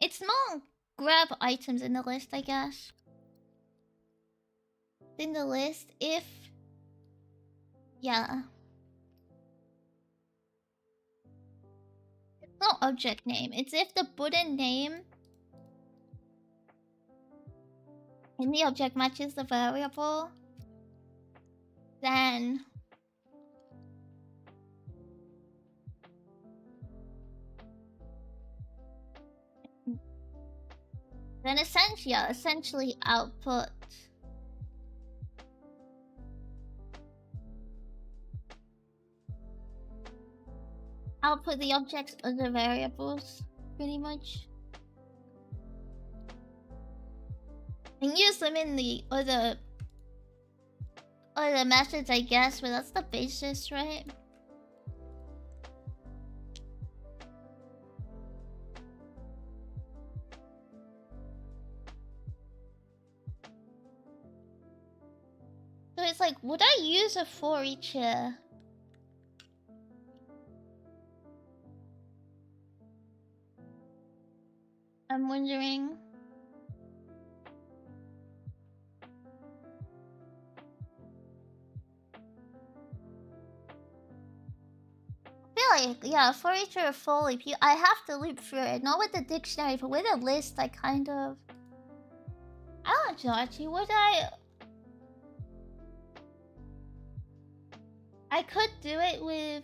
It's not grab items in the list, I guess. In the list, if... Yeah. It's not object name. It's if the button name in the object matches the variable, then... Then essentially output the object's other variables, pretty much. And use them in the other methods, I guess, but that's the basis, right? So it's like, would I use a for each here? I'm wondering. I feel like, yeah, for each or full loop, I have to loop through it. Not with the dictionary, but with a list, I kind of... I don't judge you, would I? I could do it with...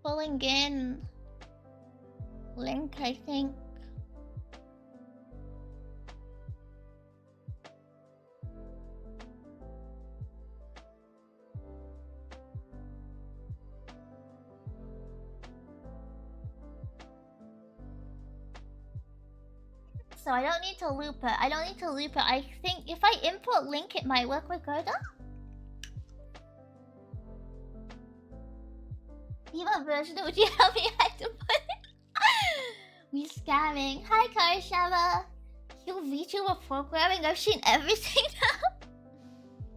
pulling in... link, I think. So I don't need to loop it. I don't need to loop it. I think if I input link, it might work with godot. What version would you help me hack to put it? We scamming. Hi, Karshava. You VTuber programming. I've seen everything now.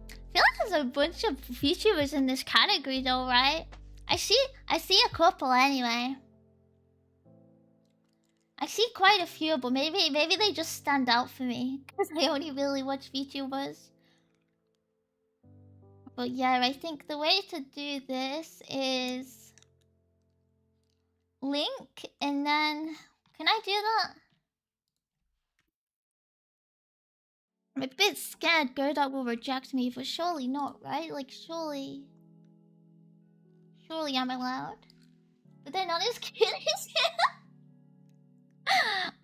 I feel like there's a bunch of VTubers in this category, though, right? I see a couple anyway. I see quite a few, but maybe they just stand out for me because I only really watch VTubers. But yeah, I think the way to do this is link, and then can I do that? I'm a bit scared godot will reject me, but surely not, right? Like surely I'm allowed. But they're not as cute as him.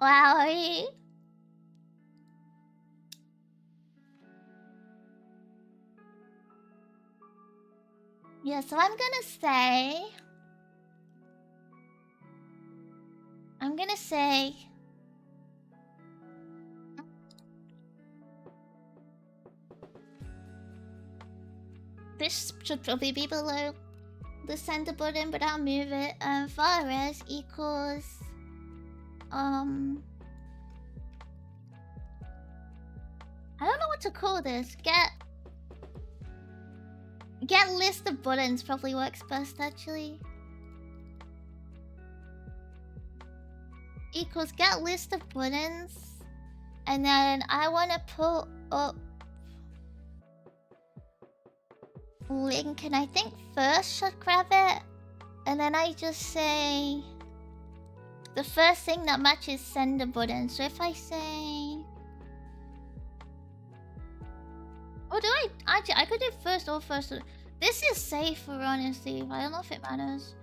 Wow. Yeah, so I'm gonna say this should probably be below the center button, but I'll move it. Virus equals I don't know what to call this. Get list of buttons probably works best actually. Equals get list of buttons, and then I want to pull up link, and I think first should grab it, and then I just say the first thing that matches send a button. So if I say, oh, do I actually? I could do first or first. This is safer, honestly. I don't know if it matters.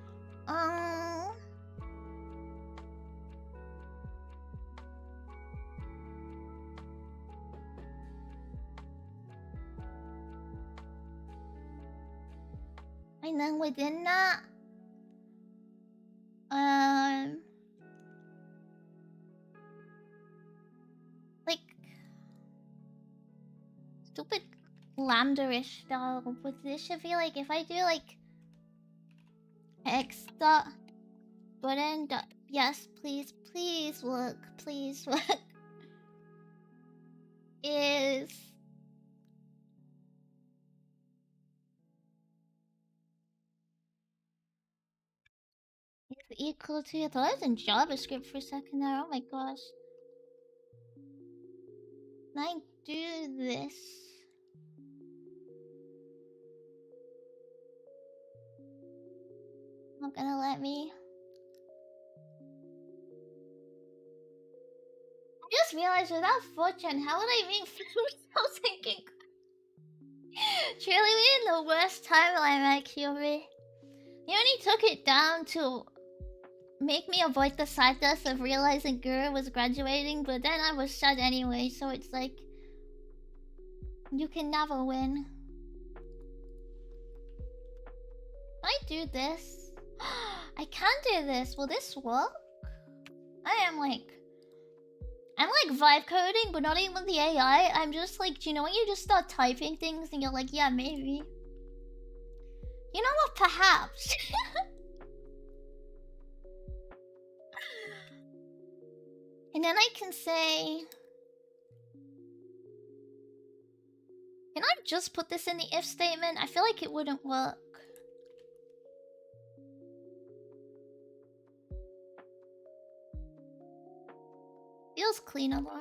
And then within that, like stupid lambda-ish style. But this should be like if I do like x dot button dot yes please work is equal to, I thought I was in JavaScript for a second there. Oh my gosh. Can I do this? Not gonna let me. I just realized without fortune, how would I make food? I was thinking. Truly, we had the worst timeline, QB. He only took it down to make me avoid the sadness of realizing Guru was graduating, but then I was sad anyway, so it's like you can never win. Can I do this? I can do this. Will this work? I'm like vibe coding, but not even the AI. I'm just like, do you know when you just start typing things and you're like, yeah, maybe. You know what? Perhaps. then I can say... Can I just put this in the if statement? I feel like it wouldn't work. Feels cleaner though.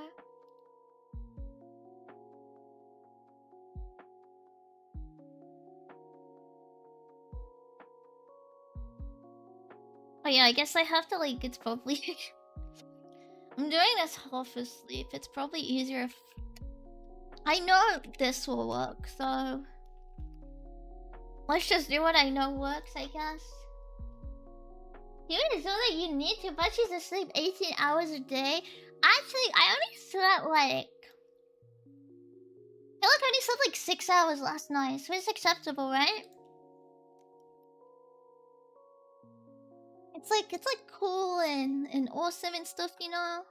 Oh yeah, I guess I have to like, it's probably... I'm doing this half asleep. It's probably easier if... I know this will work, so... Let's just do what I know works, I guess. You so that you need to, but she's asleep 18 hours a day. Actually, I only slept like... I feel like I only slept like 6 hours last night, so it's acceptable, right? It's like cool and awesome and stuff, you know?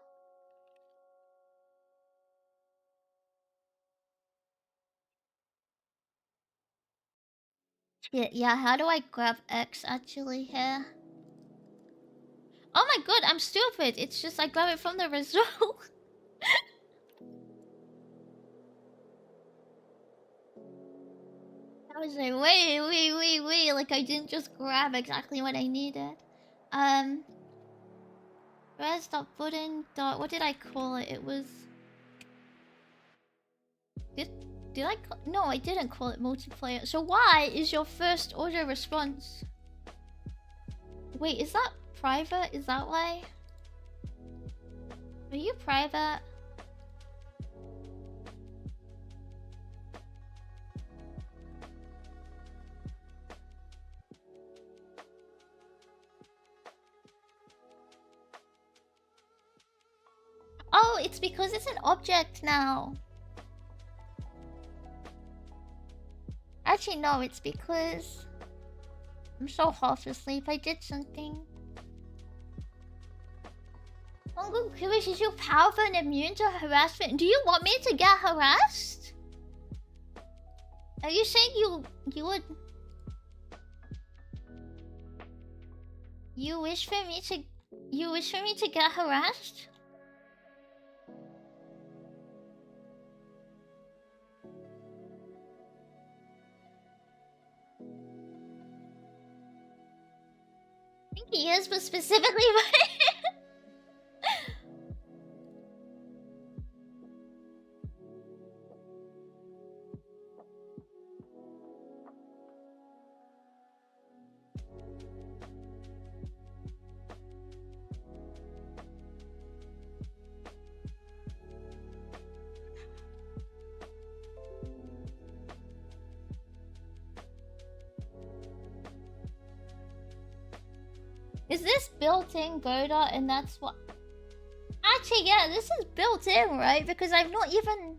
Yeah, how do I grab X actually here? Oh my god, I'm stupid. It's just I grab it from the result. I was like, wait. Like I didn't just grab exactly what I needed. Res dot button dot... What did I call it? It was... Did I call... No, I didn't call it multiplayer. So why is your first order response? Wait, is that private? Is that why? Are you private? Oh, it's because it's an object now. Actually, no, it's because... I'm so half asleep. I did something. Hongkong Curious, is you powerful and immune to harassment? Do you want me to get harassed? Are you saying you would... You wish for me to get harassed? I think he is, but specifically Is this built-in godot and that's what... Actually, yeah, this is built in, right? Because I've not even...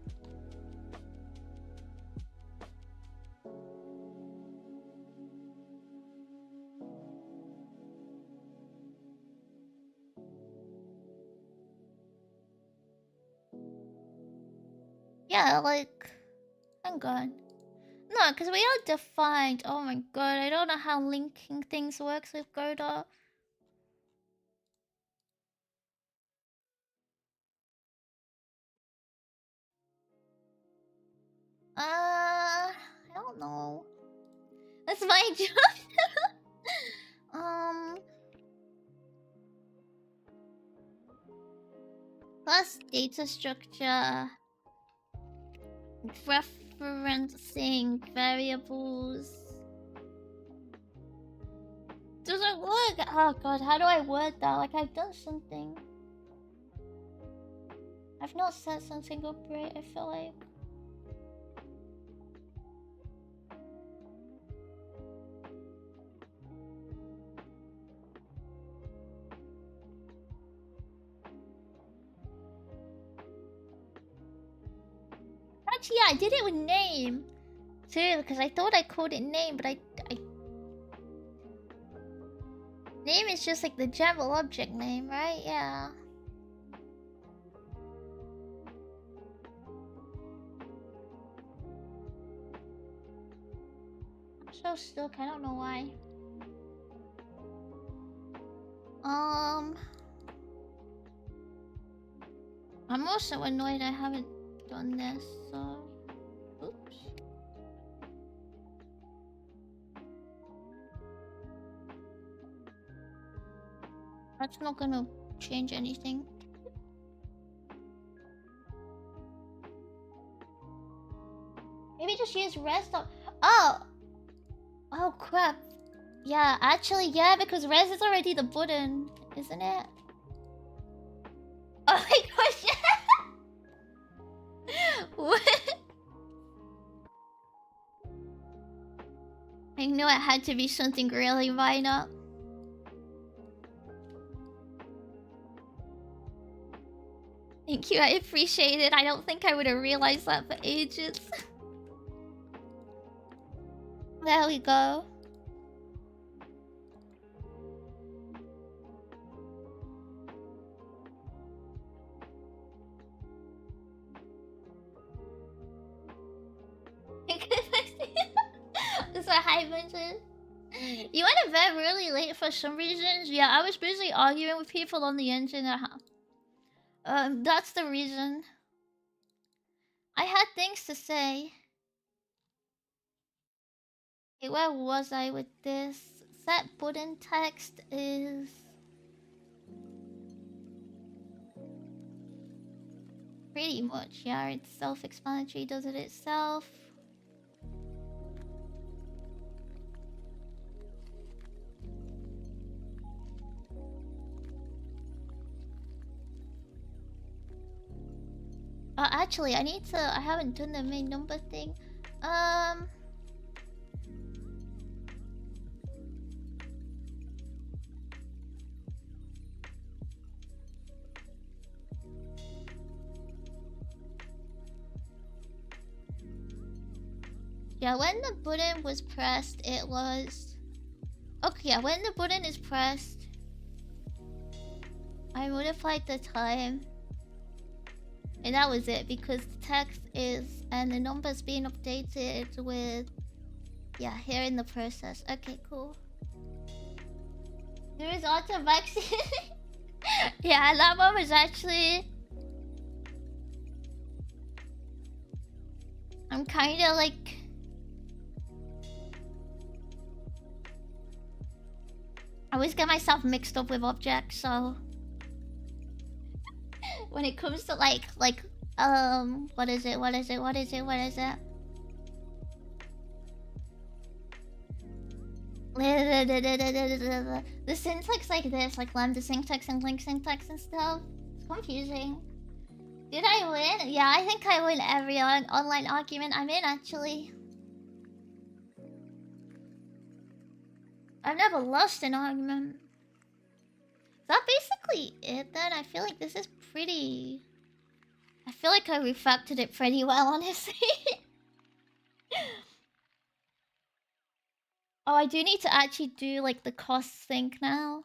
Yeah, like... Hang on. No, because we are defined. Oh my god, I don't know how linking things works with godot. I don't know. That's my job. Plus data structure. Referencing variables. Doesn't work. Oh god, how do I word that? Like I've done something. I've not set something up right, I feel like. Actually, yeah, I did it with name too, because I thought I called it name, but I name is just like the general object name, right? Yeah. I'm so stuck, I don't know why. I'm also annoyed I haven't done this, so... Oops. That's not gonna change anything. Maybe just use rest on... Oh! Oh crap. Yeah, actually, yeah, because res is already the button, isn't it? Oh my gosh! What? I knew it had to be something really minor. Thank you, I appreciate it. I don't think I would have realized that for ages. There we go. It's a high budget. You went to bed really late for some reasons. Yeah, I was busy arguing with people on the internet. That's the reason. I had things to say. Okay, where was I with this? Set button text is... pretty much, yeah, it's self-explanatory, does it itself. Actually, I haven't done the main number thing. Yeah, when the button was pressed, it was... Okay, yeah, when the button is pressed, I modified the time. And that was it, because the text is... and the numbers being updated with... yeah, here in the process. Okay, cool. There is auto vaccine. Yeah, that one was actually... I'm kinda like... I always get myself mixed up with objects, so... when it comes to like... what is it? The syntax like this, like lambda syntax and link syntax and stuff. It's confusing. Did I win? Yeah, I think I win every online argument I'm in, actually. I've never lost an argument. Is that basically it then? I feel like this is pretty... I feel like I refactored it pretty well, honestly. Oh, I do need to actually do like the cost sync now.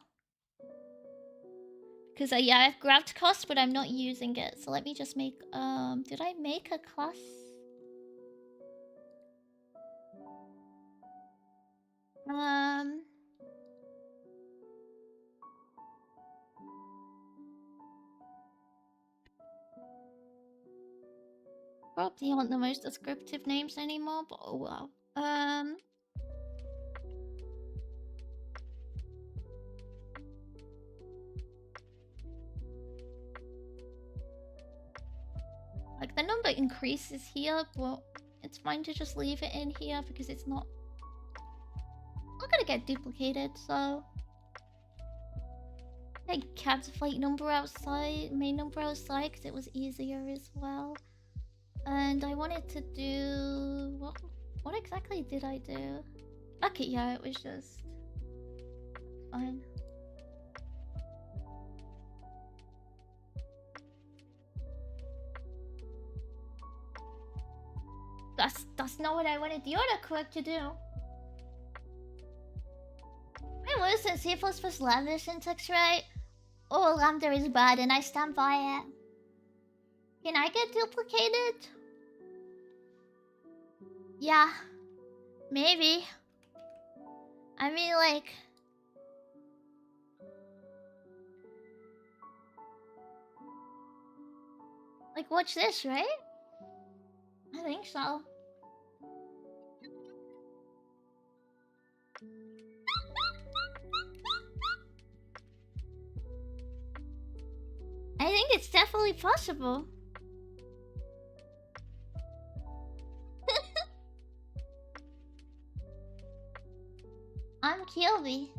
Because yeah, I've grabbed cost, but I'm not using it. So let me just make... did I make a class? Probably aren't the most descriptive names anymore, but oh well. Like the number increases here, but it's fine to just leave it in here because it's not gonna get duplicated, so... I kept the flight number outside, main number outside, because it was easier as well. And I wanted to do... What exactly did I do? Okay, yeah, it was just... fine. That's not what I wanted the autocorrect to do. I listen, C++ lambda syntax right? Oh, lambda is bad and I stand by it. Can I get duplicated? Yeah. Maybe. I mean, like... Like, watch this, right? I think so. I think it's definitely possible. I'm Kilby.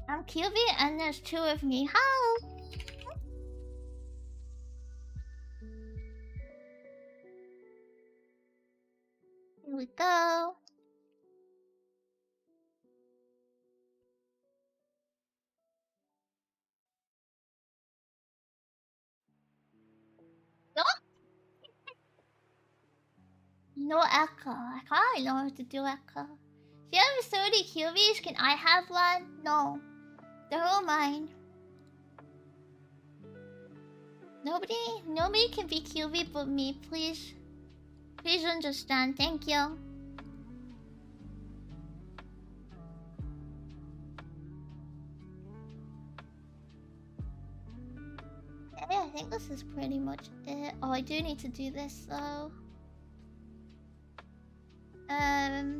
I'm Kilby and there's two of me. How? Here we go. No, no echo. I can't know how to do echo. Do you have so many Kilbys? Can I have one? No. They're all mine. Nobody can be Kilby but me, please. Please understand. Thank you. Yeah, I think this is pretty much it. Oh, I do need to do this though. Huh?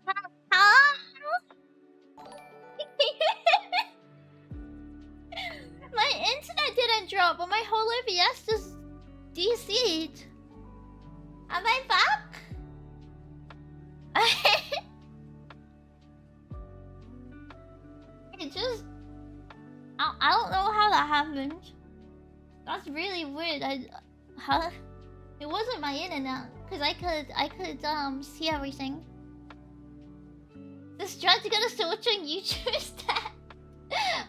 Huh? Huh? My internet didn't drop, but my whole OBS just DC'd. Am I back? It just... I don't know how that happened. That's really weird. Huh? It wasn't my internet, cause I could see everything. This tried to get us to watch on YouTube stat.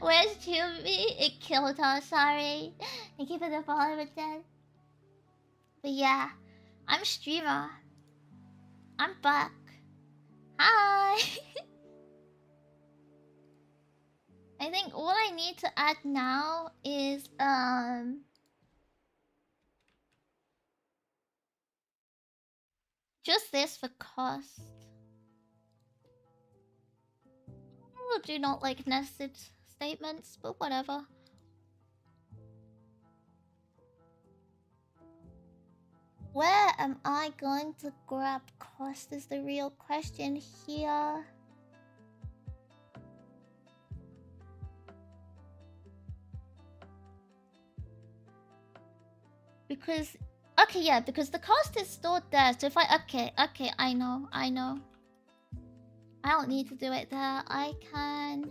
Where's Chubby? It killed her, sorry. Thank you for the follow with that. But yeah, I'm streamer. I'm back. Hi. I think all I need to add now is just this for cost. I do not like nested statements, but whatever. Where am I going to grab cost is the real question here. Because... okay, yeah, because the cost is stored there, so if I... okay, I know. I don't need to do it there. I can...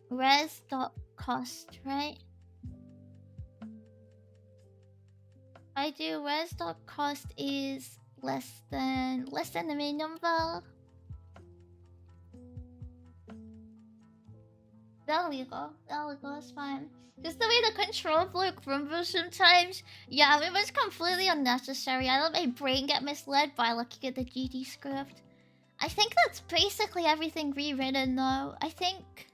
res.cost, right? I do res.cost is less than the main number. There we go, it's fine. Just the way the control flow crumbles sometimes. Yeah, it was completely unnecessary. I let my brain get misled by looking at the GD script. I think that's basically everything rewritten though. I think...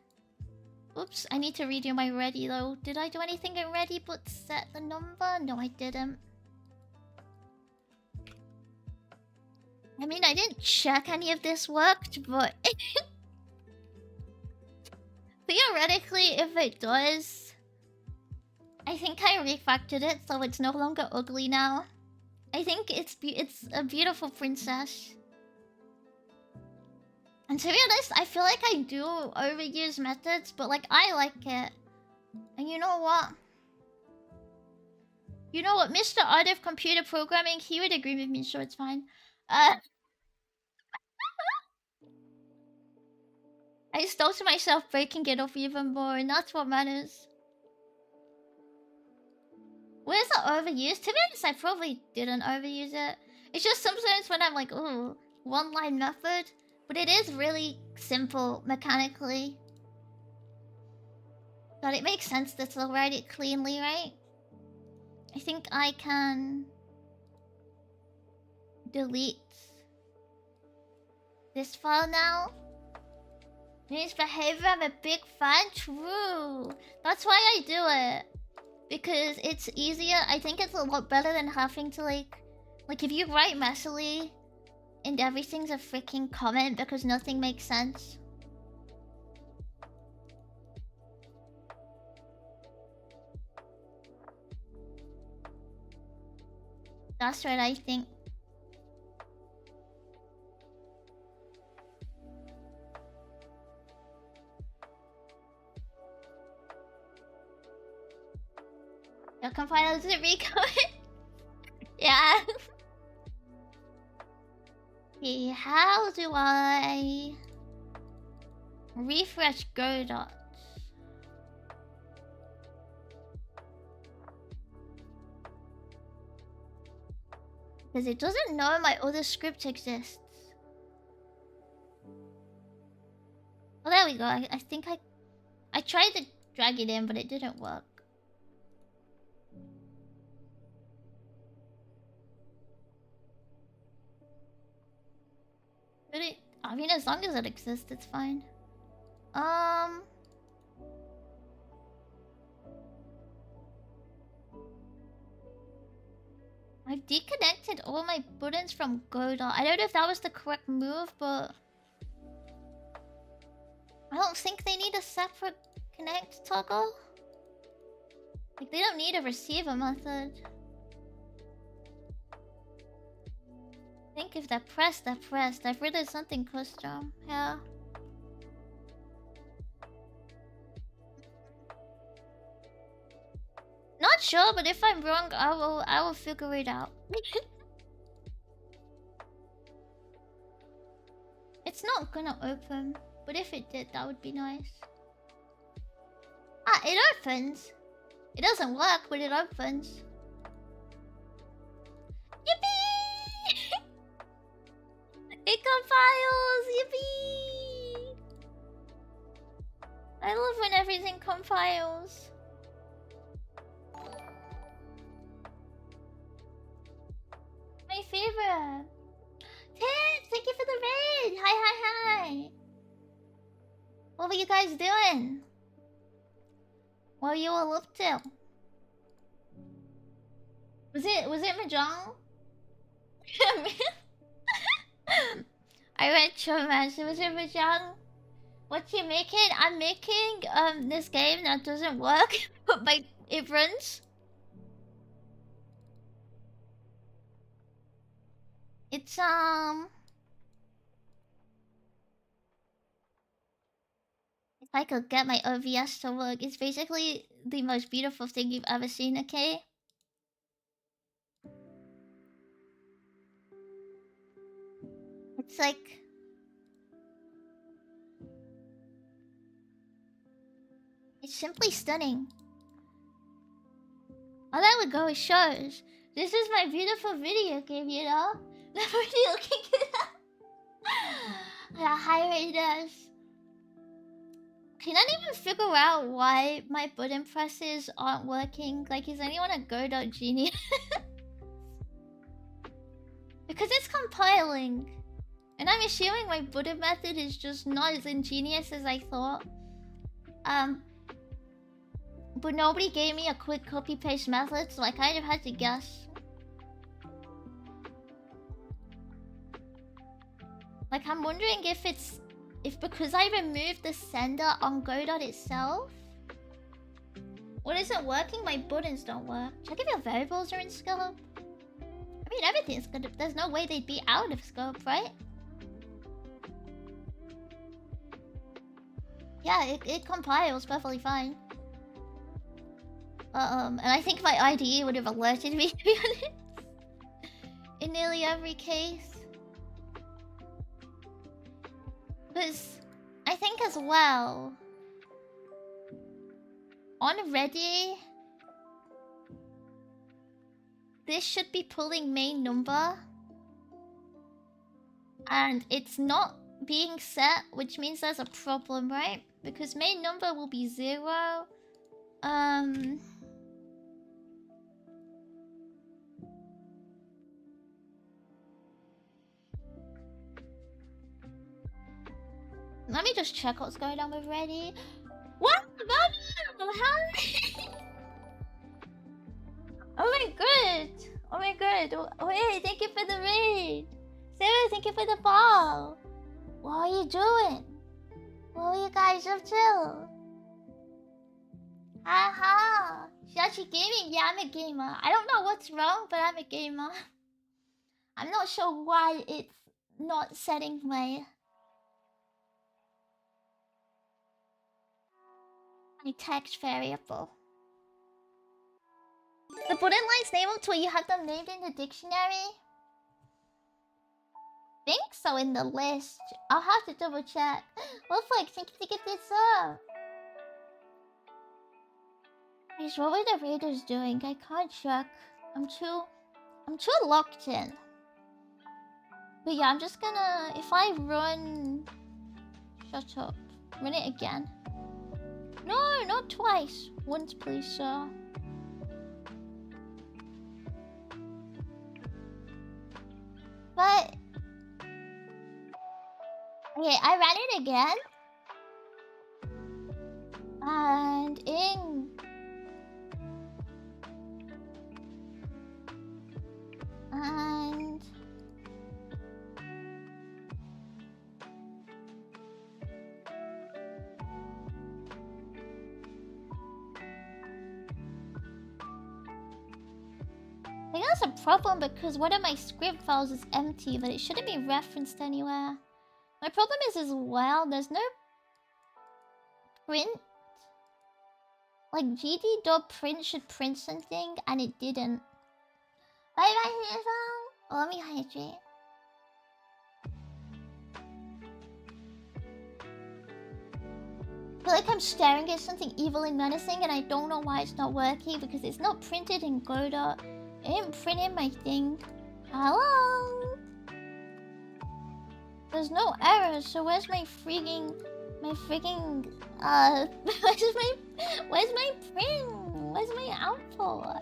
oops, I need to redo my ready though. Did I do anything in ready but set the number? No, I didn't. I mean, I didn't check any of this worked, but... theoretically, if it does... I think I refactored it so it's no longer ugly now. I think it's a beautiful princess. And to be honest, I feel like I do overuse methods, but like, I like it. And you know what? You know what, Mr. Art of Computer Programming, he would agree with me, so it's fine. I stopped myself breaking it off even more, and that's what matters. Where's the overuse? To be honest, I probably didn't overuse it. It's just sometimes when I'm like, ooh, one-line method. But it is really simple mechanically. But it makes sense to still write it cleanly, right? I think I can delete this file now. Needs behavior, I'm a big fan. True. That's why I do it. Because it's easier. I think it's a lot better than having to like if you write messily and everything's a freaking comment because nothing makes sense. That's what I think. The compiler doesn't recode. Yeah. Okay, how do I refresh godot? Because it doesn't know my other script exists. Oh, there we go. I think I tried to drag it in, but it didn't work. But I mean, as long as it exists, it's fine. I've deconnected all my buttons from godot. I don't know if that was the correct move, but I don't think they need a separate connect toggle. Like, they don't need a receiver method. I think if they're pressed, they're pressed. I've written something custom. Yeah. Not sure, but if I'm wrong, I will figure it out. It's not gonna open, but if it did, that would be nice. Ah, it opens. It doesn't work, but it opens. Yippee! It compiles! Yippee! I love when everything compiles. My favorite. Tips, thank you for the raid. Hi, hi, hi. What were you guys doing? What were you all up to? Was it Mahjong? I went Chomash. Was it Mahjong? What you making? I'm making this game that doesn't work, but it runs. It's if I could get my OBS to work, it's basically the most beautiful thing you've ever seen, okay? It's like... it's simply stunning. Oh, there we go, it shows. This is my beautiful video game, you know? The video game. The high does. Can I even figure out why my button presses aren't working? Like, is anyone a godot genius? Because it's compiling. And I'm assuming my button method is just not as ingenious as I thought. But nobody gave me a quick copy-paste method, so I kind of had to guess. Like, I'm wondering if it's... if because I removed the sender on godot itself? What isn't working? My buttons don't work. Check if your variables are in scope. I mean, everything's good. There's no way they'd be out of scope, right? Yeah, it compiles perfectly fine. And I think my IDE would have alerted me, to be honest. In nearly every case. Because I think as well, on ready, this should be pulling main number. And it's not being set, which means there's a problem, right? Because main number will be 0. Let me just check what's going on with ready. What? Mama? Hi! Oh my god! Oh my god! Wait, thank you for the raid! Sarah, thank you for the follow! What are you doing? What are you guys up to? Haha! Shachi Gaming? Yeah, I'm a gamer. I don't know what's wrong, but I'm a gamer. I'm not sure why it's not setting my text variable. The bullet lines name up to where you have them named in the dictionary? Think so in the list. I'll have to double check. Well, Flex, thank you to get this up. Guys, what were the raiders doing? I can't check. I'm too locked in. But yeah, I'm just gonna, if I run, shut up. Run it again. No, not twice. Once, please, sir. But okay, I ran it again. And I think that's a problem because one of my script files is empty, but it shouldn't be referenced anywhere. My problem is as well, there's no print. Like gd.print should print something and it didn't. Bye bye, Hazel. Oh, let me hydrate. I feel like I'm staring at something evil and menacing and I don't know why it's not working because it's not printed in godot. It didn't print in my thing. Hello? There's no errors, so where's my freaking where's my print? Where's my output?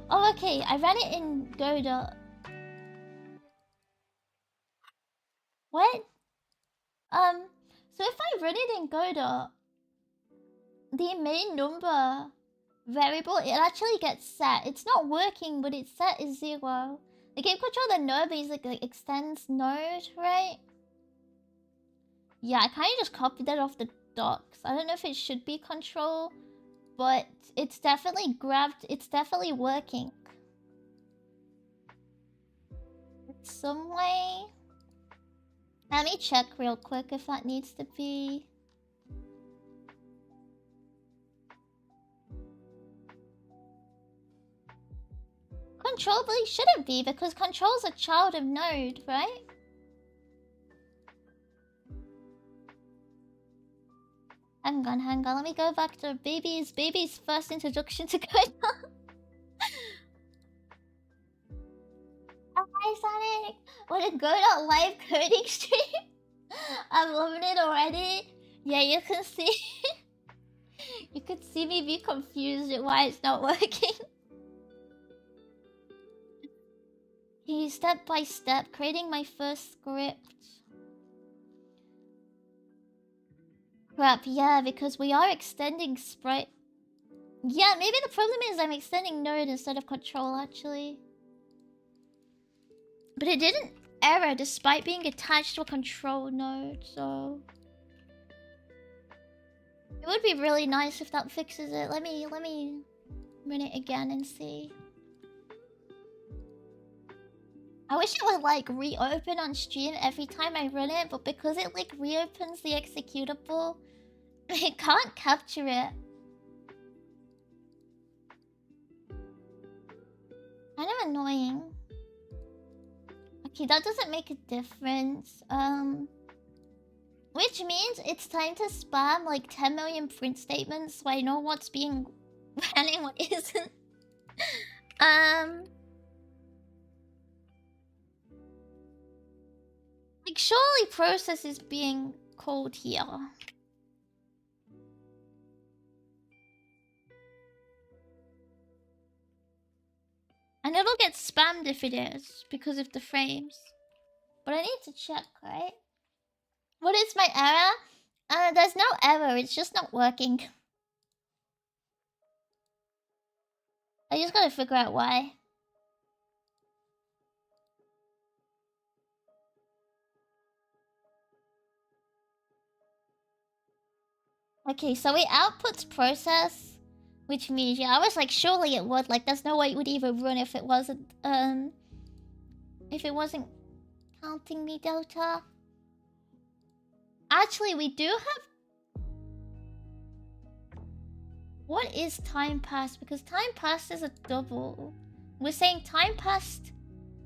Oh, okay, I ran it in godot. What? So if I run it in godot, the main number variable, it actually gets set. It's not working, but it's set as 0. The game controller node basically extends node, right? Yeah, I kind of just copied that off the docs. I don't know if it should be control, but it's definitely grabbed. It's definitely working. Some way. Let me check real quick if that needs to be. Control really shouldn't be because control's a child of node, right? Hang on. Let me go back to baby's first introduction to godot. Hi, Sonic. What a godot live coding stream. I'm loving it already. Yeah, you can see. You can see me be confused at why it's not working. Okay, step by step, creating my first script. Crap, yeah, because we are extending sprite. Yeah, maybe the problem is I'm extending node instead of control, actually. But it didn't error despite being attached to a control node, so... It would be really nice if that fixes it. Let me run it again and see. I wish it would like reopen on stream every time I run it, but because it like reopens the executable, it can't capture it. annoying. Okay, that doesn't make a difference. Which means it's time to spam like 10 million print statements so I know what's being ran and what isn't. Like surely process is being called here. And it'll get spammed if it is, because of the frames. But I need to check, right? What is my error? There's no error, it's just not working. I just gotta figure out why. Okay, so it outputs process, which means, yeah, I was like, surely it would. Like, there's no way it would even run if it wasn't counting me delta. Actually, we do have... What is time passed? Because time passed is a double. We're saying time passed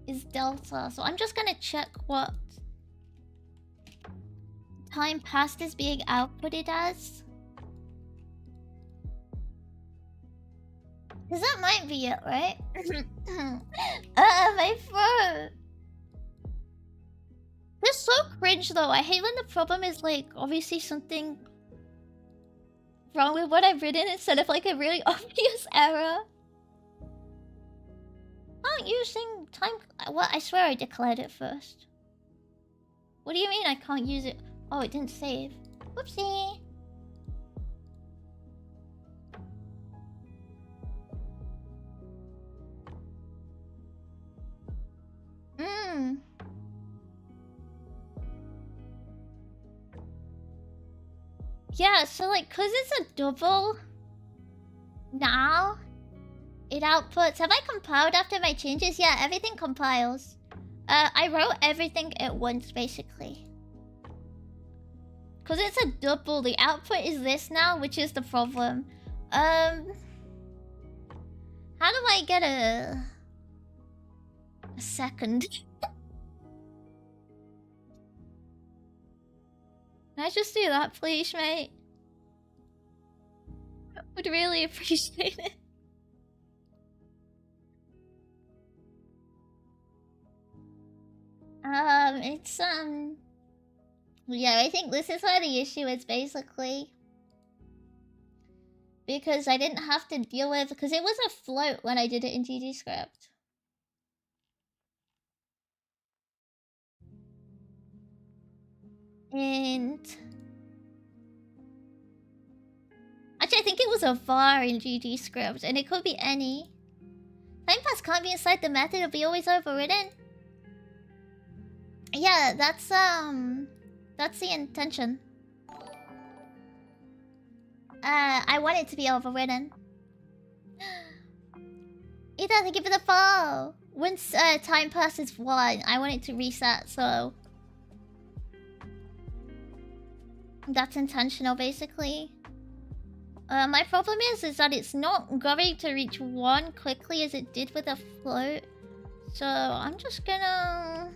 is delta. So I'm just gonna check what time passed is being outputted as. Because that might be it, right? My phone. This is so cringe though. I hate when the problem is like obviously something wrong with what I've written instead of like a really obvious error. Not using time... What? I swear I declared it first. What do you mean I can't use it? Oh, it didn't save. Whoopsie. Yeah, so like, cause it's a double now, it outputs... Have I compiled after my changes? Yeah, everything compiles. I wrote everything at once, basically. Cause it's a double, the output is this now, which is the problem. How do I get a second? Can I just do that, please, mate? I would really appreciate it. Yeah, I think this is why the issue is basically because I didn't have to deal with... Because it was a float when I did it in GGScript. And... Actually, I think it was a var in GGScript, and it could be any. Time pass can't be inside the method, it'll be always overridden. Yeah, that's the intention. I want it to be overridden. Ethan, thank you for the follow. Once time passes 1, I want it to reset, so... That's intentional, basically. My problem is that it's not going to reach 1 quickly as it did with a float. So I'm just gonna...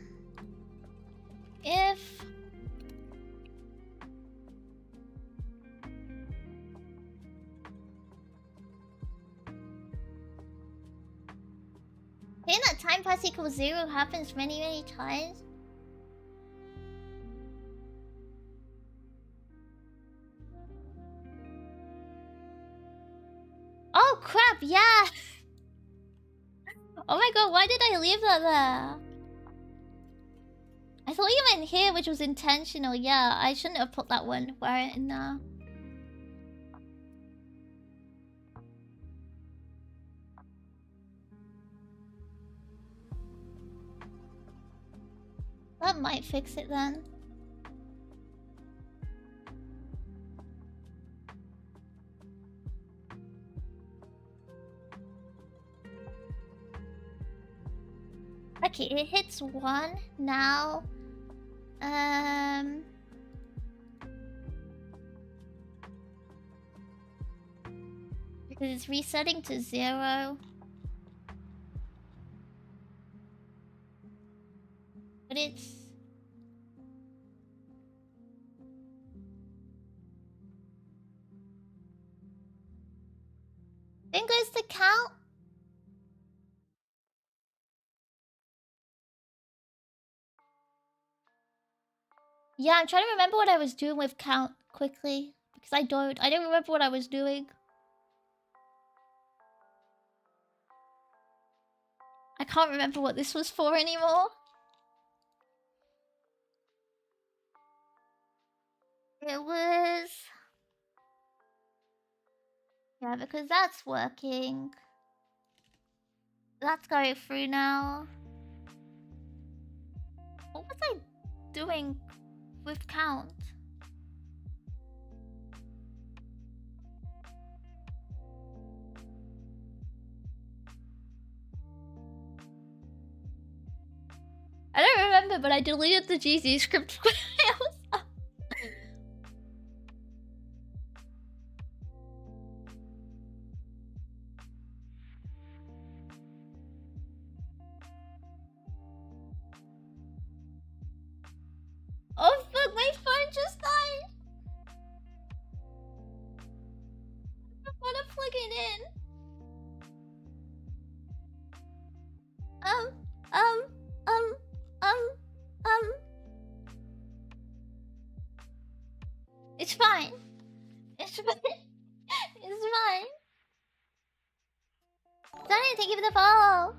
If... Saying that time pass equals 0 happens many times. Oh crap, yeah! Oh my god, why did I leave that there? I thought you meant here, which was intentional. Yeah, I shouldn't have put that one where in there. That might fix it then. Okay, it hits 1 now. Because it's resetting to 0. Fingers to count. Yeah, I'm trying to remember what I was doing with count quickly. Because I don't remember what I was doing. I can't remember what this was for anymore. It was... Yeah, because that's working. That's going through now. What was I doing with count? I don't remember, but I deleted the GZ script when I was up. Oh fuck, my phone just died! I wanna plug it in. Um. It's fine. It's fine. It's fine. Sonny, thank you for the follow.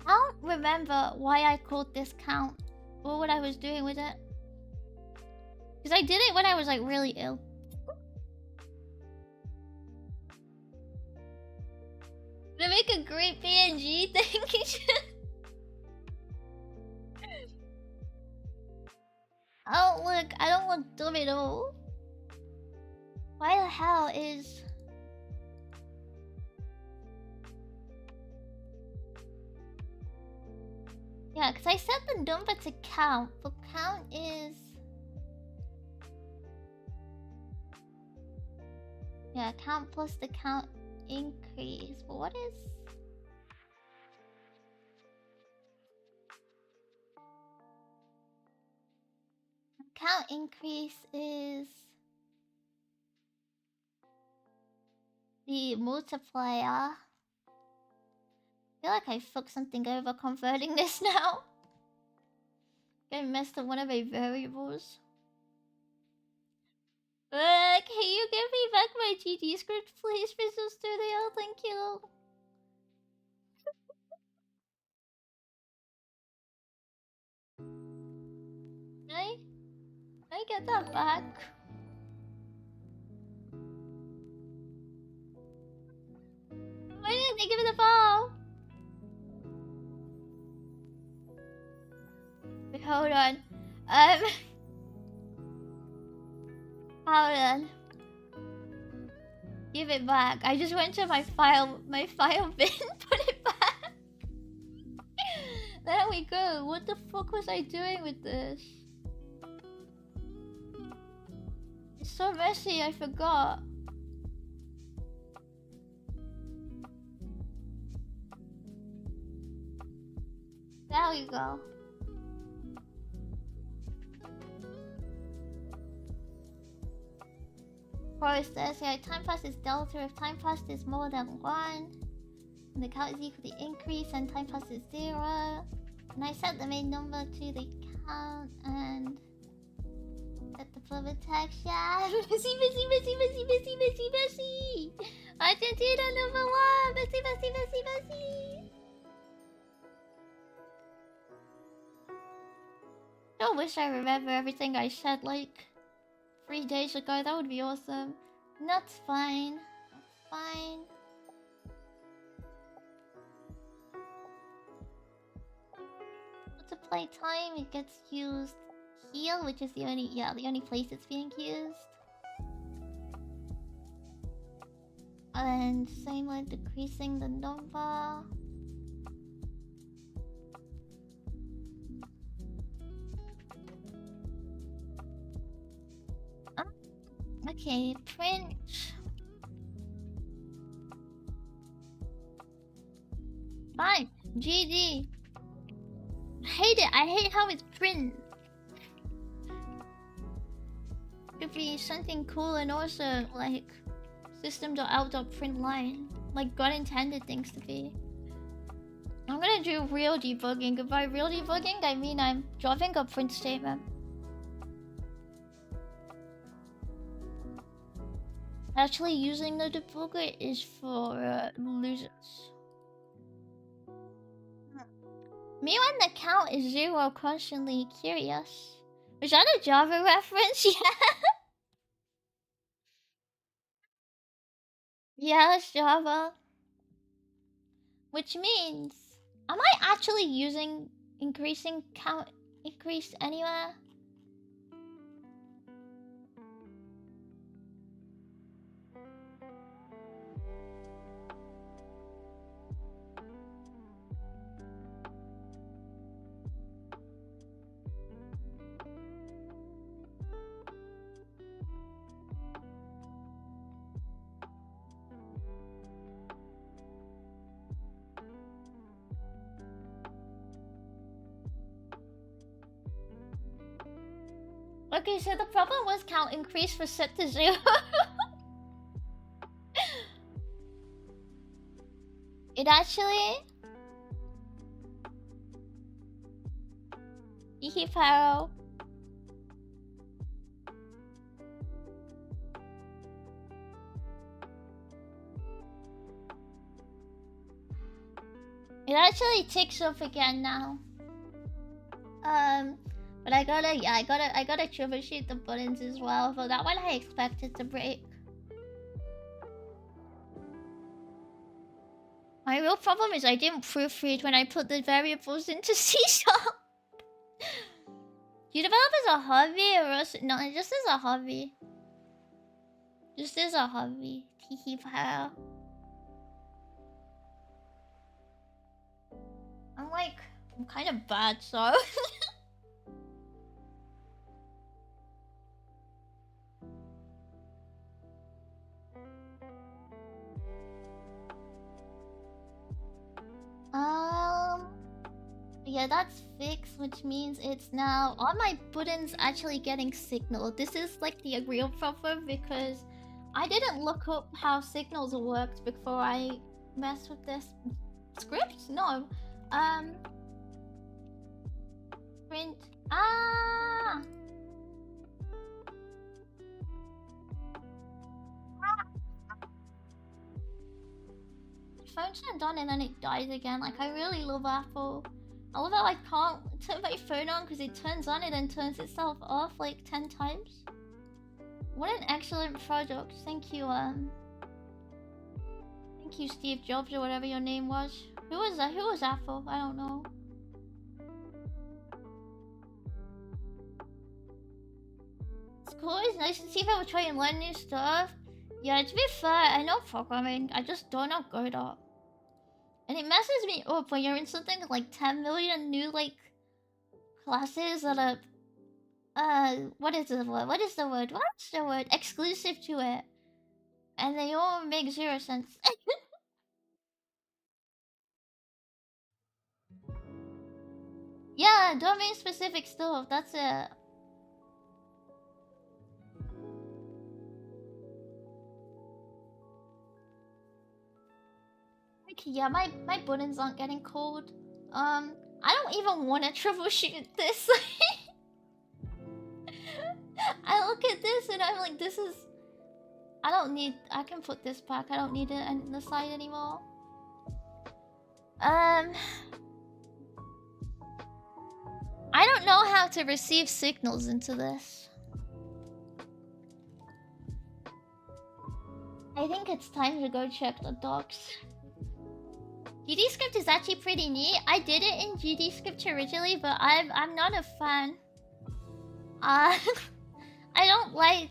I don't remember why I called this count or what I was doing with it. Because I did it when I was like really ill. Gonna make a great PNG, thank you. I don't look dumb at all. Why the hell is... Yeah, because I set the number to count, but count is... Yeah, count plus the count increase. But what is... Count increase is... the multiplier. I feel like I fucked something over converting this now. I messed up one of my variables. Can you give me back my GD script, please, Visual Studio? Thank you. Can I get that back? Why didn't they give me the ball? Wait, hold on. Hold on. Give it back. I just went to my file bin, put it back. There we go. What the fuck was I doing with this? It's so messy, I forgot. There we go. Process. Yeah, time passed is delta if time passed is more than 1. And the count is equal to increase and time passed is 0. And I set the main number to the count and set the flavor texture. Messy. Argentina number 1. Messy. I wish I remember everything I said like 3 days ago. That would be awesome. That's fine. That's fine. To play time, it gets used here, which is the only place it's being used. And same with decreasing the number. Okay, print. Fine. GD. I hate it. I hate how it's print. Could be something cool and also like system.out.println, like God intended things to be. I'm gonna do real debugging, and by real debugging I mean I'm dropping a print statement. Actually using the debugger is for losers. Me when the count is 0, constantly curious. Was that a Java reference? Yeah. Yeah, it's Java. Which means, am I actually using increasing count increase anywhere? Okay, so the problem was count increase for set to 0. It actually... Ihiparo. It actually ticks off again now. But I gotta troubleshoot the buttons as well. For that one I expected to break. My real problem is I didn't proofread when I put the variables into C#. Do you develop as a hobby or else? No, just as a hobby. Just as a hobby. Teehee. I'm kind of bad, so. Yeah, that's fixed, which means it's now all my buttons actually getting signaled. This is like the real problem because I didn't look up how signals worked before I messed with this script. No, print. Phone turned on and then it dies again. Like, I really love Apple. I love how I can't turn my phone on because it turns on and then turns itself off like 10 times. What an excellent product. Thank you, thank you, Steve Jobs, or whatever your name was. Who was that? Who was Apple? I don't know. It's cool. It's nice to see if I will try and learn new stuff. Yeah, to be fair, I know programming. I just don't know godot. And it messes me up when you're in something with like 10 million new like classes that are what is the word? What is the word? What's the word? Exclusive to it. And they all make 0 sense. Yeah, domain specific stuff, that's it. Okay, yeah, my buttons aren't getting cold. I don't even want to troubleshoot this. I look at this and I'm like, this is... I can put this back. I don't need it on the side anymore. I don't know how to receive signals into this. I think it's time to go check the docs. GDScript is actually pretty neat. I did it in GDScript originally, but I'm not a fan. I don't like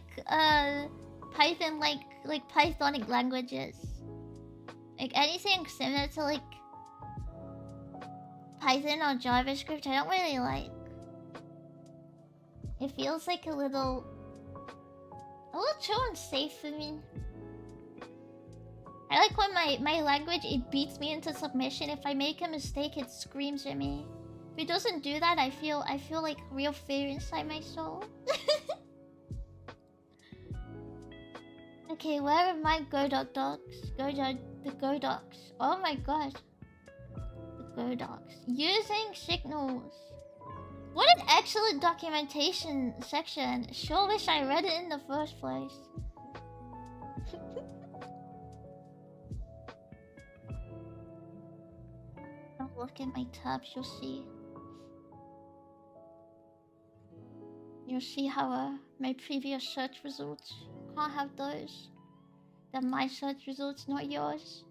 Python like Pythonic languages. Like anything similar to like Python or JavaScript, I don't really like. It feels like a little too unsafe for me. I like when my language, it beats me into submission. If I make a mistake, it screams at me. If it doesn't do that, I feel like real fear inside my soul. Okay, where are my godot dogs? The godots. Oh my god. The godots. Using signals. What an excellent documentation section. Sure wish I read it in the first place. I'll look at my tabs, you'll see. You'll see how my previous search results. You can't have those. They're my search results, not yours.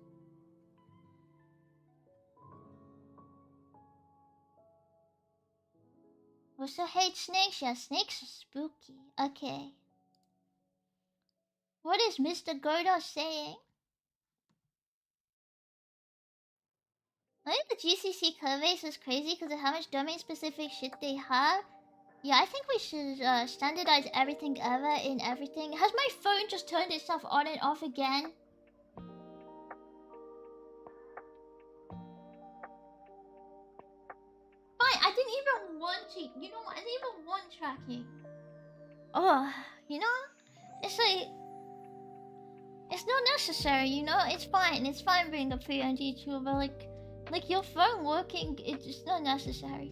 Also hate snakes? Yeah, snakes are spooky. Okay. What is Mr. Godot saying? I think the GCC codebase is crazy because of how much domain-specific shit they have. Yeah, I think we should standardize everything ever in everything. Has my phone just turned itself on and off again? Fine, I didn't even want to. You know, I didn't even want tracking. Oh, you know, it's like it's not necessary. You know, it's fine. It's fine being a PNG too, but like your phone working, it's just not necessary.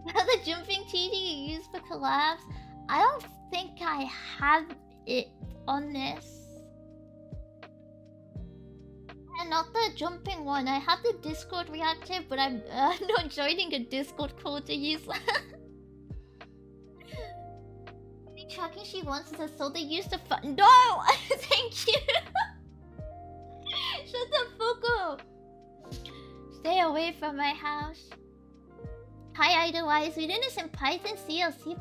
The jumping TD you use for collabs, I don't think I have it on this. And not the jumping one. I have the Discord reactive, but I'm not joining a Discord call to use that. The tracking she wants is a soul they use to No! Thank you! Shut the fuck up! Stay away from my house. Hi, Idolize. We did this in Python, C, or C++.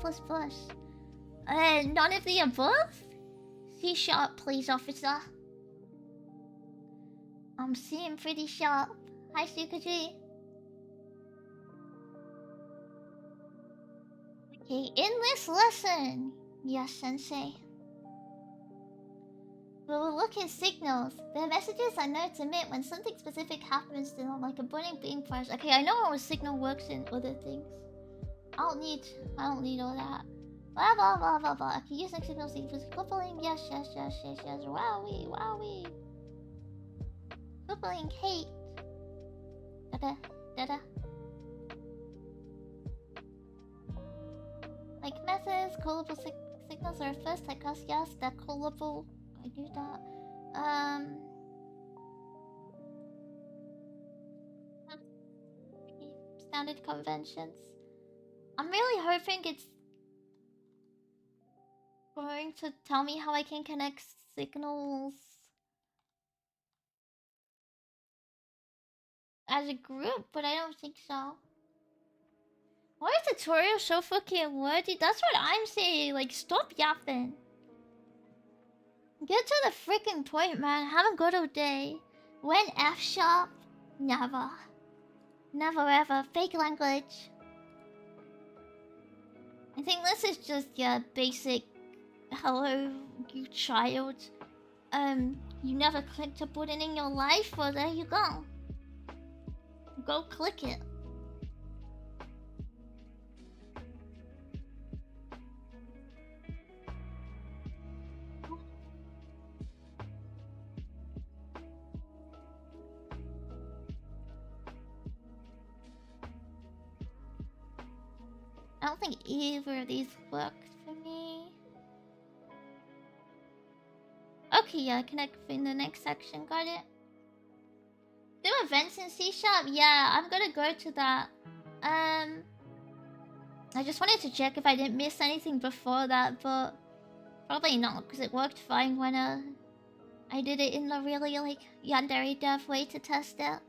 None of the above? C sharp, please, officer. I'm seeing pretty sharp. Hi, Sukaji. Okay, in this lesson. Yes, sensei. We will look at signals. They're messages I know to emit when something specific happens to them, like a burning beam flash. Okay, I know how a signal works in other things. I don't need all that. Blah blah blah blah blah. Okay, using signals equals coupling. Yes. Wowie, wowie. Coupling hate. Da. Like methods, callable signals are first like us. Yes, they're callable. I do that. Standard conventions. I'm really hoping it's going to tell me how I can connect signals as a group, but I don't think so. Why is tutorial so fucking wordy? That's what I'm saying. Like, stop yapping. Get to the freaking point, man. Have a good old day. When F sharp? Never. Never ever. Fake language. I think this is just your basic hello, you child. You never clicked a button in your life? Well, there you go. Go click it. I don't think either of these worked for me. Okay, yeah, connect in the next section. Got it. Do events in C#? Yeah, I'm gonna go to that. I just wanted to check if I didn't miss anything before that, but probably not, because it worked fine when I did it in the really like yandere dev way to test it.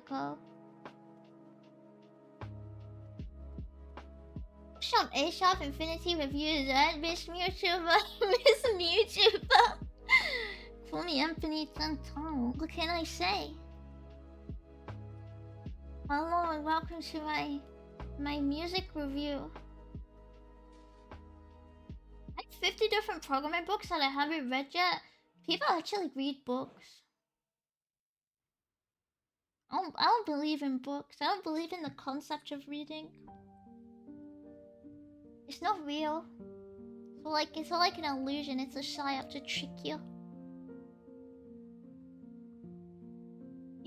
Go. Shop A Shop Infinity Reviews and Miss Mewtwo. Fully infinite tongue. What can I say? Hello and welcome to my music review. Like 50 different programming books that I haven't read yet. People actually read books. I don't believe in books. I don't believe in the concept of reading. It's not real. It's all like an illusion. It's a psyop to trick you.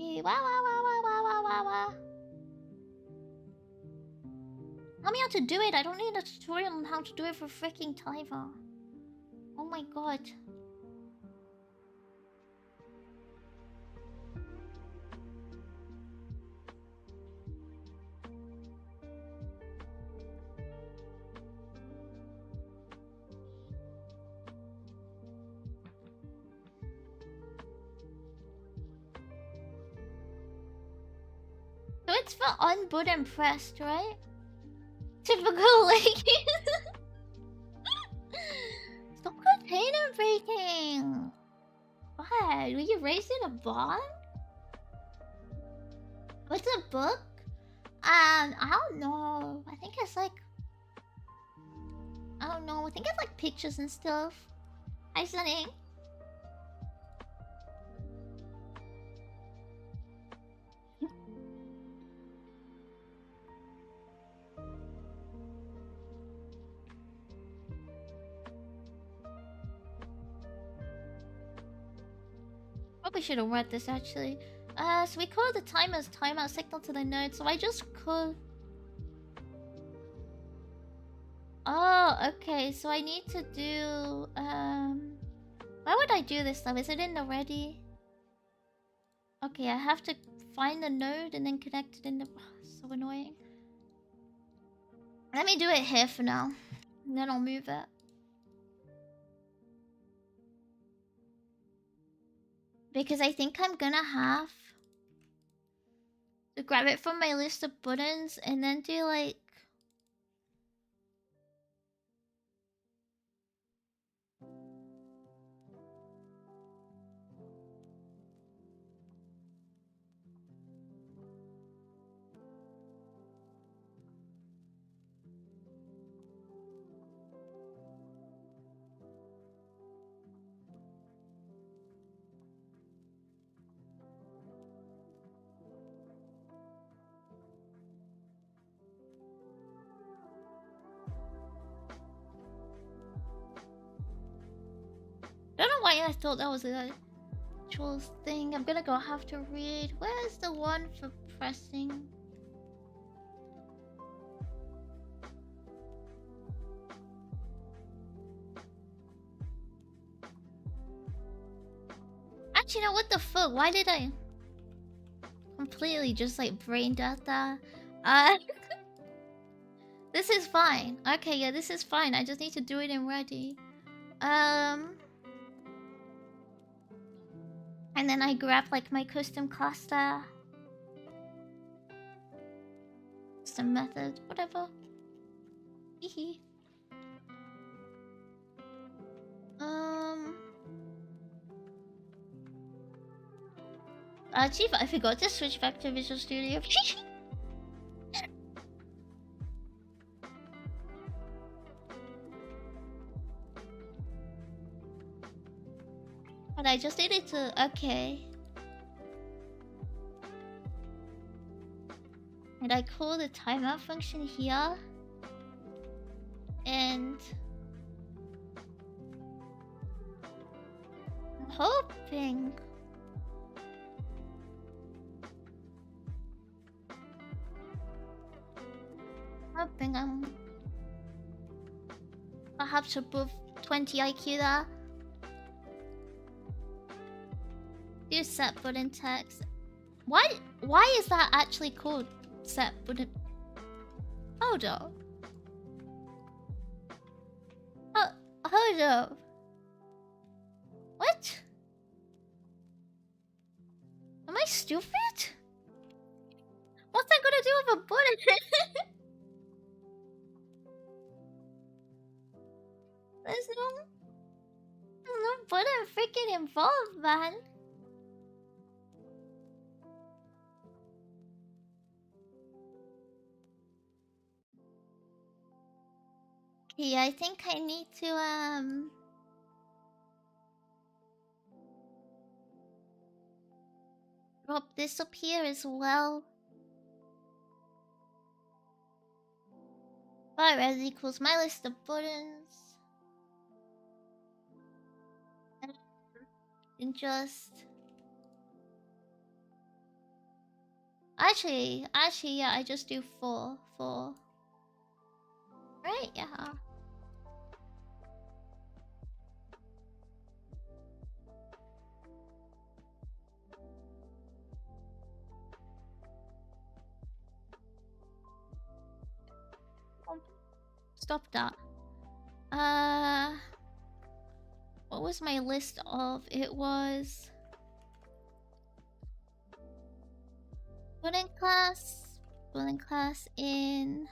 Wah wah wah wah wah wah wah wah. Tell me how to do it. I don't need a tutorial on how to do it for freaking timer. Oh my god. So it's for on button pressed, right? Typical ladies. Stop container breaking. What? Were you raised in a barn? What's a book? I don't know. I think it's like... I don't know. I think it's like pictures and stuff. Hi, Sunny. Probably should have read this actually. So we call the timer's timeout signal to the node, so I just call... Oh, okay, so I need to do... Why would I do this though? Is it in the ready? Okay, I have to find the node and then connect it in the... Oh, so annoying. Let me do it here for now. And then I'll move it. Because I think I'm gonna have to grab it from my list of buttons and then do like... I don't know why I thought that was a actual thing. I'm gonna go have to read. Where's the one for pressing? Actually, no, what the fuck? Why did I completely just like brain death that? This is fine. Okay, yeah, this is fine. I just need to do it in ready. And then I grab like my custom cluster. Custom method, whatever. Hehe. Chief, I forgot to switch back to Visual Studio. But I just needed to... Okay. And I call the timeout function here. And... I'm hoping... I'm perhaps above 20 IQ there. Do set button text. Why is that actually called set button? Hold up. Hold up. What? Am I stupid? What's that gonna do with a button? There's no... There's no button freaking involved, man. Yeah, I think I need to drop this up here as well. Bar res equals my list of buttons. And just actually, yeah, I just do 4. Right? Yeah. Stop that. What was my list of? It was Boolean class in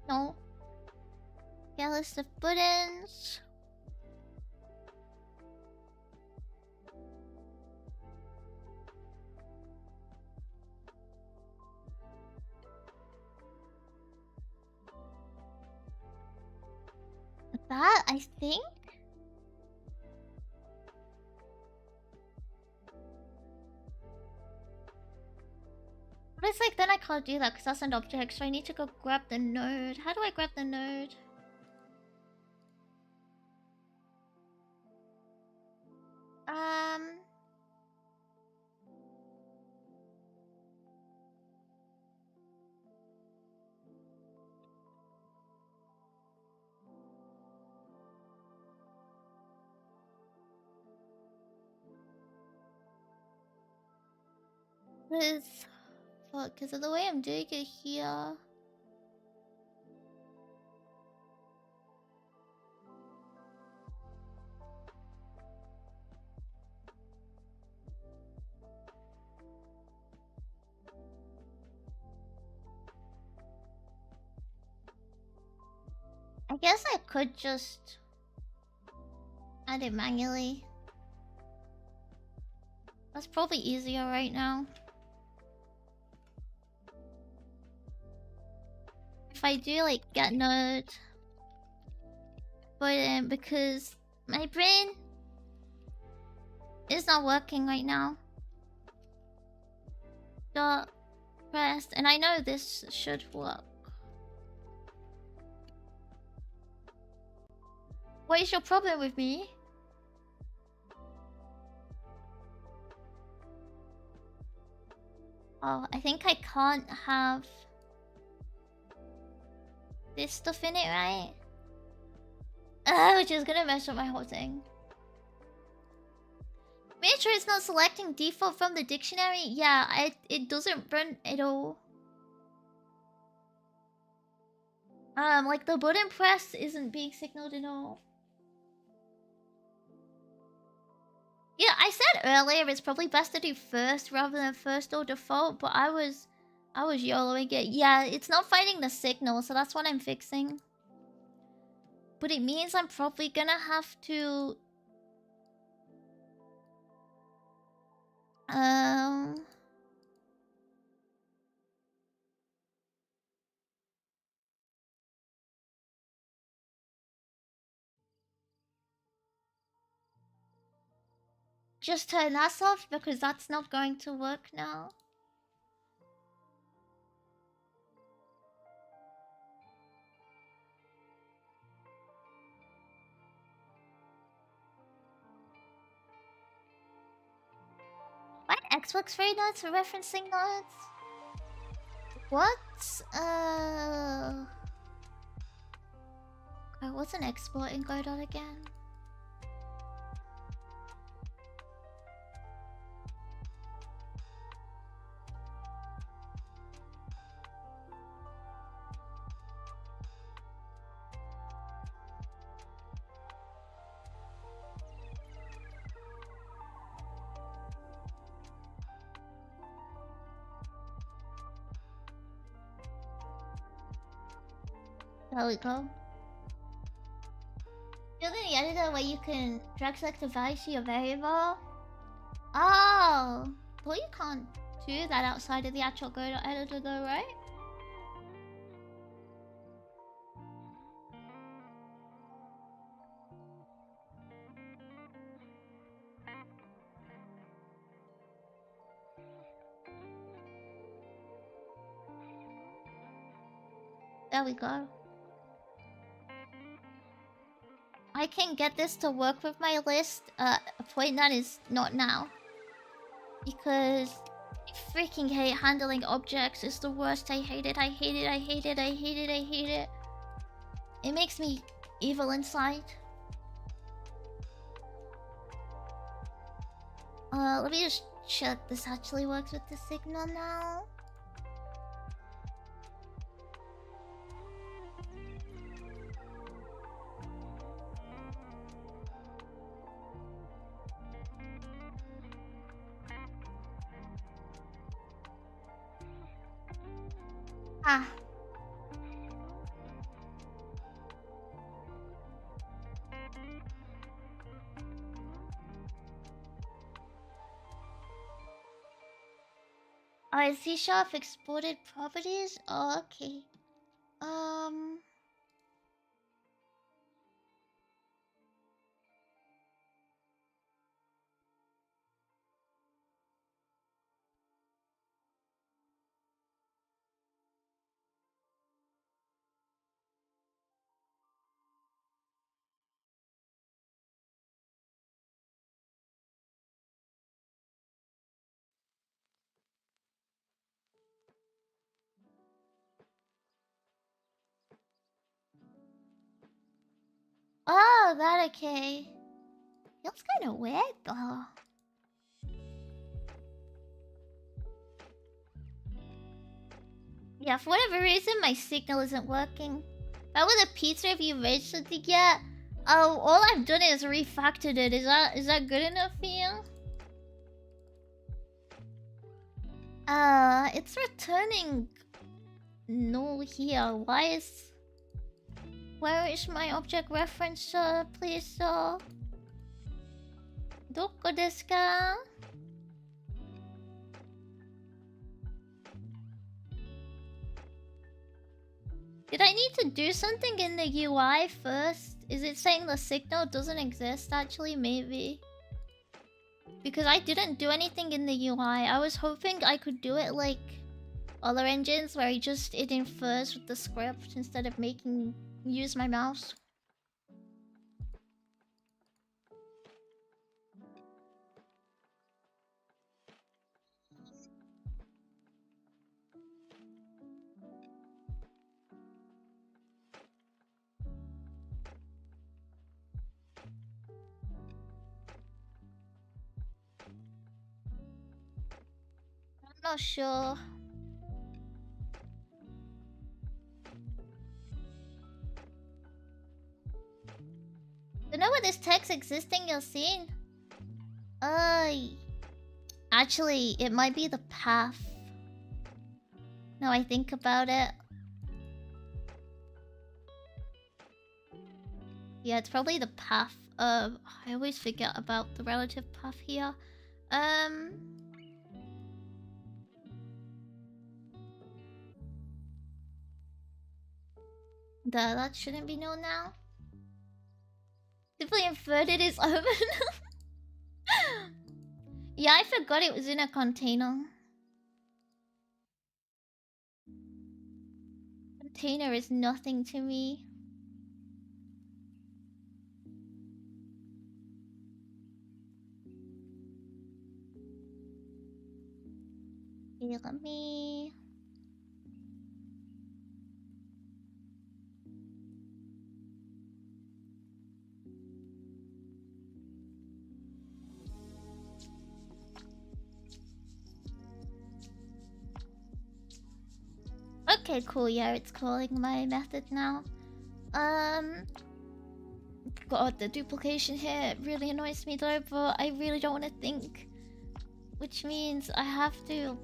no. Yeah, list of buttons. That I think. But it's like then I can't do that because that's an object, so I need to go grab the node. How do I grab the node? Because of the way I'm doing it here. I guess I could just add it manually. That's probably easier right now. If I do like get node, but because my brain is not working right now. Dot pressed, and I know this should work. What is your problem with me? Oh, I think I can't have this stuff in it, right? Which is gonna mess up my whole thing. Make sure it's not selecting default from the dictionary. Yeah, it doesn't run at all. Like the button press isn't being signaled at all. Yeah, I said earlier it's probably best to do first rather than first or default, but I was YOLOing it. Yeah, it's not finding the signal, so that's what I'm fixing. But it means I'm probably gonna have to just turn us off because that's not going to work now. What? Xbox free notes for referencing notes? What? What's an export in godot again? There we go. Build in the editor where you can drag select device to your variable. Oh, well you can't do that outside of the actual godot editor though, right? There we go. I can get this to work with my list. A point that is not now. Because I freaking hate handling objects. It's the worst. I hate it. I hate it. I hate it. I hate it. I hate it. It makes me evil inside. Let me just check this actually works with the signal now. Ah. Oh, C# exported properties? Oh, okay. Oh, that okay. Feels kind of weird though. Yeah, for whatever reason, my signal isn't working. That was a pizza if you raised something yet. Oh, all I've done is refactored it. Is that good enough for you? It's returning null here. Where is my object reference, please, sir? Doko desu ka? Did I need to do something in the UI first? Is it saying the signal doesn't exist actually? Maybe. Because I didn't do anything in the UI. I was hoping I could do it like other engines where it infers with the script instead of making use my mouse. I'm not sure. To know what this text existing you're seeing? Actually, it might be the path. Now I think about it. Yeah, it's probably the path of... I always forget about the relative path here. That shouldn't be known now. Simply inferred it is open. Yeah, I forgot it was in a container. Container is nothing to me. Okay, let me... Okay, cool. Yeah, it's calling my method now. God, the duplication here really annoys me though, but I really don't want to think. Which means I have to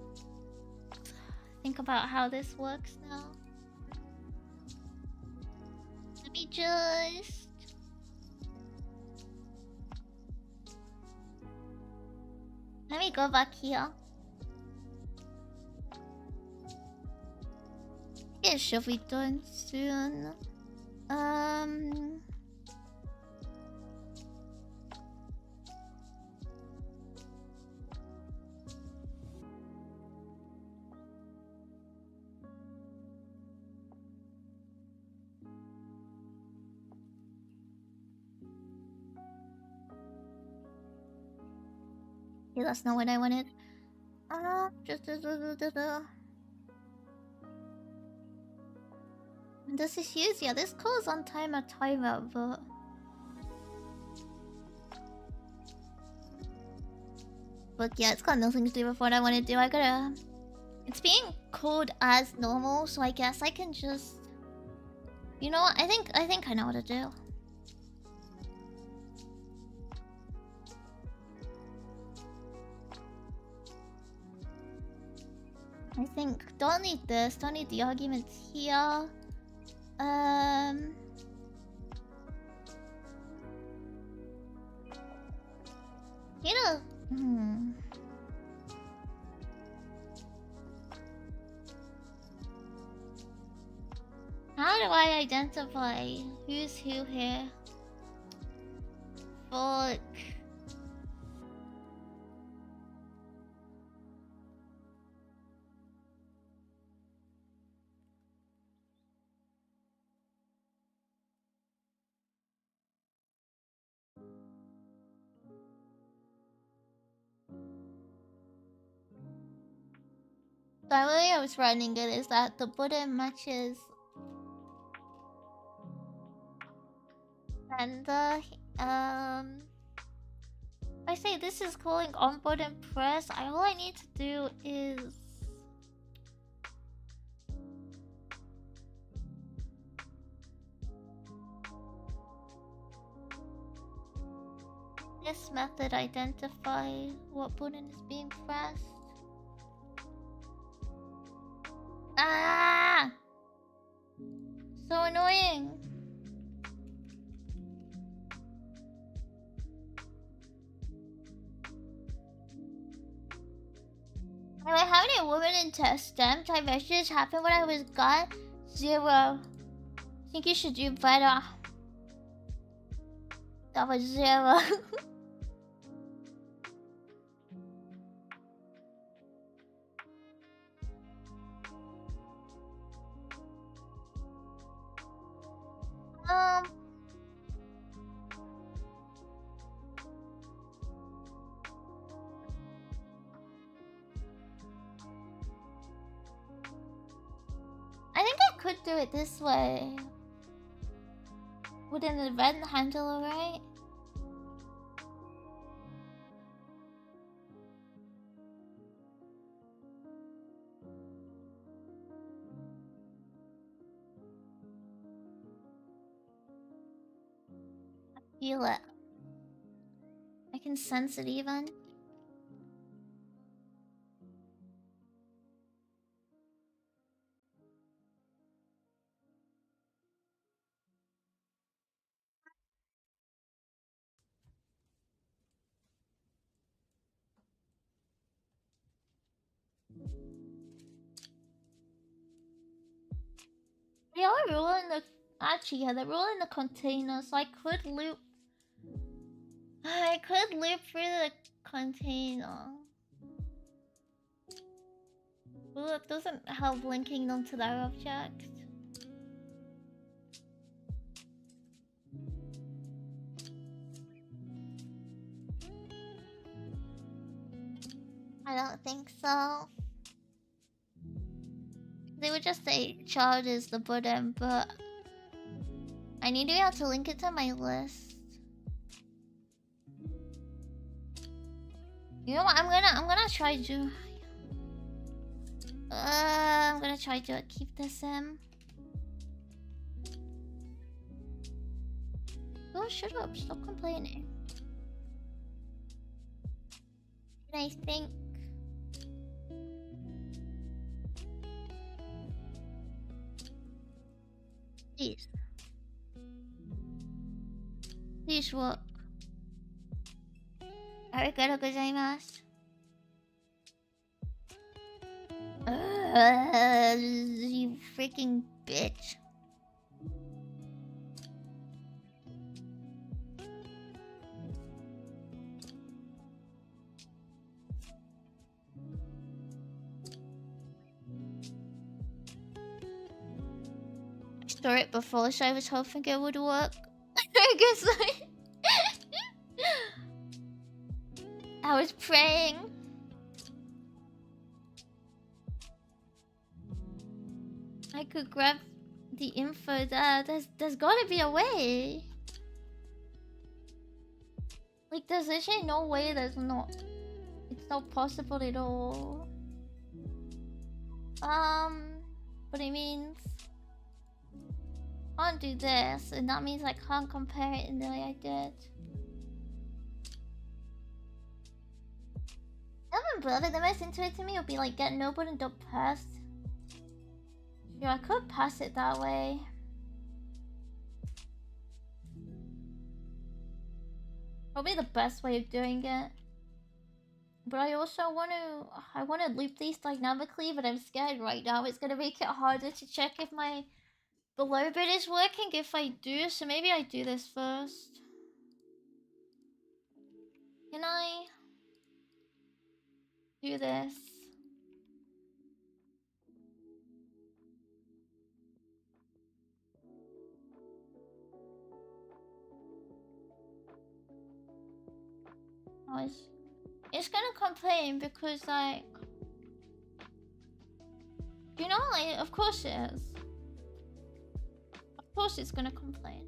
think about how this works now. Let me just... Let me go back here. It should be done soon. Yeah, that's not what I wanted. Just this is huge. Yeah, this calls on timeout, but yeah, it's got nothing to do with what I want to do. I gotta. It's being called as normal, so I guess I can just. You know what? I think I know what to do. I think don't need this. Don't need the arguments here. You know. How do I identify who's who here? Fuck. The way I was running it is that the button matches and I say this is calling on button press. All I need to do is this method identify what button is being pressed. Ah! So annoying. Am I having a woman in test STEM type messages happen when I was gone? 0. Think you should do better. That was 0. I think I could do it this way. With an event handler, right? I feel it. I can sense it even. They are rolling the... Actually, yeah, they're rolling the container, so I could loop... I could loop through the container. Well, it doesn't help linking them to their object. I don't think so. They would just say charges the button, but I need to be able to link it to my list. You know what? I'm gonna try to. I'm gonna try to keep this in. Oh, shut up! Stop complaining. And I think. Please. Please work. Arigatou gozaimasu. You freaking bitch. Store it before, so I was hoping it would work. I guess I was praying. I could grab the info there. There's gotta be a way. Like, there's actually no way it's not possible at all. But it means I can't do this, and that means I can't compare it in the way I did. I remember the most intuitive to me would be like get no button dot pass. Yeah, I could pass it that way. Probably the best way of doing it. But I also want to loop these dynamically, but I'm scared right now it's gonna make it harder to check if my below bit is working if I do, so maybe I do this first. Can I do this? Oh, it's gonna complain because, like, you know, like, of course it is. Of course it's gonna complain.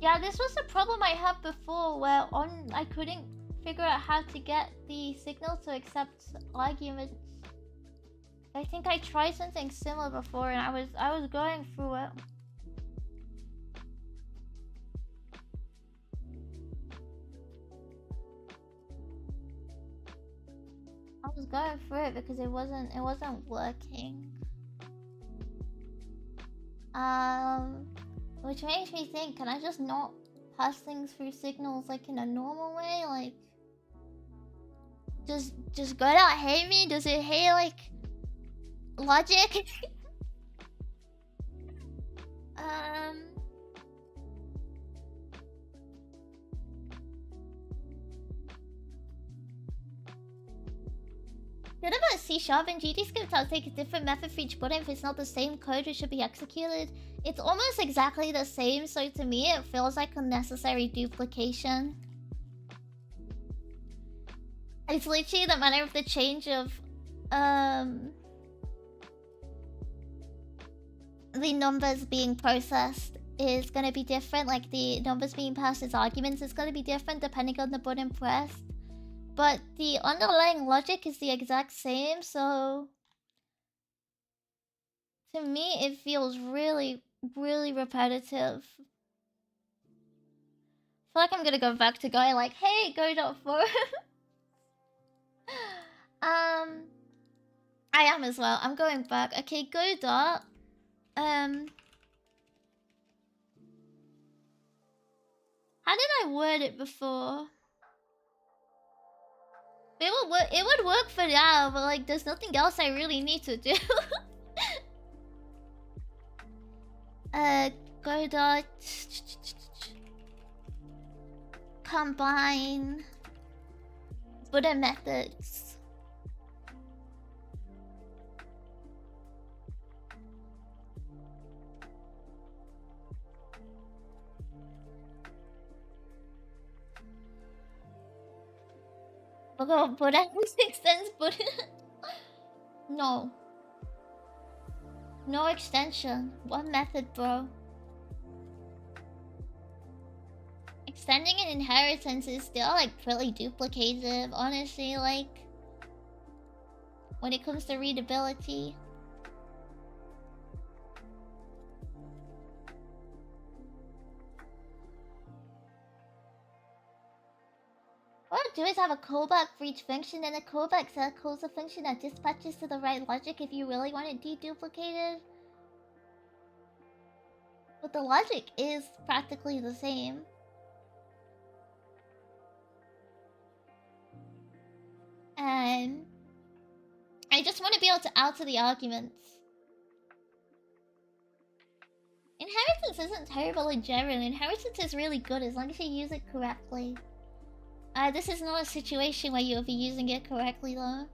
Yeah, this was a problem I had before where I couldn't figure out how to get the signal to accept arguments. I think I tried something similar before and I was going through it. I was going through it because it wasn't working. Which makes me think, can I just not pass things through signals like in a normal way? Like, just godot hate me? Does it hate like logic? What about C# and GDScript? I'll take a different method for each button if it's not the same code which should be executed. It's almost exactly the same, so to me it feels like unnecessary duplication. It's literally the manner of the change of the numbers being processed is gonna be different. Like the numbers being passed as arguments is gonna be different depending on the button pressed. But the underlying logic is the exact same, so to me it feels really, really repetitive. I feel like I'm gonna go back to going like, hey, go.4. I am as well. I'm going back. Okay, godot. How did I word it before? It would work for now, but like there's nothing else I really need to do. Godot combine Buddha methods. Buddha extends Buddha. No. No extension. What method, bro? Extending an inheritance is still like pretty duplicative, honestly, like when it comes to readability. What to always have a callback for each function, and a callback set calls a function that dispatches to the right logic if you really want it deduplicated. But the logic is practically the same. And I just want to be able to alter the arguments. Inheritance isn't terrible in general. Inheritance is really good as long as you use it correctly. This is not a situation where you'll be using it correctly though.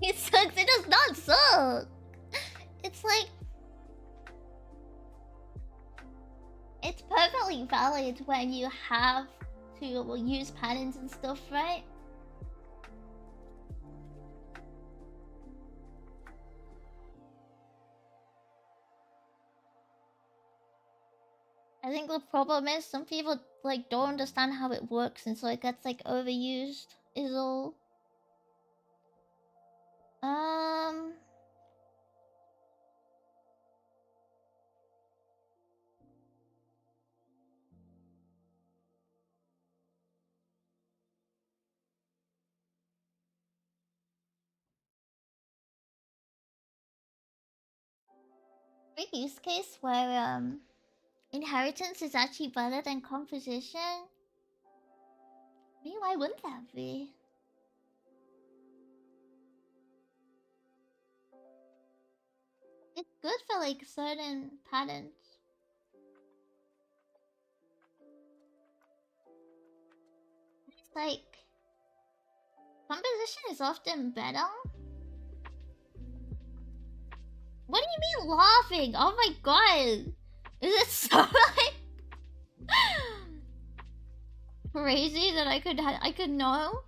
It sucks. It does not suck. It's like... It's perfectly valid when you have to use patterns and stuff, right? I think the problem is some people like don't understand how it works, and so it gets like overused is all. A use case where inheritance is actually better than composition. I mean, why wouldn't that be? It's good for like certain patterns. It's like composition is often better. What do you mean laughing? Oh my god! Is it so like crazy that I could know?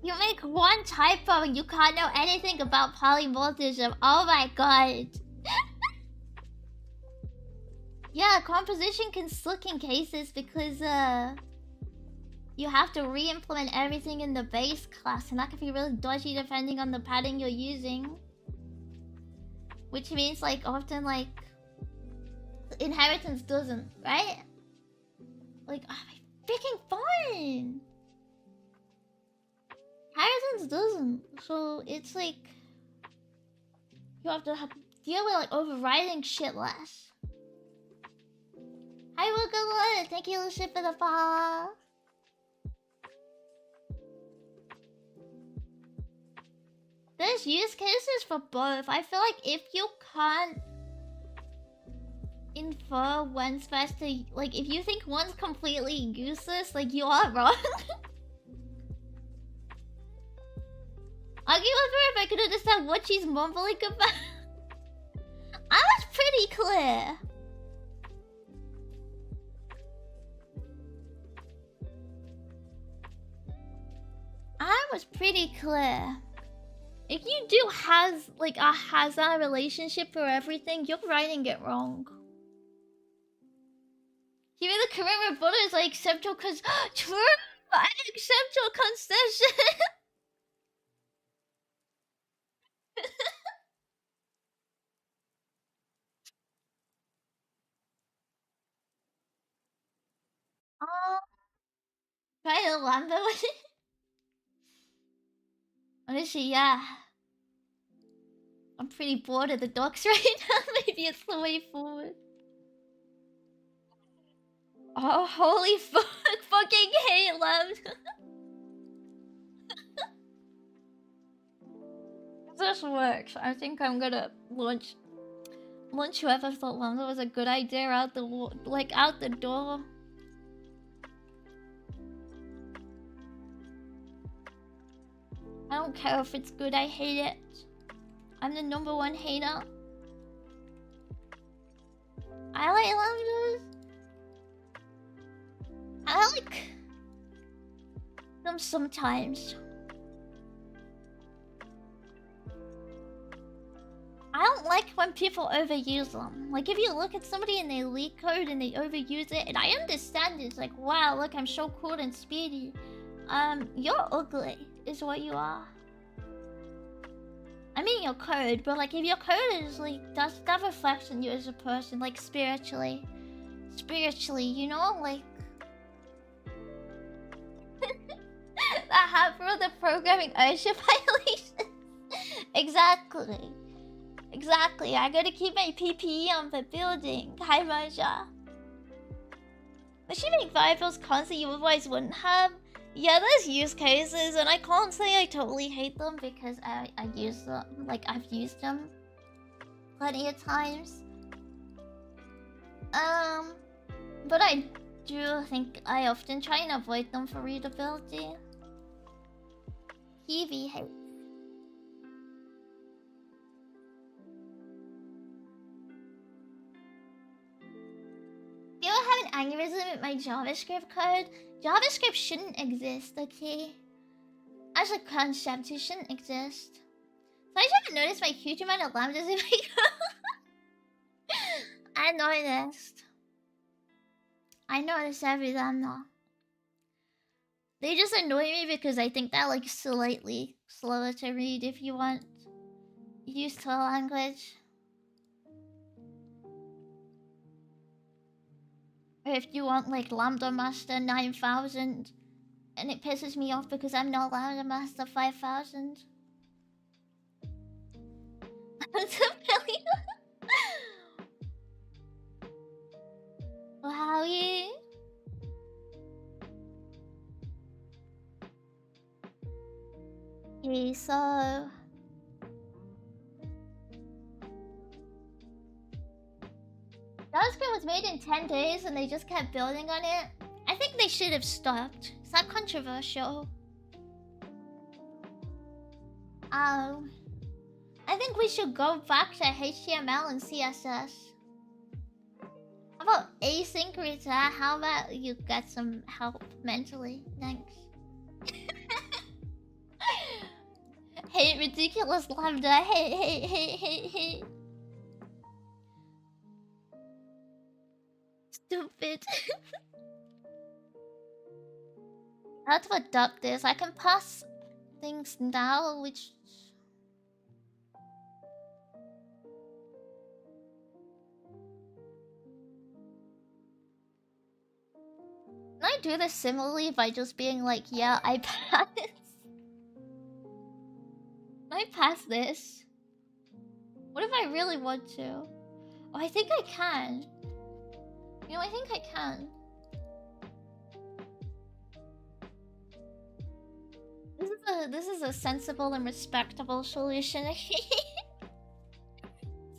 You make one typo and you can't know anything about polymorphism. Oh my god. Yeah, composition can suck in cases because you have to re-implement everything in the base class, and that can be really dodgy depending on the pattern you're using. Which means like often like inheritance doesn't, right? Like, oh my freaking phone! Inheritance doesn't, so it's like you have to deal with like overriding shit less. Hi, Woogaloo! Thank you, Lucia, for the follow. There's use cases for both. I feel like if you can't infer one's supposed to, like, if you think one's completely useless, like, you are wrong. Argue with her if I could understand what she's mumbling about. I was pretty clear. I was pretty clear. If you do has like a hazard relationship for everything, you're writing it wrong. Even the correct rebuttal is like accept your true. I accept your concession. Try to Lambo with it. Honestly, yeah. I'm pretty bored of the docs right now. Maybe it's the way forward. Oh, holy fuck. Fucking hate Lambda. If this works, I think I'm gonna launch whoever thought Lambda was a good idea out the door. don't care if it's good, I hate it. I'm the #1 hater. I like lambdas. I like them sometimes. I don't like when people overuse them. Like, if you look at somebody and they leak code and they overuse it, and I understand it's like, wow, look, I'm so cool and speedy. You're ugly, is what you are. I mean your code, but like, if your code is like, that reflects on you as a person, like spiritually. Spiritually, you know? Like... that half for the programming OSHA violations. Exactly. Exactly, I gotta keep my PPE on for building. Hi, Maja. But she make variables constantly you otherwise wouldn't have. Yeah, there's use cases, and I can't say I totally hate them because I use them. Like, I've used them plenty of times. But I do think I often try and avoid them for readability. Heavy hate. Do you have an aneurysm with my JavaScript code? JavaScript shouldn't exist, okay? As a concept, it shouldn't exist. So I just haven't noticed my huge amount of lambdas in my code. I noticed. I noticed every lambda. They just annoy me because I think they're like slightly slower to read if you want used to a language. Or if you want like Lambda Master 9000, and it pisses me off because I'm not Lambda Master 5000. That's a million. Well, how are you? Okay, so... JavaScript was made in 10 days and they just kept building on it. I think they should have stopped. Is that controversial? I think we should go back to HTML and CSS. How about async return? How about you get some help mentally? Thanks. Hate ridiculous lambda. Hate. Stupid. I have to adopt this. I can pass things now, which... Can I do this similarly by just being like, yeah, I pass? Can I pass this? What if I really want to? Oh, I think I can. You know, I think I can. This is a sensible and respectable solution.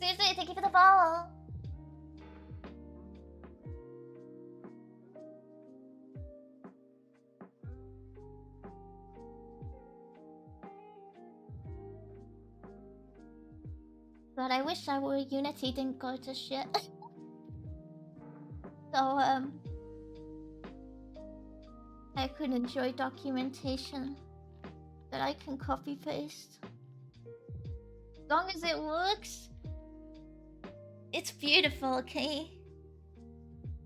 Seriously, thank you for the follow. God, I wish our Unity didn't go to shit. So, I could enjoy documentation that I can copy paste. As long as it works, it's beautiful, okay?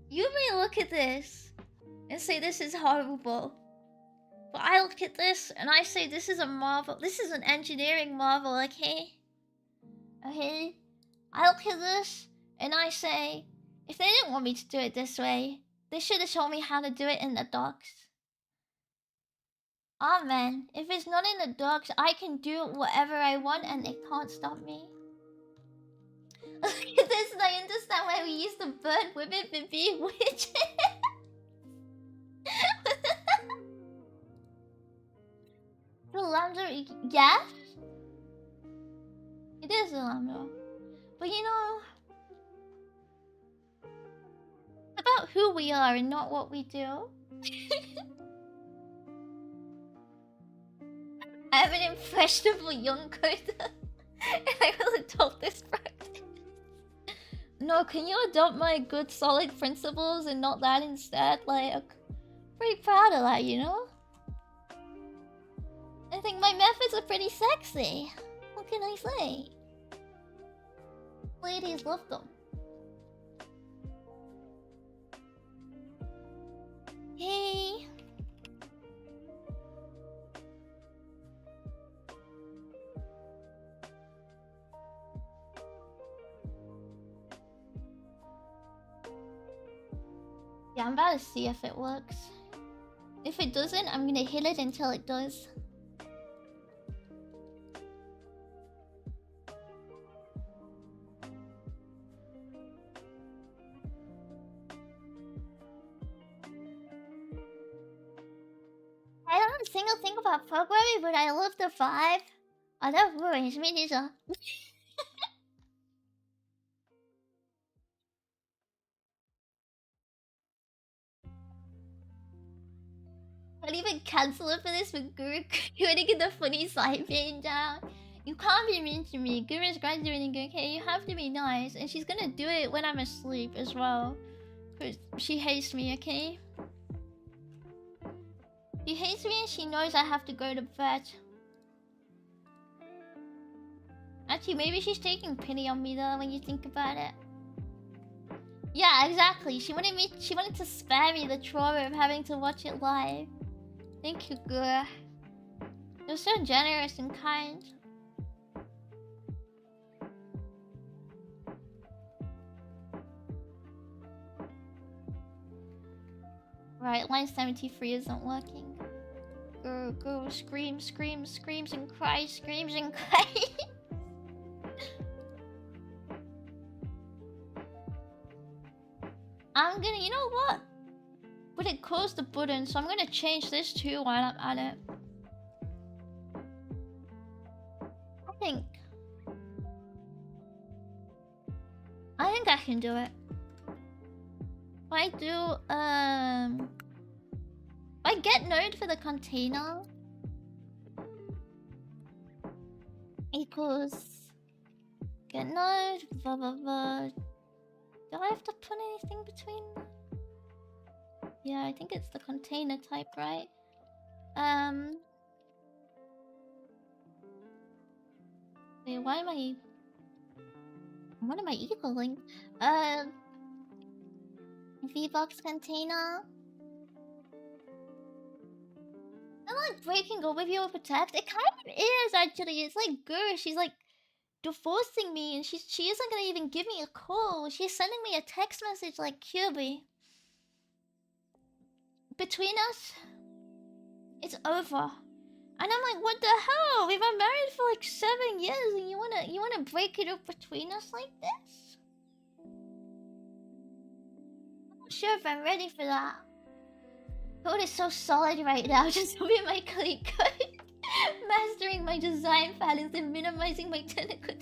You may look at this and say this is horrible. But I look at this and I say this is a marvel. This is an engineering marvel, okay? Okay? I look at this and I say, if they didn't want me to do it this way, they should have told me how to do it in the docs. Ah, man, if it's not in the docs, I can do whatever I want and they can't stop me. Look at this and I understand why we used to burn women for being witches. The lambda, yes? It is a lambda. But you know, it's about who we are and not what we do. I'm an impressionable young coder. And I will adopt this practice. No, can you adopt my good solid principles and not that instead? Like, pretty proud of that, you know? I think my methods are pretty sexy. What can I say? Ladies love them. Hey. Yeah, I'm about to see if it works. If it doesn't, I'm gonna hit it until it does. I don't know a single thing about programming, but I love the vibe. I love worries, me neither. I'd even cancel it for this with Guru. You wanna get the funny side being down. You can't be mean to me. Guru's graduating, okay? You have to be nice. And she's gonna do it when I'm asleep as well. Because she hates me, okay? She hates me and she knows I have to go to bed. Actually, maybe she's taking pity on me though when you think about it. Yeah, exactly. She wanted to spare me the trauma of having to watch it live. Thank you, Guru. You're so generous and kind. Right, line 73 isn't working. Girl, screams and cries, I'm gonna, you know what? But it closed the button, so I'm gonna change this too while I'm at it. I think I can do it. If I do, if I get node for the container equals get node, blah blah blah. Do I have to put anything between? Yeah, I think it's the container type, right? Wait, why am I? What am I equaling? V-Box container. I'm like breaking up with you over text. It kind of is actually. It's like girl, she's like divorcing me, and she isn't gonna even give me a call. She's sending me a text message like QB. Between us, it's over. And I'm like, what the hell? We've been married for like 7 years, and you wanna break it up between us like this? I'm not sure if I'm ready for that. Code is so solid right now, just me and my clean code. Mastering my design patterns and minimizing my technical.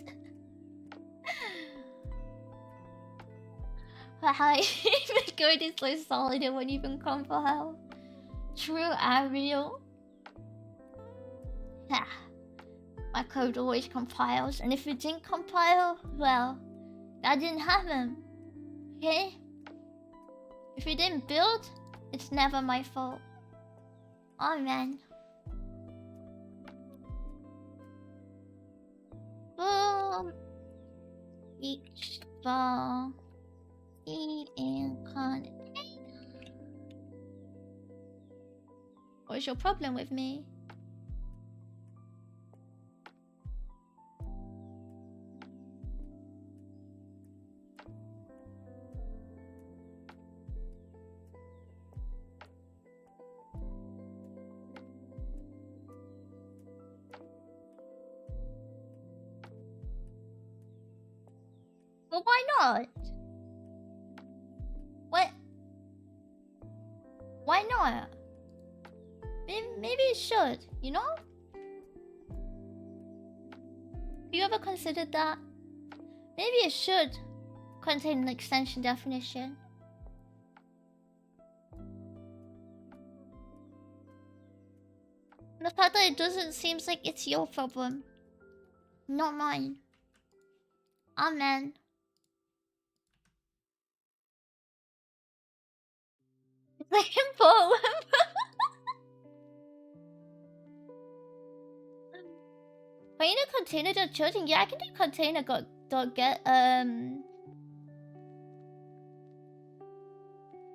Wow, my code is so solid it won't even compile. True and real. Yeah. My code always compiles, and if it didn't compile, well, that didn't happen. Okay? If it didn't build, it's never my fault. Oh man. Boom. Each ball. Eat and container. What's your problem with me? Well, why not? What? Why not? Maybe it should, you know? Have you ever considered that? Maybe it should contain an extension definition. The fact that it doesn't seems like it's your problem, not mine. Amen. It's like a poem. Create a container dot children. Yeah, I can do container dot get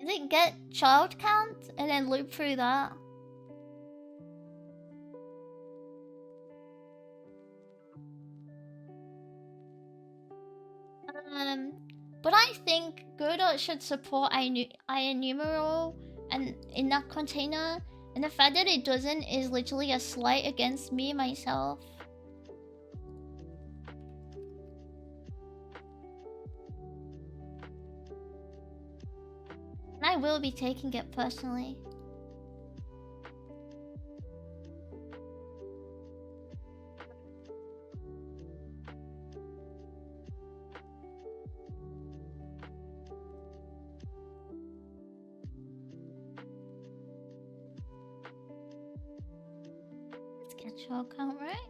Is it get child count and then loop through that? But I think godot should support IEnumeral and in that container, and the fact that it doesn't is literally a slight against me myself. And I will be taking it personally. Let's get your account right.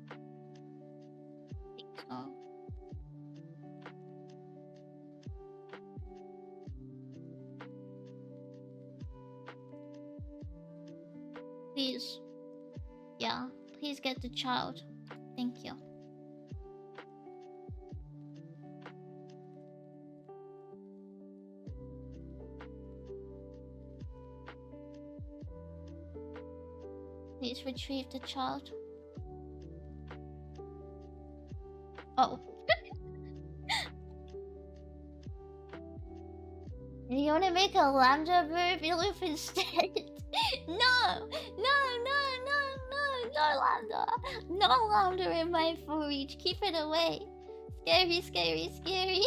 I think so. Please. Yeah, please get the child. Thank you. Please retrieve the child. Oh. You wanna make a lambda baby loop instead? No! No, no, no, no, no lambda! No lambda in my full reach. Keep it away. Scary, scary, scary.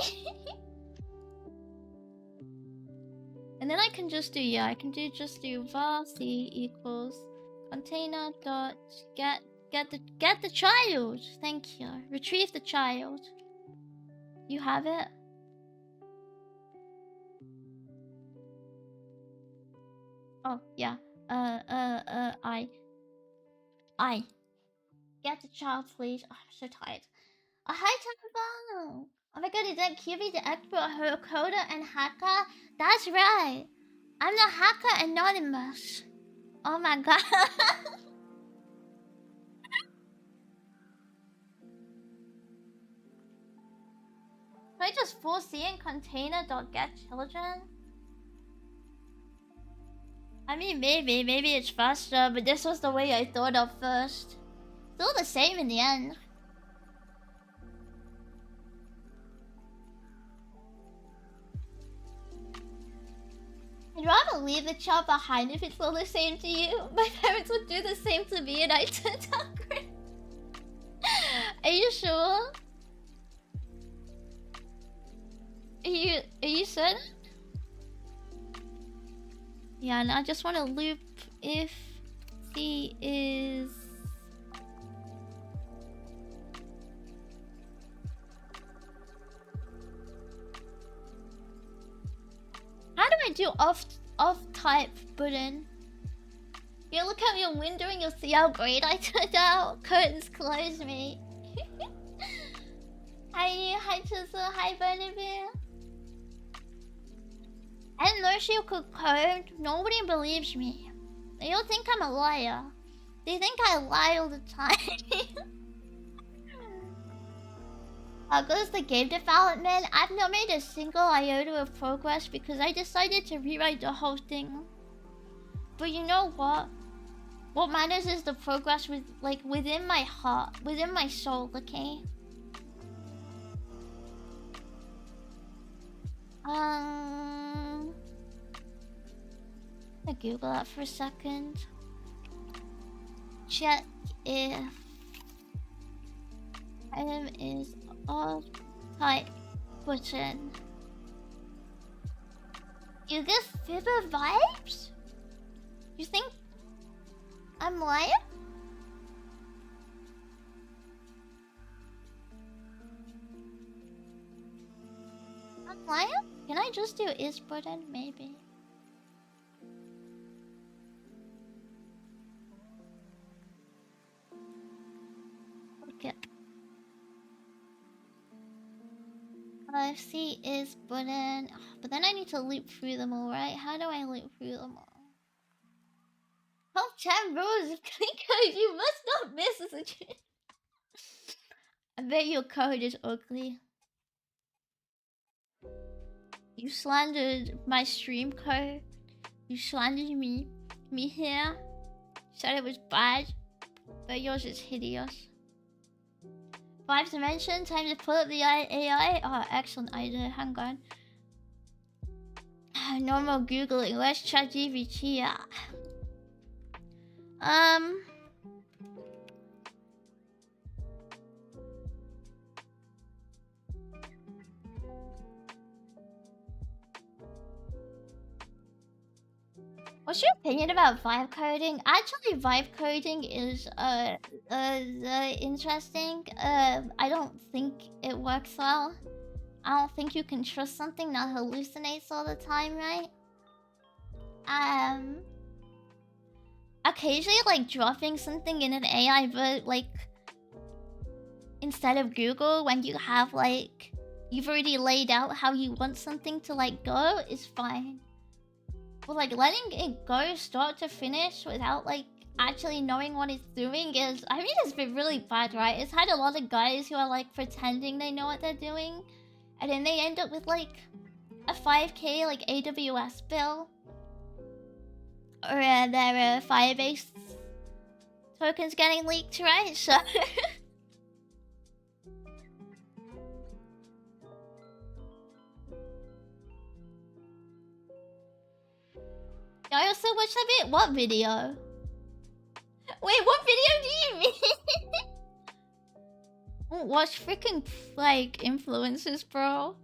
And then I can just do, yeah, I can just do var c equals container dot get the child. Thank you. Retrieve the child. You have it? Oh, yeah. I. Get the child, please. Oh, I'm so tired. Oh, hi, Takabano. Oh my god, is that QB the expert coder and hacker? That's right. I'm the hacker anonymous. Oh my god. Can I just full C in container.get children? I mean, maybe it's faster, but this was the way I thought of first. Still the same in the end. I'd rather leave the child behind if it's all the same to you. My parents would do the same to me and I turned out great. Are you sure? Are you certain? Yeah, and I just want to loop if C is... How do I do off type button? You look out your window and you'll see how great I turned out. Curtains close me. Hi Chisel, hi Benavir. I didn't know she could code. Nobody believes me. They all think I'm a liar. They think I lie all the time. How goes the game development? I've not made a single iota of progress because I decided to rewrite the whole thing. But you know what? What matters is the progress with, like, within my heart, within my soul, okay? I'm gonna Google that for a second. Check if item is off type button. You get Fibber vibes? You think I'm lying? I'm lying? Can I just do is button? Maybe. KFC is button. But then I need to loop through them all, right? How do I loop through them all? Oh, 10 rows of code. You must not miss this. I bet your code is ugly. You slandered my stream code. You slandered me. Me here. Said it was bad. But yours is hideous. 5 dimension, time to pull up the AI. Oh, excellent idea. Hang on. Normal Googling. Where's ChatGPT at? What's your opinion about vibe coding? Actually, vibe coding is interesting. I don't think it works well. I don't think you can trust something that hallucinates all the time, right? Occasionally, like dropping something in an AI, but like instead of Google, when you have like you've already laid out how you want something to like go, is fine. But like letting it go start to finish without like actually knowing what it's doing is, I mean, it's been really bad, right? It's had a lot of guys who are like pretending they know what they're doing, and then they end up with like a 5k like AWS bill, or their Firebase tokens getting leaked, right? So I also watched a bit. What video? Wait, what video do you mean? Watch freaking like influencers, bro.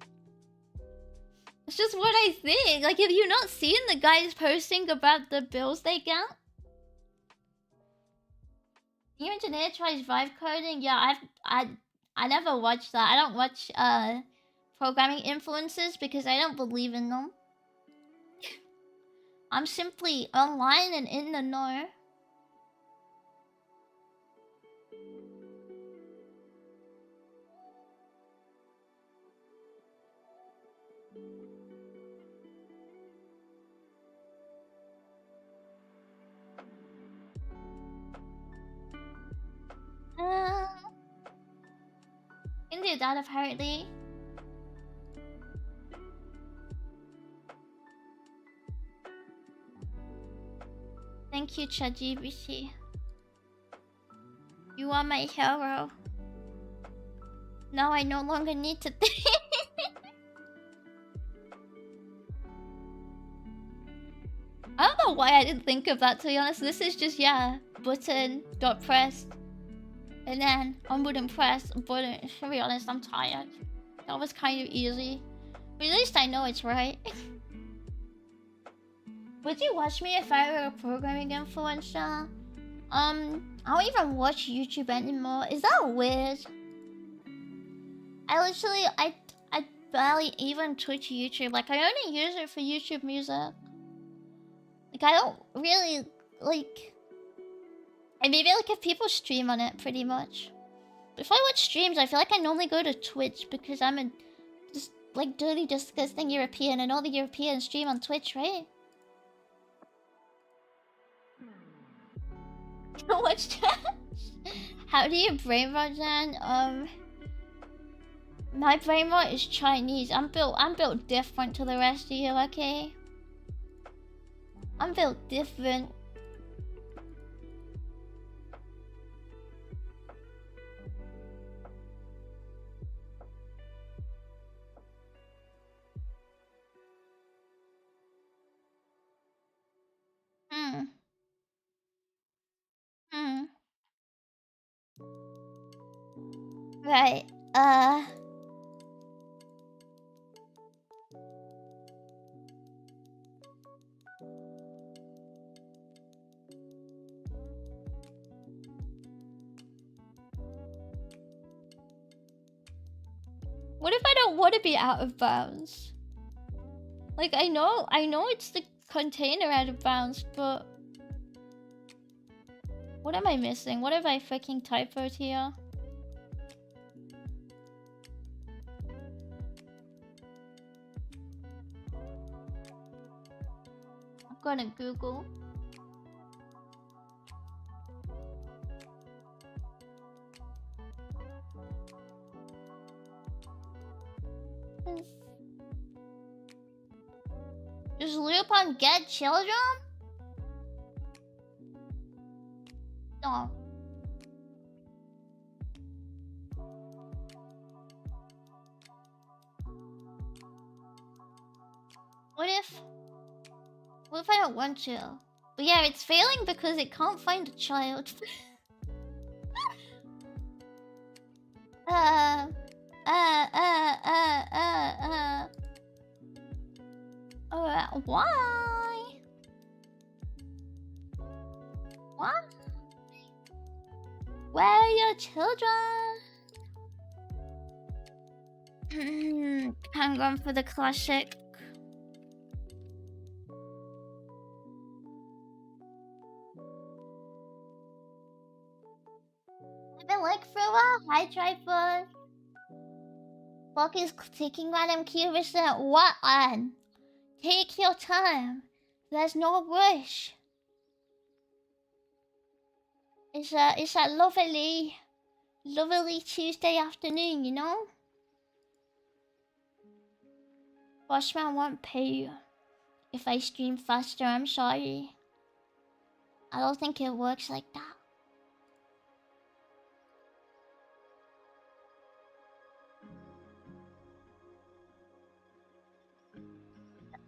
It's just what I think. Like, have you not seen the guys posting about the bills they get? New engineer tries vibe coding. Yeah, I never watched that. I don't watch programming influencers because I don't believe in them. I'm simply online and in the know. Can do that apparently. Thank you, ChatGPT. You are my hero. Now I no longer need to think. I don't know why I didn't think of that, to be honest. This is just, yeah, button, got pressed. And then on button press, button. To be honest, I'm tired. That was kind of easy. But at least I know it's right. Would you watch me if I were a programming influencer? I don't even watch YouTube anymore. Is that weird? I barely even touch YouTube. Like, I only use it for YouTube music. Like, I don't really, like... And maybe, like, if people stream on it, pretty much. But if I watch streams, I feel like I normally go to Twitch because I'm a... just, like, dirty, disgusting European, and all the Europeans stream on Twitch, right? What's that? How do you brain rot, then? My brain rot is Chinese. I'm built different to the rest of you, okay? I'm built different. Right, what if I don't want to be out of bounds? Like, I know it's the container out of bounds, but... What am I missing? What have I freaking typoed here? Gonna Google. Just loop on get children? No. What if I don't want to? But yeah, it's failing because it can't find a child. Why? What? Where are your children? I'm going for the classic. I've been like for a while. Hi, Tripod. Fuck is taking Madam Curious at what on? Take your time. There's no rush. It's a lovely Tuesday afternoon, you know? Bossman won't pay you if I stream faster, I'm sorry. I don't think it works like that.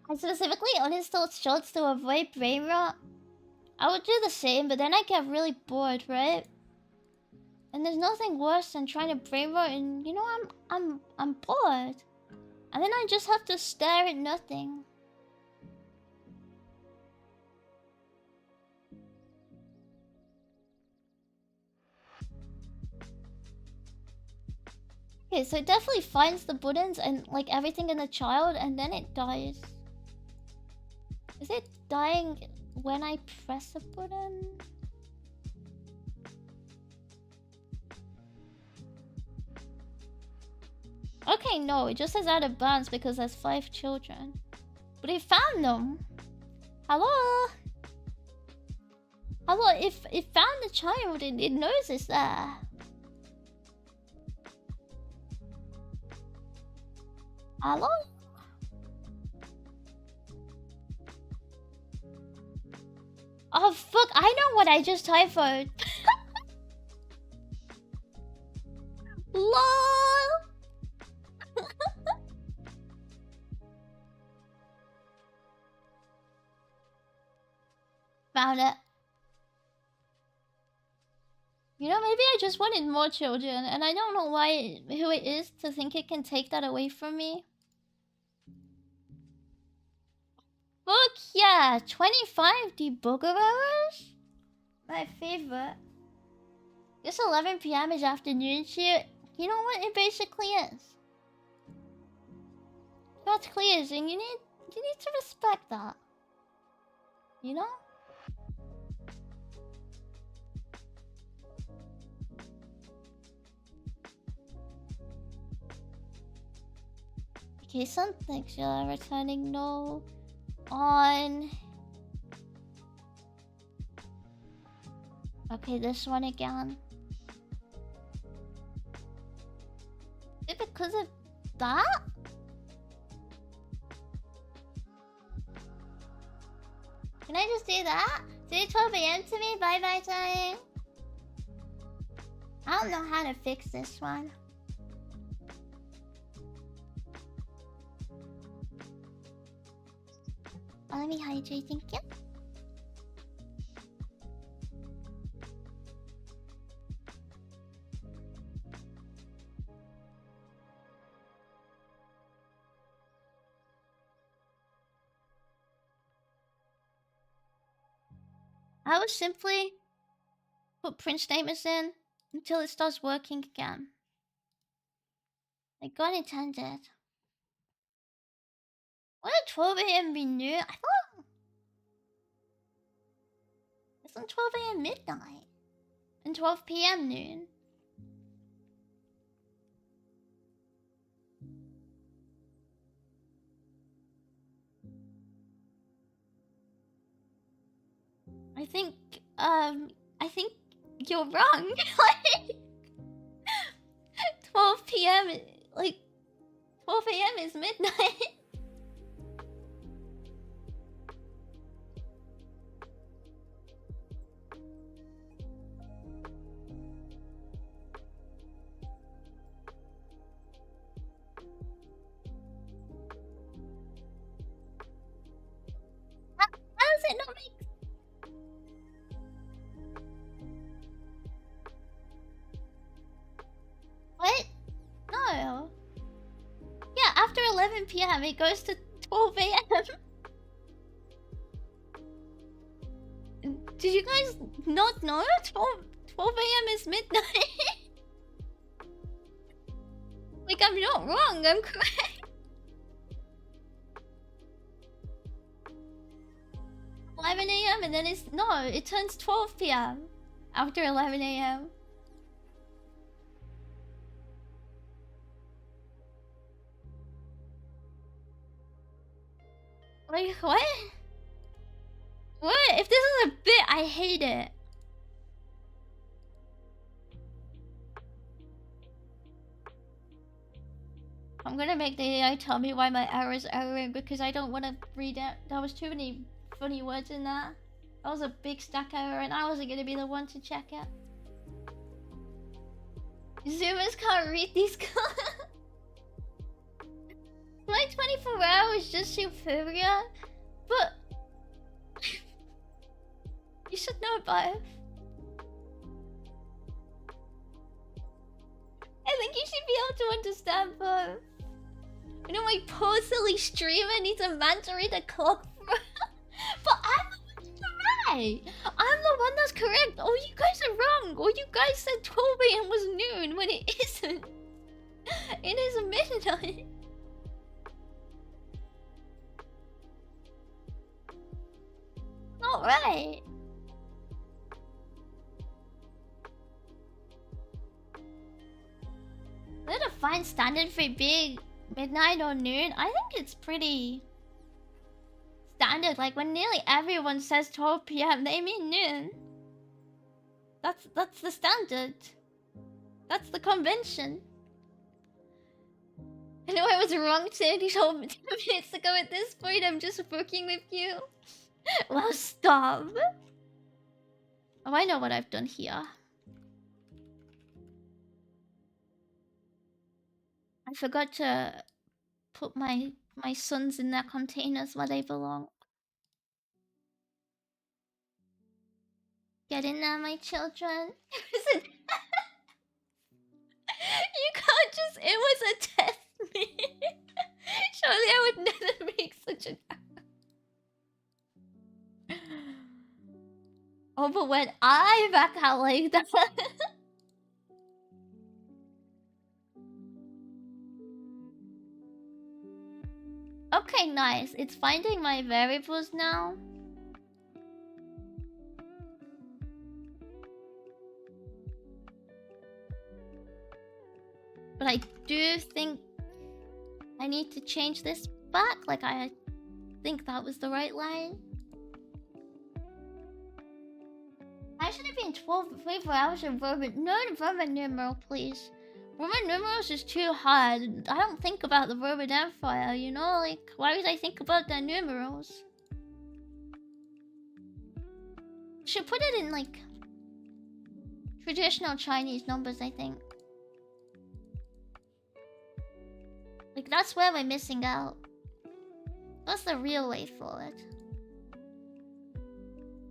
I specifically uninstalled shorts to avoid brain rot. I would do the same, but then I get really bored, right? And there's nothing worse than trying to brain rot and, you know, I'm bored. And then I just have to stare at nothing. Okay, so it definitely finds the buttons and like everything in the child and then it dies. Is it dying when I press a button? Okay, no, it just says out of bounds because there's 5 children. But it found them. Hello? Hello, if it found the child, it knows it's there. Hello? Oh fuck, I know what I just typoed. LOL! Found it. You know, maybe I just wanted more children, and I don't know who it is to think it can take that away from me. Fuck yeah! 25 debugger hours? My favorite. This 11 PM is afternoon shit. You know what it basically is? That's clear, and you need to respect that. You know? Okay, some things are returning no on. Okay, this one again. Is it because of that? Can I just do that? Say 12 AM to me? Bye bye time. I don't know how to fix this one. Let me hydrate, thank you. I will simply put print statements in until it starts working again. Like God intended. Wouldn't 12 AM be noon? I thought... Isn't 12 AM midnight? And 12 PM noon? I think, I think you're wrong. Like, 12 p.m. Like, 12 a.m. is midnight. How does it not make... What? No. Yeah, after 11 p.m. it goes to 12 a.m. Did you guys not know? 12 a.m. is midnight. Like, I'm not wrong, I'm correct. 11 a.m. and then it's... No, it turns 12 p.m. after 11 a.m. Like, what? What? If this is a bit, I hate it. I'm gonna make the AI tell me why my error's erroring because I don't want to read it. There was too many funny words in that. That was a big stack error and I wasn't gonna be the one to check it. Zoomers can't read these comments. My 24 hours just Euphoria? But... you should know both. I think you should be able to understand both. You know, my poor silly streamer needs a man to read the clock for. But I'm the one that's right. I'm the one that's correct. Oh, you guys are wrong. Oh, you guys said 12 a.m. was noon when it isn't. It is midnight. Not right. Is that a fine standard for being midnight or noon? I think it's pretty standard. Like when nearly everyone says 12 p.m. they mean noon. That's the standard. That's the convention. I know I was wrong, Sid. You told me 10 minutes ago. At this point, I'm just working with you. Well, stop. Oh, I know what I've done here. I forgot to put my sons in their containers where they belong. Get in there, my children. You can't just... It was a test me. Surely I would never make such an... Oh, but when I back out like that... Okay, nice. It's finding my variables now. But I do think I need to change this back. Like, I think that was the right line. I should have been 12 24 hours of Roman. No Roman numeral, please. Roman numerals is too hard. I don't think about the Roman Empire, you know? Like, why would I think about their numerals? Should put it in, like, traditional Chinese numbers, I think. Like, that's where we're missing out. That's the real way forward.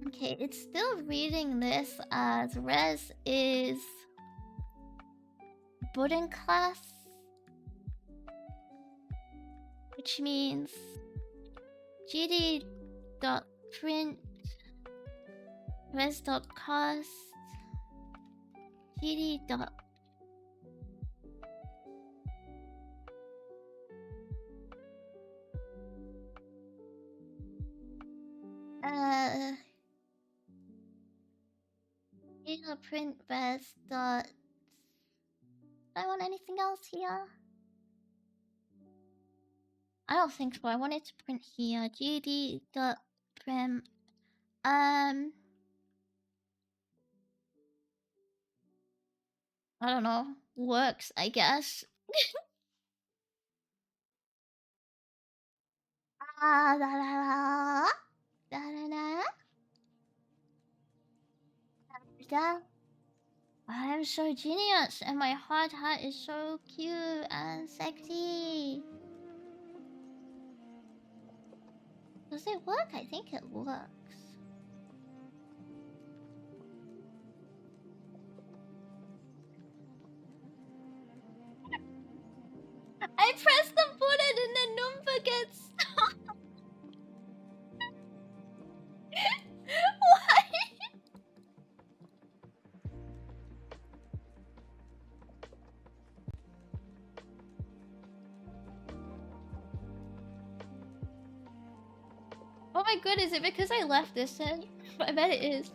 Okay, it's still reading this as res is button class, which means gd.print res.cost gd. Print res dot... Do I want anything else here? I don't think so. I want it to print here. gd dot print I don't know, works, I guess. Ah, da, da, da. Da, da, da. Da. I'm so genius, and my hard hat is so cute and sexy. Does it work? I think it works. I press the button and the number gets... Why? Oh my god, is it because I left this in? I bet it is.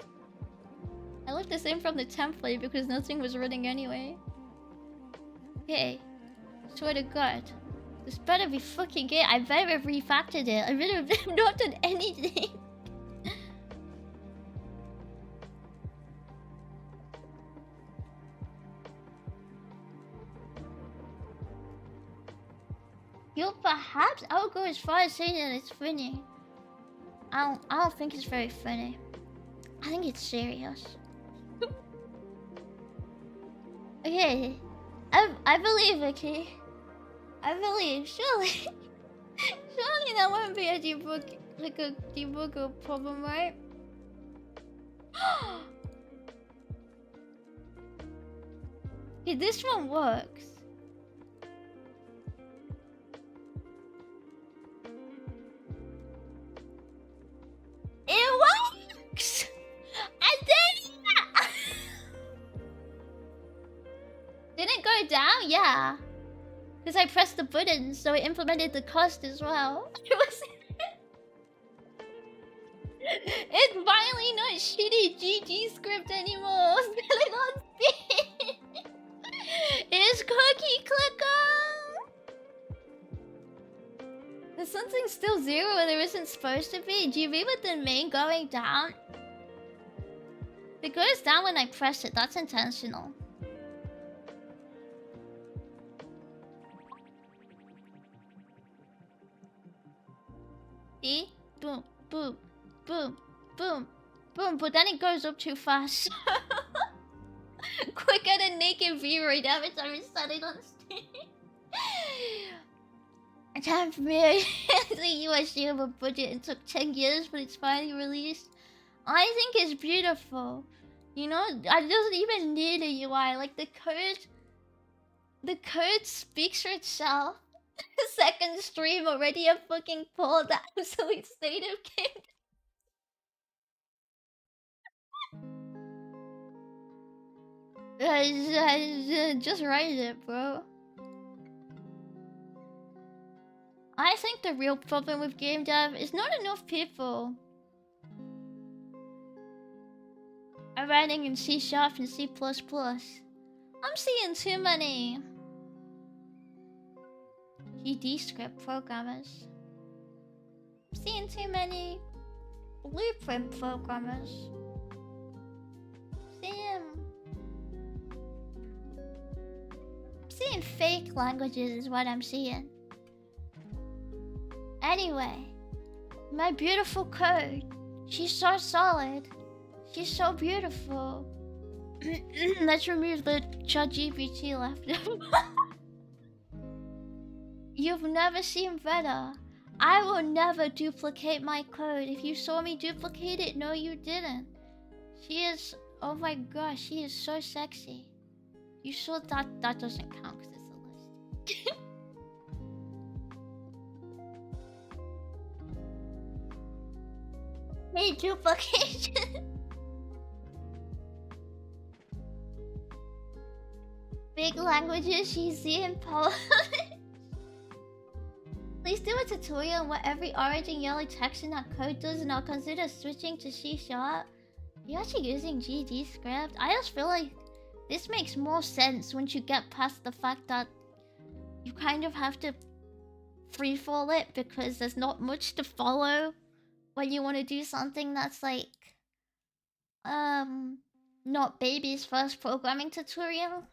I left this in from the template because nothing was running anyway. Okay. Swear to god. This better be fucking it. I better have refactored it. I better have not done anything. Yo, perhaps I would go as far as saying that it's funny. I don't think it's very funny. I think it's serious. Okay. I believe, okay? I believe, surely. Surely that wouldn't be a debugger problem, right? Okay, this one works. It works! I did it! Did it go down? Yeah. Because I pressed the button, so it implemented the cost as well. It was... It's finally not shitty GG script anymore. Spelling on speed. It's cookie clicker. There's something still zero where there isn't supposed to be. Do you read with the main going down? It goes down when I press it. That's intentional. See? Boom, boom, boom, boom, boom. But then it goes up too fast. Quicker than naked V-Ray damage I reset it on Steam. Time for me. The USG of a budget and took 10 years, but it's finally released. I think it's beautiful. You know, I doesn't even need a UI. Like the code speaks for itself. Second stream already a fucking pulled the absolute state of game. Just write it, bro. I think the real problem with game dev is not enough people are writing in C# and C++. I'm seeing too many GD script programmers. I'm seeing too many blueprint programmers. I'm seeing fake languages is what I'm seeing. Anyway, my beautiful code. She's so solid. She's so beautiful. Let's remove the ChatGPT left. You've never seen better. I will never duplicate my code. If you saw me duplicate it, no you didn't. She is... Oh my gosh, she is so sexy. You saw that? That doesn't count because it's a list. Hey, duplication. Big languages she's seeing Polish. Please do a tutorial on what every orange and yellow text in that code does, and I'll consider switching to C#. Are you actually using GD script? I just feel like this makes more sense once you get past the fact that you kind of have to freefall it because there's not much to follow when you want to do something that's like not baby's first programming tutorial.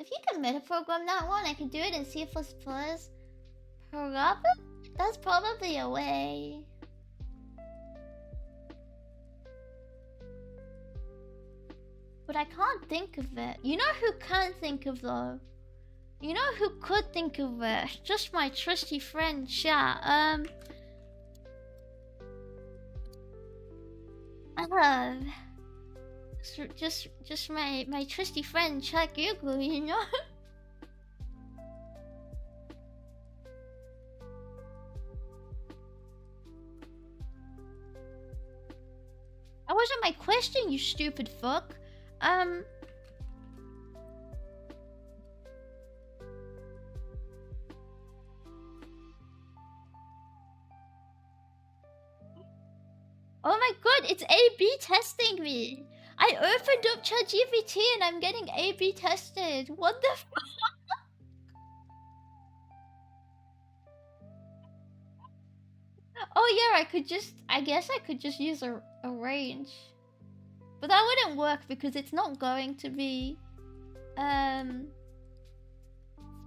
If you can metaprogram that one, I can do it in C++. Probably? That's probably a way. But I can't think of it. You know who can think of though? You know who could think of it? Just my trusty friend chat. Just my trusty friend chat Google, you know? That wasn't my question, you stupid fuck. Oh my god, it's A/B testing me. I opened up ChatGPT and I'm getting A/B tested. What the fuck? Oh yeah, I guess I could just use a range. But that wouldn't work because it's not going to be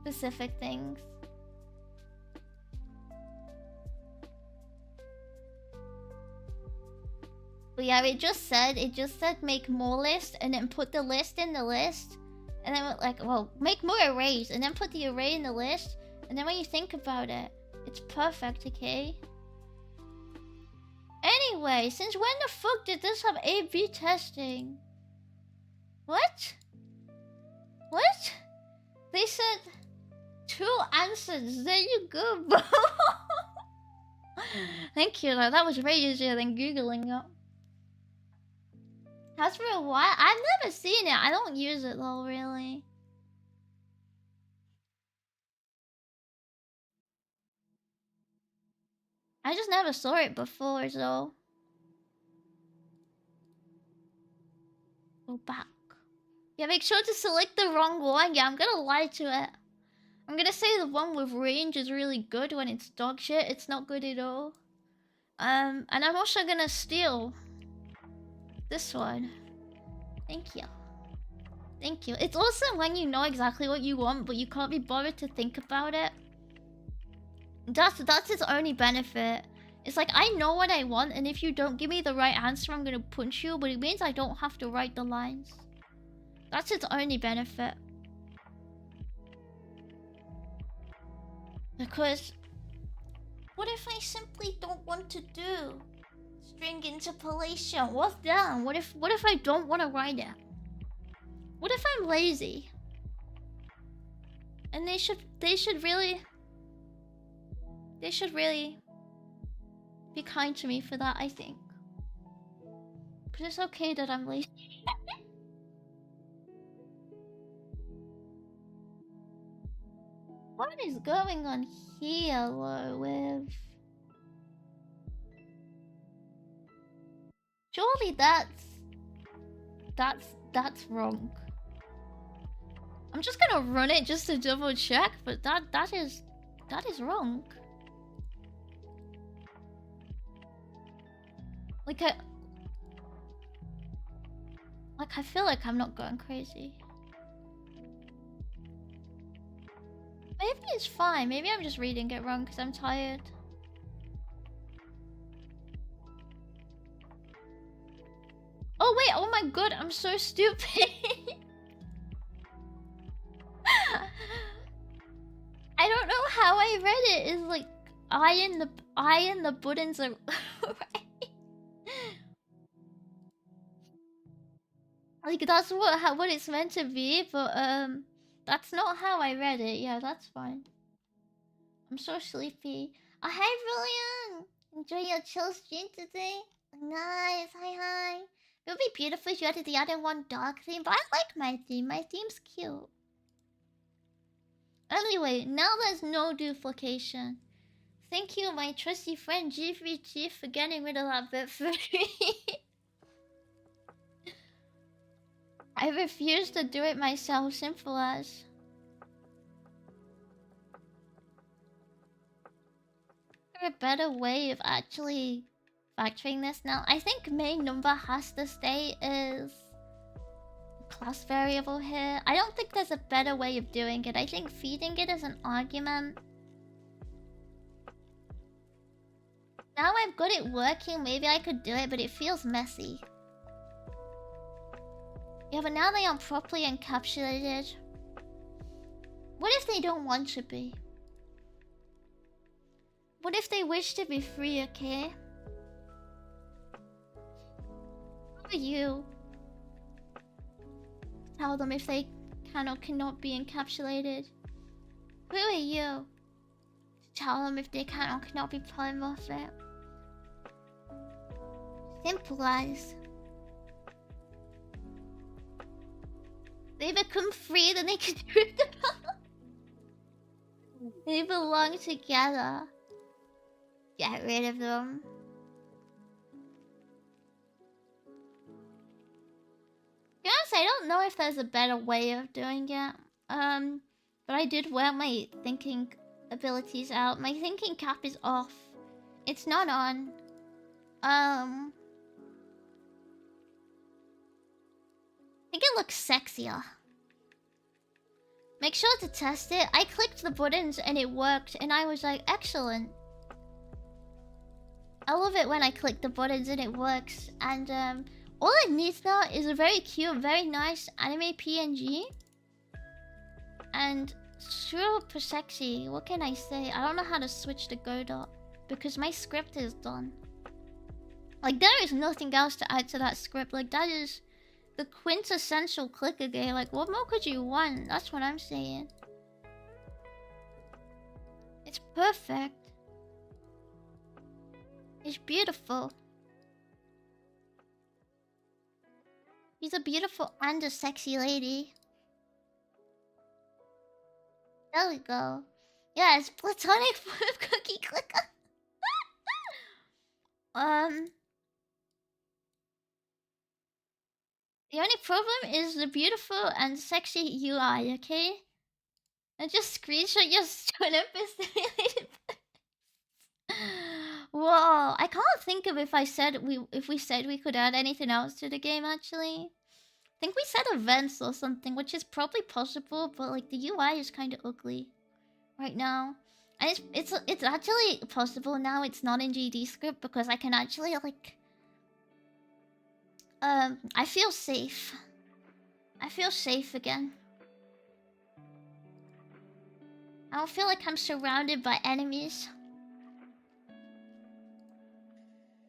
specific things. But yeah, it just said make more list and then put the list in the list. And then like, well, make more arrays and then put the array in the list. And then when you think about it, it's perfect, okay? Anyway, since when the fuck did this have A/B testing? What? What? They said 2 answers. There you go, bro. Thank you, though. That was way easier than Googling it. Has for a while? I've never seen it. I don't use it though, really. I just never saw it before, so... Go back. Yeah, make sure to select the wrong one. Yeah, I'm gonna lie to it. I'm gonna say the one with range is really good when it's dog shit. It's not good at all. And I'm also gonna steal this one. Thank you. Thank you. It's awesome when you know exactly what you want, but you can't be bothered to think about it. That's its only benefit. It's like, I know what I want, and if you don't give me the right answer, I'm gonna punch you, but it means I don't have to write the lines. That's its only benefit. Because... what if I simply don't want to do string interpolation? What's that? What if I don't want to write it? What if I'm lazy? And they should really be kind to me for that, I think. Because it's okay that I'm lazy. What is going on here, with... Surely that's wrong. I'm just gonna run it just to double check, but that is wrong. Like I feel like I'm not going crazy. Maybe it's fine. Maybe I'm just reading it wrong because I'm tired. Oh wait, oh my god, I'm so stupid. I don't know how I read it. It's like I and the buttons are right. Like that's what it's meant to be, but that's not how I read it. Yeah, that's fine. I'm so sleepy. Oh, hi, Brilliant! Enjoy your chill stream today? Nice, hi. It would be beautiful if you added the other one dark theme, but I like my theme. My theme's cute. Anyway, now there's no duplication. Thank you, my trusty friend G3G, for getting rid of that bit for me. I refuse to do it myself, simple as. Is there a better way of actually factoring this now? I think main number has to stay as class variable here. I don't think there's a better way of doing it. I think feeding it as an argument. Now I've got it working, maybe I could do it, but it feels messy. Yeah, but now they aren't properly encapsulated. What if they don't want to be? What if they wish to be free, okay? Who are you? Tell them if they can or cannot be encapsulated. Who are you? Tell them if they can or cannot be polymorphic. Simple as. They become free, then they can do it. They belong together. Get rid of them. Yes, I don't know if there's a better way of doing it. But I did wear my thinking abilities out. My thinking cap is off. It's not on. I think it looks sexier. Make sure to test it. I clicked the buttons and it worked, and I was like, excellent. I love it when I click the buttons and it works. And all it needs now is a very cute, very nice anime PNG. And super sexy. What can I say? I don't know how to switch to godot because my script is done. Like, there is nothing else to add to that script. Like, that is the quintessential clicker game. Like, what more could you want? That's what I'm saying. It's perfect. It's beautiful. She's a beautiful and a sexy lady. There we go. Yeah, it's platonic form of cookie clicker. The only problem is the beautiful and sexy UI, okay? And just screenshot your startup simulated. Whoa, I can't think of if we said we could add anything else to the game actually. I think we said events or something, which is probably possible, but like the UI is kind of ugly right now. And it's actually possible now. It's not in GD script because I can actually like I feel safe. I feel safe again. I don't feel like I'm surrounded by enemies.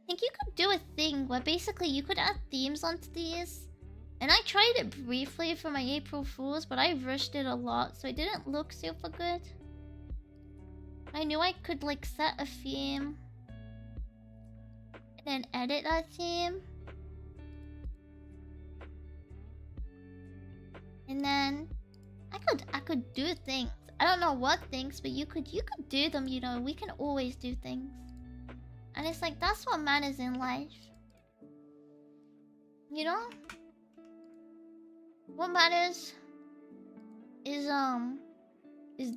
I think you could do a thing where basically you could add themes onto these. And I tried it briefly for my April Fools, but I rushed it a lot, so it didn't look super good. I knew I could like set a theme and then edit that theme. And then I could do things. I don't know what things, but you could do them, you know. We can always do things. And it's like that's what matters in life. You know? What matters is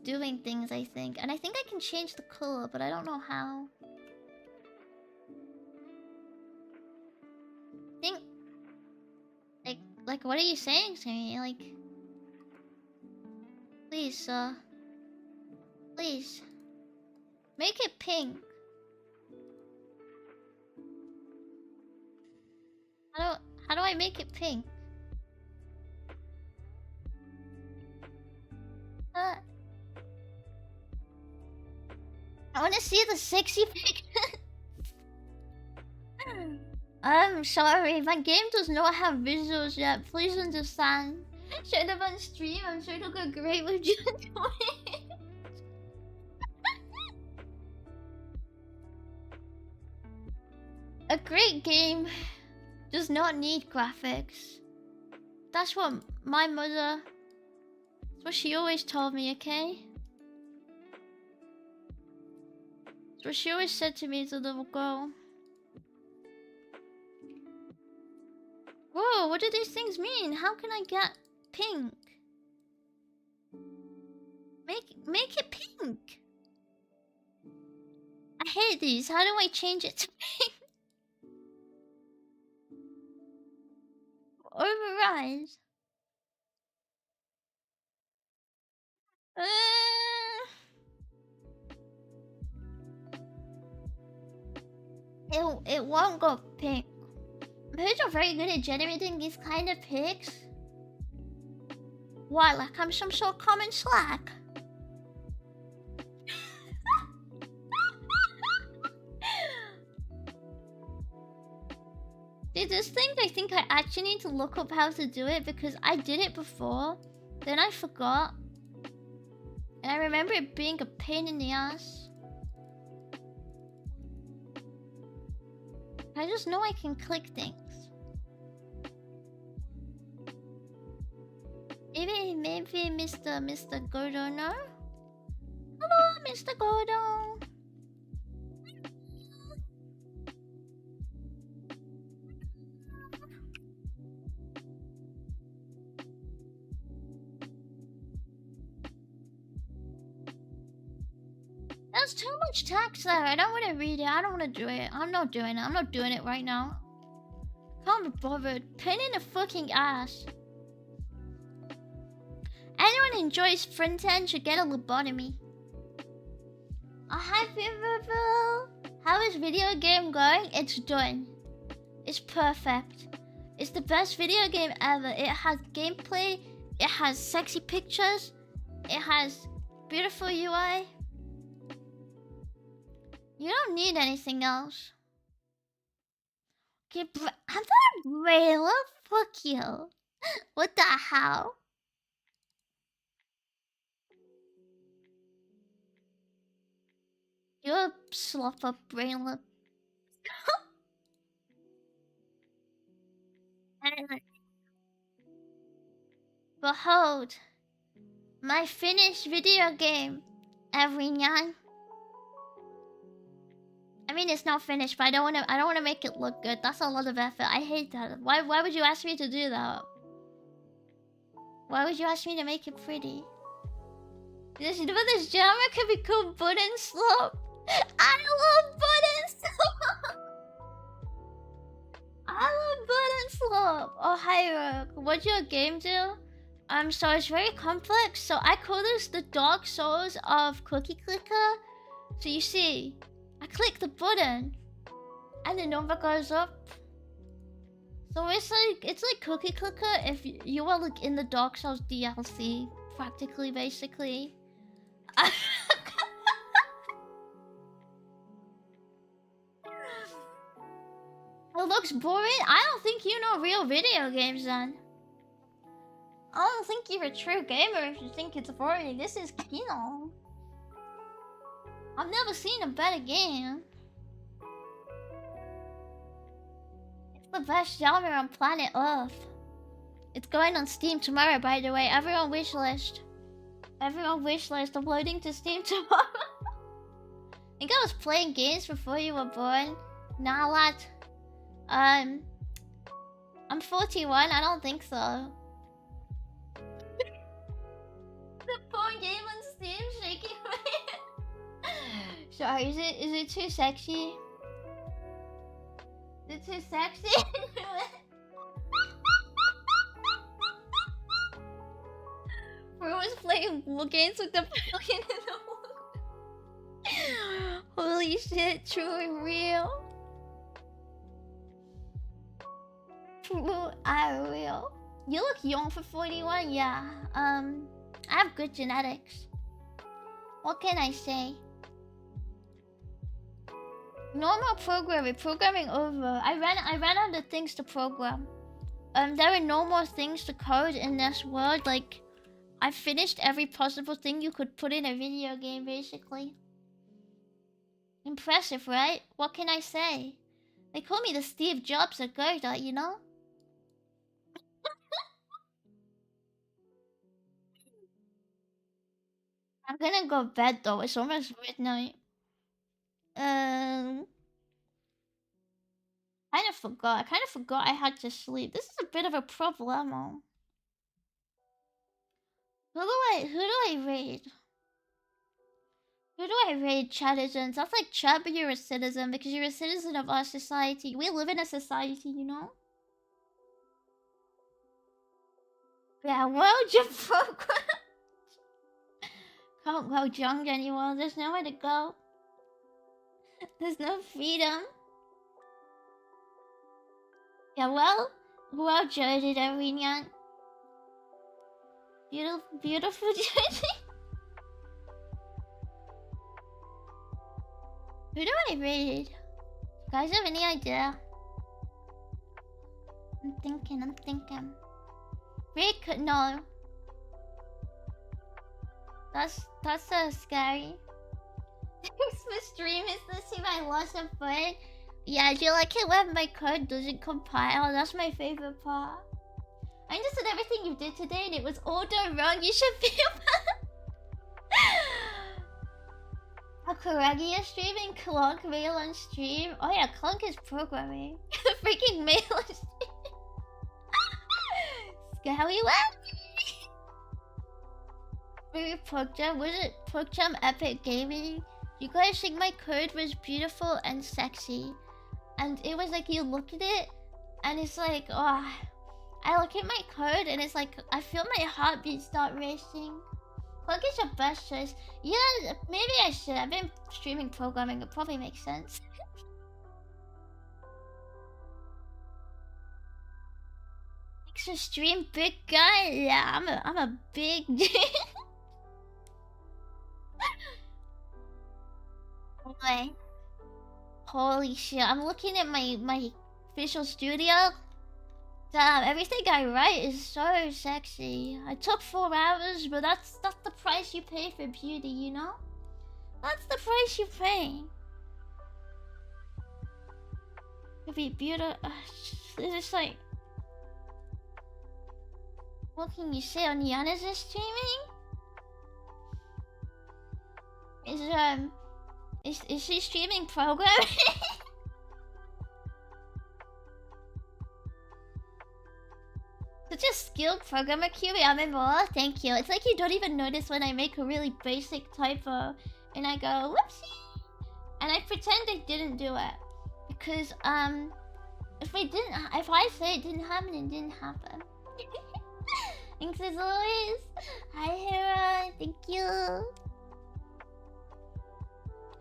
doing things, I think. And I think I can change the color, but I don't know how. I think like what are you saying to me? Like, please, sir. Please. Make it pink. How do I make it pink? I wanna see the sexy picture. I'm sorry, my game does not have visuals yet. Please understand. Should have on stream. I'm sure it'll go great with you doing. A great game does not need graphics. That's what my mother... That's what she always told me, okay? That's what she always said to me as a little girl. Whoa, what do these things mean? How can I get pink? Make it pink! I hate these. How do I change it to pink? Override. it won't go pink. Birds are very good at generating these kind of pics. Why, like I'm some sort of common slack? Dude, this thing, I think I actually need to look up how to do it because I did it before, then I forgot. And I remember it being a pain in the ass. I just know I can click things. Maybe Mr. Godot, no? Hello, Mr. Godot. There's too much text there. I don't want to read it. I don't want to do it. I'm not doing it. I'm not doing it right now. Can't be bothered. Pain in the fucking ass. Anyone who enjoys front end should get a lobotomy. Oh, hi, Pimperville. How is video game going? It's done. It's perfect. It's the best video game ever. It has gameplay. It has sexy pictures. It has beautiful UI. You don't need anything else. Okay, I'm not Rayla. Fuck you. What the hell? You're a slough up, Rayla. Behold, my finished video game, everyone. I mean, it's not finished, but I don't want to make it look good. That's a lot of effort. I hate that. Why would you ask me to do that? Why would you ask me to make it pretty? This genre could be called Button Slope. I love Button Slope. I love Button Slope. Oh, hi, Rook. What's your game do? So it's very complex. So I call this the Dark Souls of Cookie Clicker. So you see, I click the button, and the number goes up. So it's like Cookie Clicker if you were like in the Dark Souls DLC, practically, basically. It looks boring. I don't think you know real video games, then. I don't think you're a true gamer if you think it's boring. This is Kino. I've never seen a better game. It's the best genre on planet Earth. It's going on Steam tomorrow, by the way. Everyone wishlist. Everyone wishlist. I'm loading to Steam tomorrow. I think I was playing games before you were born. Nah, lad. I'm 41. I don't think so. The porn game on Steam shaking my head. Sorry, is it too sexy? Is it too sexy? We're always playing war games with the fucking in the wall. Holy shit, true and real. True and real. You look young for 41, yeah. I have good genetics. What can I say? Normal programming over. I ran out of things to program. There are no more things to code in this world. Like, I finished every possible thing you could put in a video game, basically. Impressive, right? What can I say? They call me the Steve Jobs of Godot, you know? I'm gonna go to bed though. It's almost midnight. I kind of forgot I had to sleep. This is a bit of a problemo. Who do I raid? Who do I raid, citizens? That's like chat, but you're a citizen because you're a citizen of our society. We live in a society, you know? Yeah, world your program. Can't go junk anymore. There's nowhere to go. There's no freedom. Yeah, well judged, everyone. Beautiful judging. Who do I read? You guys have any idea? I'm thinking. Rick, no. That's so scary. Christmas stream is the same I lost a foot. Yeah, do you like it when my code doesn't compile? That's my favorite part. I understood everything you did today and it was all done wrong. You should feel bad. Hakuragi is streaming, Clunk mail on stream. Oh yeah, Clunk is programming. Freaking mail on stream. Scary what? Pokejam, was it Pokejam Epic Gaming? You guys think my code was beautiful and sexy. And it was like you look at it and it's like, oh, I look at my code and it's like I feel my heartbeat start racing. Clunk is your best choice. Yeah, maybe I should. I've been streaming programming, it probably makes sense. Thanks for stream, big guy. Yeah, I'm a big Anyway. Holy shit, I'm looking at my Visual Studio. Damn, everything I write is so sexy. I took 4 hours, but that's the price you pay for beauty, you know? That's the price you pay. To be beautiful. It's just like... What can you say? Oniana's is streaming? Is she streaming programming? Such a skilled programmer, Kiwi. I'm in more. Thank you. It's like you don't even notice when I make a really basic typo, and I go whoopsie, and I pretend I didn't do it because if I say it didn't happen, it didn't happen. Thanks as always. Hi, Hera. Thank you.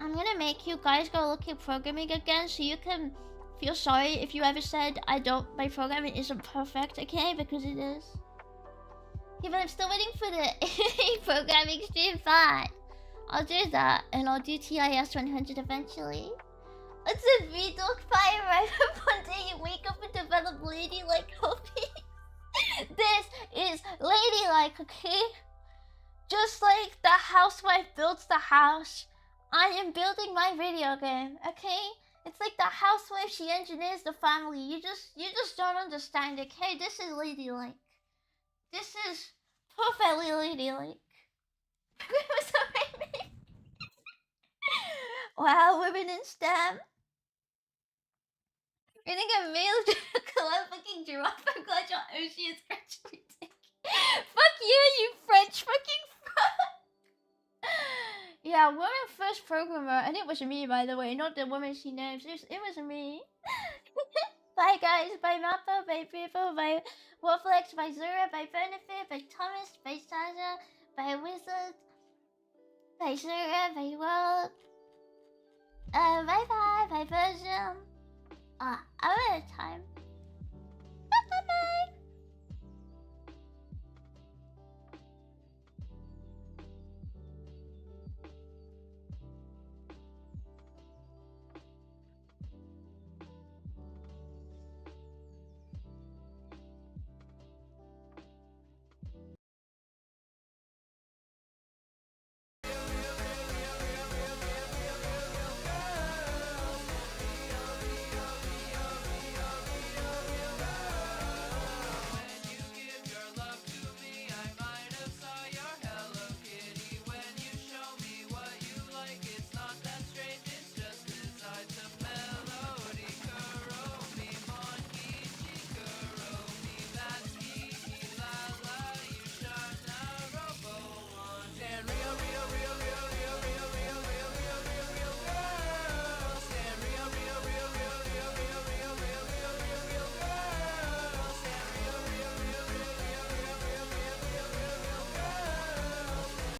I'm gonna make you guys go look at programming again so you can feel sorry if you ever said my programming isn't perfect, okay? Because it is. Yeah, but I'm still waiting for the programming stream. Fine. I'll do that and I'll do TIS 100 eventually. It's a V-Dog fire right up one day you wake up and develop ladylike hobbies. This is ladylike, okay? Just like the housewife builds the house, I am building my video game, okay? It's like the housewife, she engineers the family. You just don't understand, okay? This is ladylike. This is perfectly ladylike. Wow, women in STEM. Reading a mail to a fucking giraffe. I'm glad your Oshi is scratching your dick. Fuck you French fucking fuck. Yeah, woman first programmer, and it was me, by the way, not the woman she knows. It was me. Bye guys, bye Mappa, bye People, bye Wolflex, bye Zura, bye Benefit, bye Thomas, bye Sasha, bye Wizard, bye Zura, bye World. Bye bye, bye Virgin. I'm out of time.